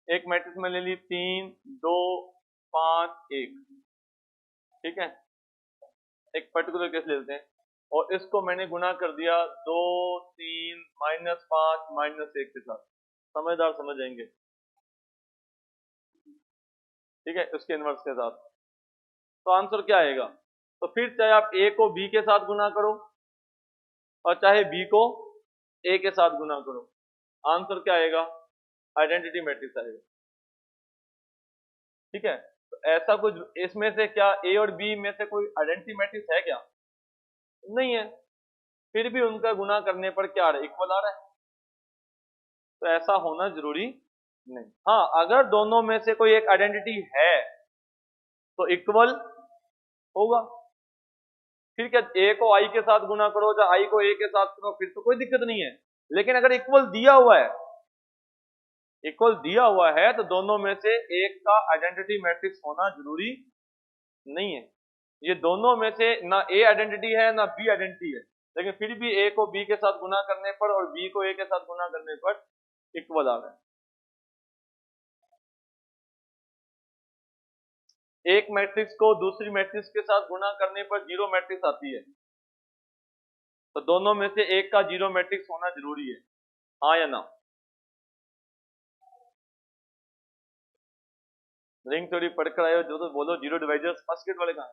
एक मैट्रिक्स में ले ली 3 2 5 1, ठीक है, एक पर्टिकुलर केस ले लेते हैं और इसको मैंने गुना कर दिया 2 3 -5 -1 के साथ, समझदार समझ जाएंगे, ठीक है, उसके इनवर्स के साथ, तो आंसर क्या आएगा? तो फिर चाहे आप ए को बी के साथ गुना करो और चाहे बी को ए के साथ गुना करो, आंसर क्या आएगा? आइडेंटिटी मैट्रिक्स आएगा, ठीक है। तो ऐसा कुछ इसमें से क्या ए और बी में से कोई आइडेंटिटी मैट्रिक्स है क्या? नहीं है, फिर भी उनका गुना करने पर क्या आ रहा है? इक्वल आ रहा है, तो ऐसा होना जरूरी नहीं। हाँ, अगर दोनों में से कोई एक आइडेंटिटी है तो इक्वल होगा, फिर क्या ए को आई के साथ गुना करो या आई को ए के साथ करो, फिर तो कोई दिक्कत नहीं है। लेकिन अगर इक्वल दिया हुआ है, इक्वल दिया हुआ है तो दोनों में से एक का आइडेंटिटी मैट्रिक्स होना जरूरी नहीं है। ये दोनों में से ना ए आइडेंटिटी है ना बी आइडेंटिटी है, लेकिन फिर भी ए को बी के साथ गुना करने पर और बी को ए के साथ गुना करने पर इक्वल आ रहा है। एक मैट्रिक्स को दूसरी मैट्रिक्स के साथ गुना करने पर जीरो मैट्रिक्स आती है, तो दोनों में से एक का जीरो मैट्रिक्स होना जरूरी है, हाँ या ना? रिंग थ्योरी पढ़कर आए हो जो, तो बोलो जीरो डिवाइजर्स फर्स्ट ग्रेड वाले कहां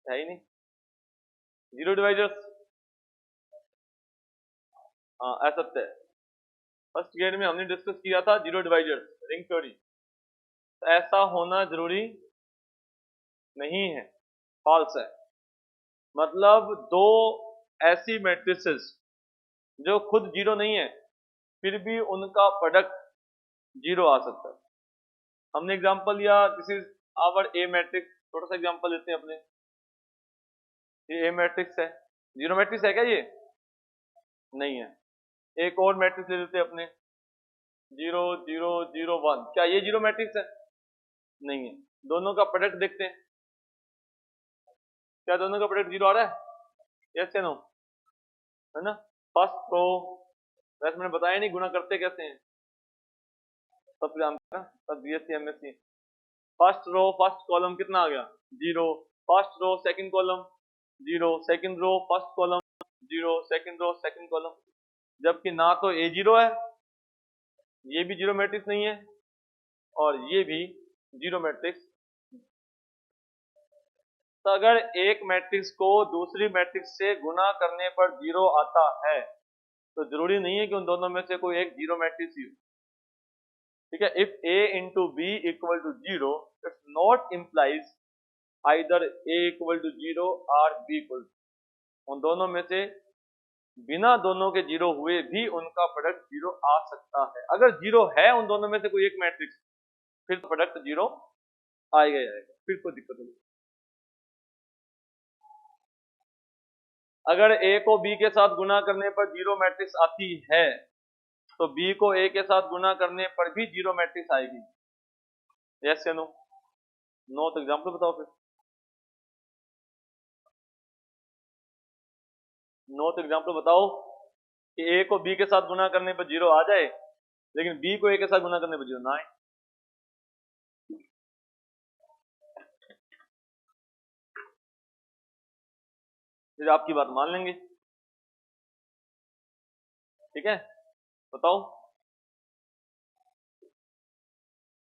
है ही नहीं, जीरो डिवाइजर्स, हाँ ऐसा है, फर्स्ट ग्रेड में हमने डिस्कस किया था जीरो डिवाइजर्स रिंग थ्योरी, तो ऐसा होना जरूरी नहीं है, फॉल्स है। मतलब दो ऐसी मैट्रिसेस जो खुद जीरो नहीं है फिर भी उनका प्रोडक्ट जीरो आ सकता है। हमने एग्जांपल लिया, this is our A matrix, छोटा सा एग्जांपल लेते हैं अपने, ये ए मैट्रिक्स है, जीरो मैट्रिक्स है क्या ये? नहीं है। एक और मैट्रिक्स ले लेते हैं अपने 0 0 0 1, क्या ये जीरो मैट्रिक्स है? नहीं है। दोनों का प्रोडक्ट देखते हैं, क्या दोनों का प्रोडक्ट जीरो आ रहा है, यस या नो? है ना? फर्स्ट रो, वैसे मैंने बताया नहीं गुना करते कैसे हैं, सब जानते हैं ना, सब BSc MSc. First row first column कितना आ गया? Zero. First row second column zero, second row first column zero, second row second column, जबकि ना तो ए जीरो है, ये भी जीरो मैट्रिक्स नहीं है, और ये भी जीरो मैट्रिक्स। तो अगर एक मैट्रिक्स को दूसरी मैट्रिक्स से गुना करने पर जीरो आता है तो जरूरी नहीं है कि उन दोनों में से कोई एक जीरो मैट्रिक्स ही हो, ठीक है। If a into b equal to zero, it's not implies either a equal to zero और b इक्वल, उन दोनों में से बिना दोनों के जीरो हुए भी उनका प्रोडक्ट जीरो आ सकता है। अगर जीरो है उन दोनों में से कोई एक मैट्रिक्स, फिर प्रोडक्ट जीरो आएगा ही आएगा, फिर कोई दिक्कत नहीं। अगर a को b के साथ गुना करने पर जीरो मैट्रिक्स आती है तो b को a के साथ गुना करने पर भी जीरो मैट्रिक्स आएगी, यस या नो? 9th एग्जाम्पल बताओ फिर। 9th एग्जाम्पल बताओ कि ए को बी के साथ गुना करने पर 0 आ जाए, लेकिन बी को ए के साथ गुना करने पर 0 ना आए। फिर आपकी बात मान लेंगे। ठीक है, बताओ।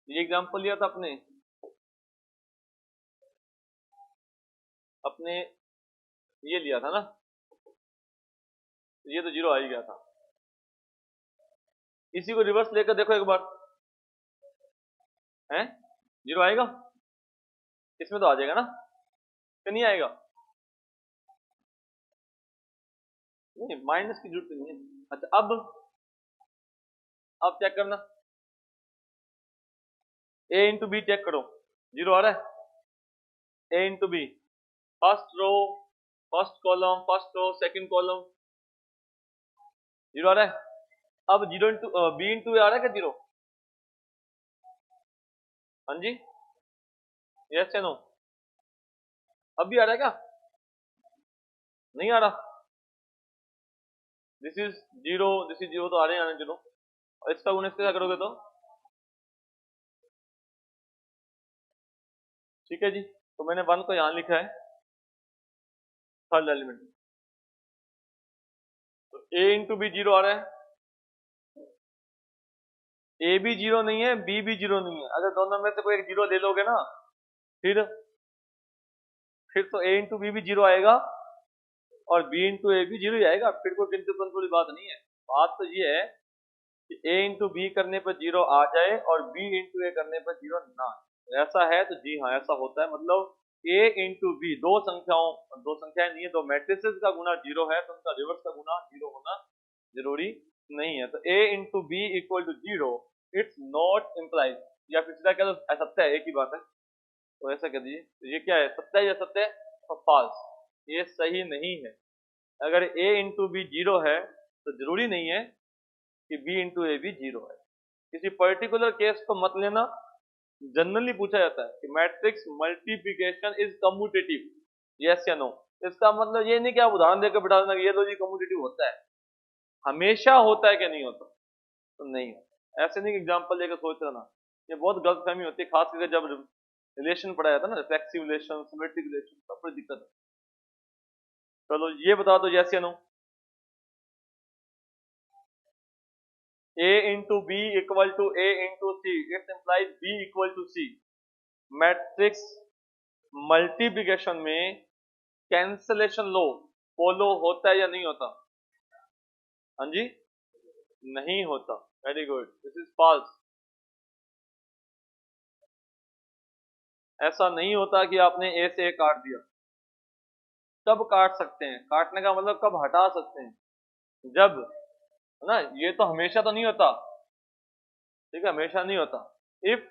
ये एग्जाम्पल लिया था अपने अपने ये लिया था ना, ये तो 0 आ ही गया था। इसी को रिवर्स लेकर देखो एक बार, है 0 आएगा, इसमें तो आ जाएगा ना, कि नहीं आएगा? नहीं, माइनस की जरूरत नहीं है। अच्छा, अब चेक करना, ए इंटू बी चेक करो, 0 आ रहा है। A into b, first row, first column, first row, second column, 0 आ रहा है। अब 0 इंटू बी इंटू ए आ रहा है क्या 0? हाँ जी, यस या नो? अब भी आ रहा है क्या? नहीं आ रहा। दिस इज 0, दिस इज 0, तो आ रहे हैं, आने 0। और इसका गुण इसके साथ करोगे तो ठीक है जी। तो मैंने 1 को यहां लिखा है थर्ड एलिमेंट। तो ए इंटू बी 0 आ रहा है, ए भी 0 नहीं है, बी भी 0 नहीं है। अगर दोनों में से कोई एक 0 ले लोगे ना, फिर तो ए इंटू बी भी 0 आएगा और बी इंटू ए भी 0 ही आएगा। फिर कोई किंतु परंतु वाली बात नहीं है। बात तो ये है कि ए इंटू बी करने पर 0 आ जाए और बी इंटू ए करने पर 0 ना आए। ऐसा है तो जी हाँ, ऐसा होता है। मतलब ए इंटू बी, दो संख्याएं नहीं है, दो मैट्रिसेस का गुना 0 है, तो उनका रिवर्स का गुना 0 होना जरूरी नहीं है। तो a into b equal to 0, it's not implies, या फिर सीधा कह दो सत्य है, एक ही बात है। तो ऐसा कह दीजिए, तो ये क्या है, सत्य है या सत्य है? तो फॉल्स, ये सही नहीं है। अगर a इंटू बी 0 है तो जरूरी नहीं है कि b इंटू ए भी 0 है। किसी पर्टिकुलर केस को मत लेना। जनरली पूछा जाता है कि matrix multiplication is commutative, yes या नो? इसका मतलब ये नहीं कि आप उदाहरण देकर बिठा देना कि ये लो जी कम्यूटेटिव होता है। हमेशा होता है कि नहीं होता? तो नहीं होता। ऐसे नहीं एग्जाम्पल लेकर सोच रहना, ये बहुत गलतफहमी होती है, खास करके जब रिलेशन पढ़ा जाता है ना, रिफ्लेक्सिव रिलेशन, सिमेट्रिक रिलेशन, तब बड़ी दिक्कत है। चलो ये बता दो यस या no. a into b equal to a into c, it implies b equal to c। Matrix multiplication में कैंसलेशन लो फॉलो होता है या नहीं होता? हाँ जी, नहीं होता। Very good, this is false. ऐसा नहीं होता कि आपने ए से ए काट दिया। कब काट सकते हैं? काटने का मतलब कब हटा सकते हैं? जब, है ना, ये तो हमेशा तो नहीं होता। ठीक है, हमेशा नहीं होता। इफ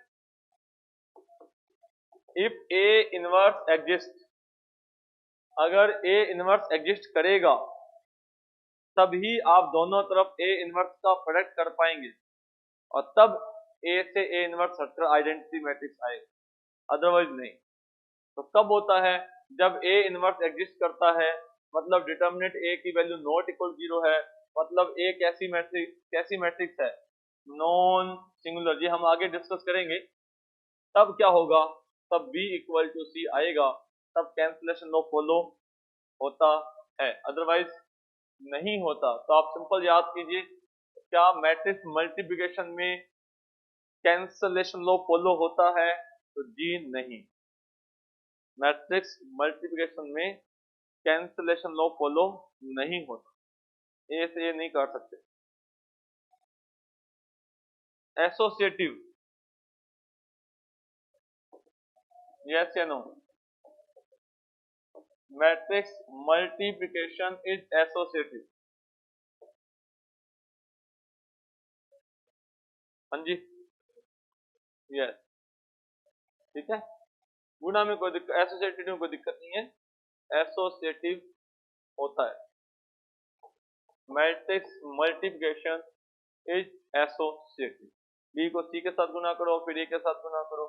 ए इनवर्स एग्जिस्ट, अगर ए इनवर्स एग्जिस्ट करेगा तभी आप दोनों तरफ ए इनवर्स का प्रोडक्ट कर पाएंगे, और तब ए से ए इनवर्स हटकर आइडेंटिटी मैट्रिक्स आएगा, अदरवाइज नहीं। तो कब होता है? जब ए इनवर्स एग्जिस्ट करता है, मतलब डिटर्मिनेंट ए की वैल्यू नॉट इक्वल 0 है, मतलब ए कैसी मैट्रिक्स है, नॉन सिंगुलर। ये हम आगे डिस्कस करेंगे। तब क्या होगा? तब बी इक्वल टू सी आएगा, तब कैंसिलेशन लॉ फॉलो होता है, अदरवाइज नहीं होता। तो आप सिंपल याद कीजिए, क्या मैट्रिक्स मल्टीप्लिकेशन में कैंसलेशन लॉ फॉलो होता है? तो जी नहीं, मैट्रिक्स मल्टीप्लिकेशन में कैंसलेशन लॉ फॉलो नहीं होता। ए से ए नहीं कर सकते। एसोसिएटिव, यस या no? Matrix multiplication is associative. हाँ जी, यस। ठीक है, गुणा में कोई दिक्कत, एसोसिएटिव में कोई दिक्कत नहीं है। एसोसिएटिव होता है, matrix multiplication is associative. B को सी के साथ गुना करो, फिर ए के साथ गुना करो,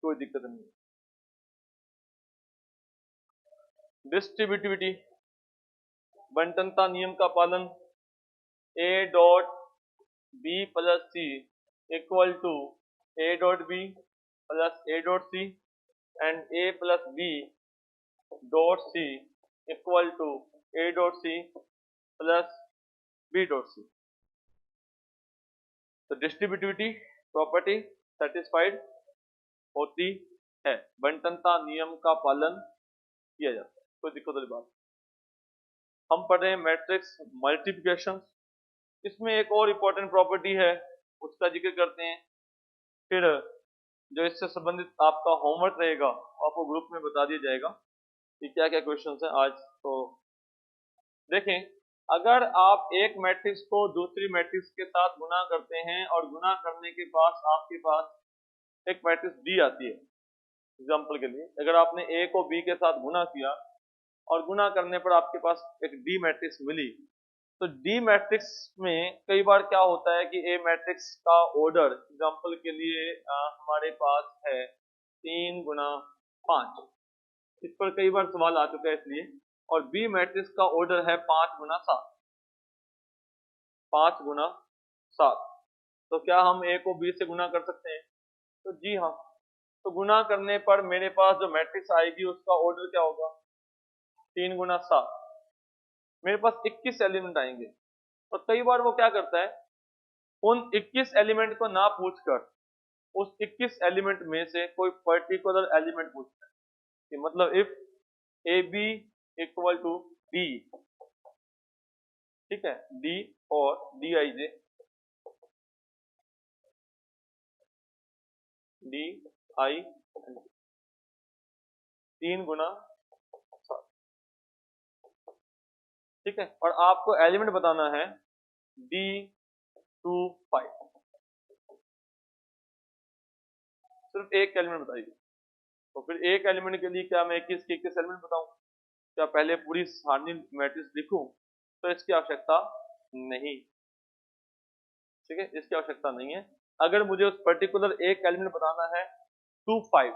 कोई दिक्कत नहीं है। डिस्ट्रीब्यूटिविटी, बंटनता नियम का पालन, A dot B plus C equal to A dot B plus A dot C and A plus B dot C equal to A dot C plus B dot C. तो डिस्ट्रीब्यूटिविटी प्रॉपर्टी सेटिस्फाइड होती है, बंटनता नियम का पालन किया जाता है, कोई दिक्कत वाली बात। हम पढ़ रहे हैं मैट्रिक्स मल्टीप्लिकेशन, इसमें एक और इम्पोर्टेंट प्रॉपर्टी है, उसका जिक्र करते हैं, फिर जो इससे संबंधित आपका होमवर्क रहेगा आपको ग्रुप में बता दिया जाएगा कि क्या क्या क्वेश्चन है आज। तो देखें, अगर आप एक मैट्रिक्स को दूसरी मैट्रिक्स के साथ गुना करते हैं और गुना करने के बाद आपके पास एक मैट्रिक्स डी आती है, एग्जाम्पल के लिए अगर आपने ए को बी के साथ गुना किया और गुना करने पर आपके पास एक डी मैट्रिक्स मिली, तो डी मैट्रिक्स में कई बार क्या होता है कि ए मैट्रिक्स का ऑर्डर, एग्जाम्पल के लिए हमारे पास है 3 गुना 5, इस पर कई बार सवाल आ चुका है इसलिए, और बी मैट्रिक्स का ऑर्डर है 5 गुना 7, 5 गुना 7। तो क्या हम ए को बी से गुना कर सकते हैं? तो जी हाँ। तो गुना करने पर मेरे पास जो मैट्रिक्स आएगी उसका ऑर्डर क्या होगा? 3 गुना 7, मेरे पास 21 एलिमेंट आएंगे। और कई बार वो क्या करता है, उन 21 एलिमेंट को ना पूछकर उस 21 एलिमेंट में से कोई पर्टिकुलर एलिमेंट पूछता है, कि मतलब if A B equal to D, ठीक है, डी और D I J, D I 3 गुना 7, ठीक है, और आपको एलिमेंट बताना है डी 2 5, सिर्फ एक एलिमेंट बताइए। तो फिर एक एलिमेंट के लिए क्या मैं 21 के 21 एलिमेंट बताऊं? क्या पहले पूरी सारणी मैट्रिक्स लिखूं? तो इसकी आवश्यकता नहीं, ठीक है, इसकी आवश्यकता नहीं है। अगर मुझे उस पर्टिकुलर एक एलिमेंट बताना है 2 5,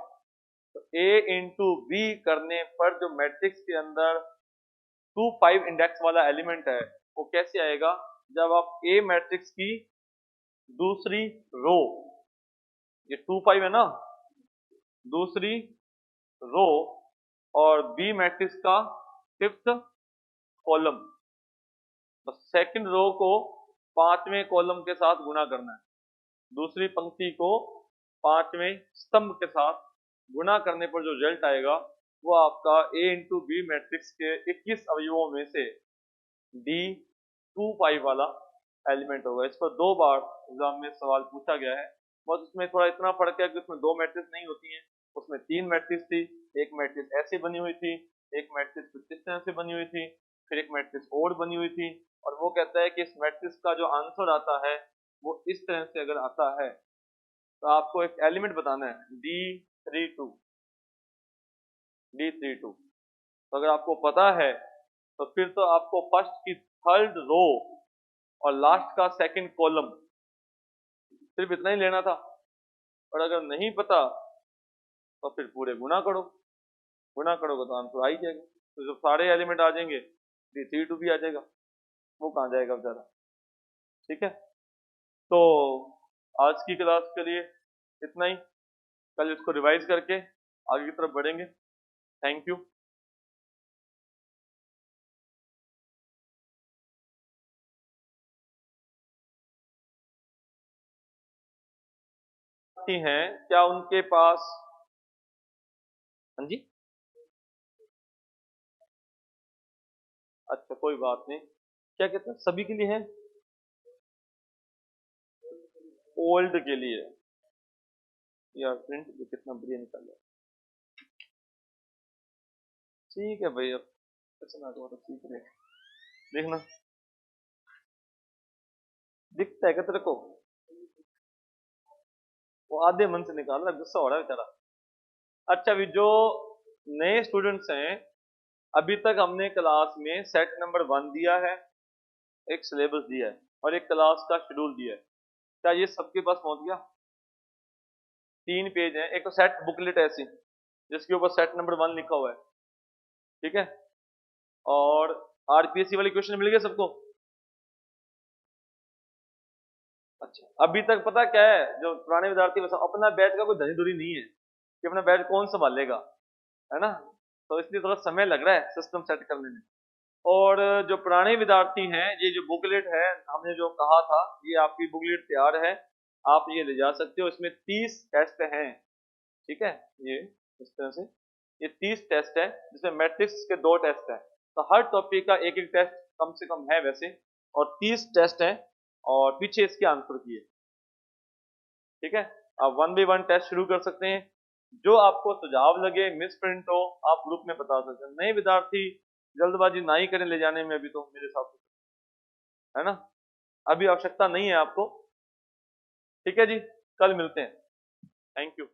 तो ए इंटू बी करने पर जो मैट्रिक्स के अंदर 2 5 इंडेक्स वाला एलिमेंट है वो कैसे आएगा? जब आप ए मैट्रिक्स की दूसरी रो, ये 2 5 है ना, दूसरी रो और बी मैट्रिक्स का 5th कॉलम, तो सेकंड रो को 5वें कॉलम के साथ गुना करना है, दूसरी पंक्ति को 5वें स्तंभ के साथ गुना करने पर जो रिजल्ट आएगा वो आपका ए इंटू बी मैट्रिक्स के 21 अवयवों में से डी 2 5 वाला एलिमेंट होगा। इस पर 2 बार एग्जाम में सवाल पूछा गया है, बस उसमें थोड़ा इतना फर्क है कि उसमें 2 मैट्रिक्स नहीं होती हैं, उसमें 3 मैट्रिक्स थी, एक मैट्रिक्स ऐसे बनी हुई थी, एक मैट्रिक्स कुछ इस तरह से बनी हुई थी, फिर एक मैट्रिक्स और बनी हुई थी, और वो कहता है कि इस मैट्रिक्स का जो आंसर आता है वो इस तरह से अगर आता है तो आपको एक एलिमेंट बताना है D32, D32। तो अगर आपको पता है तो फिर तो आपको फर्स्ट की 3rd रो और लास्ट का 2nd कॉलम सिर्फ इतना ही लेना था, और अगर नहीं पता तो फिर पूरे गुना करो, गुना करोगे तो आंसर आ ही जाएगा। तो जब सारे एलिमेंट आ जाएंगे D32 भी आ जाएगा, वो कहाँ जाएगा बेचारा, ठीक है। तो आज की क्लास के लिए इतना ही, कल इसको रिवाइज करके आगे की तरफ बढ़ेंगे। Thank you. हैं क्या उनके पास? हाँ जी, अच्छा कोई बात नहीं, क्या कहते हैं सभी के लिए है? ओल्ड के लिए यार, प्रिंट भी कितना बढ़िया निकल रहा है। ठीक है भाई, अब अच्छा तो सीख रहे, देखना दिखता है क्या तेरे को? वो आधे मन से निकाल रहा है, गुस्सा हो रहा है बेचारा। अच्छा, अभी जो नए स्टूडेंट्स हैं, अभी तक हमने क्लास में सेट नंबर 1 दिया है, एक सिलेबस दिया है और एक क्लास का शेड्यूल दिया है। क्या ये सबके पास पहुंच गया? 3 पेज हैं, एक तो सेट बुकलेट ऐसी जिसके ऊपर सेट नंबर 1 लिखा हुआ है, ठीक है, और आरपीएससी वाली क्वेश्चन मिल गए सबको? अच्छा, अभी तक पता क्या है, जो पुराने विद्यार्थी बस अपना बैच का कोई धनी धुरी नहीं है कि अपना बैच कौन संभालेगा, है ना? तो इसलिए थोड़ा समय लग रहा है सिस्टम सेट करने में। और जो पुराने विद्यार्थी हैं, ये जो बुकलेट है हमने जो कहा था, ये आपकी बुकलेट तैयार है, आप ये ले जा सकते हो। इसमें 30 टेस्ट हैं, ठीक है, ये इस तरह से ये 30 टेस्ट है, जिसमें मैट्रिक्स के 2 टेस्ट हैं, तो हर टॉपिक का एक एक टेस्ट कम से कम है वैसे, और 30 टेस्ट हैं, और पीछे इसके आंसर किए, ठीक है। आप 1 by 1 टेस्ट शुरू कर सकते हैं। जो आपको सुझाव लगे, मिस प्रिंट हो, आप ग्रुप में बता सकते हैं। नए विद्यार्थी जल्दबाजी ना ही करें ले जाने में, अभी तो मेरे हिसाब से, है ना, अभी आवश्यकता नहीं है आपको। ठीक है जी, कल मिलते हैं। Thank you.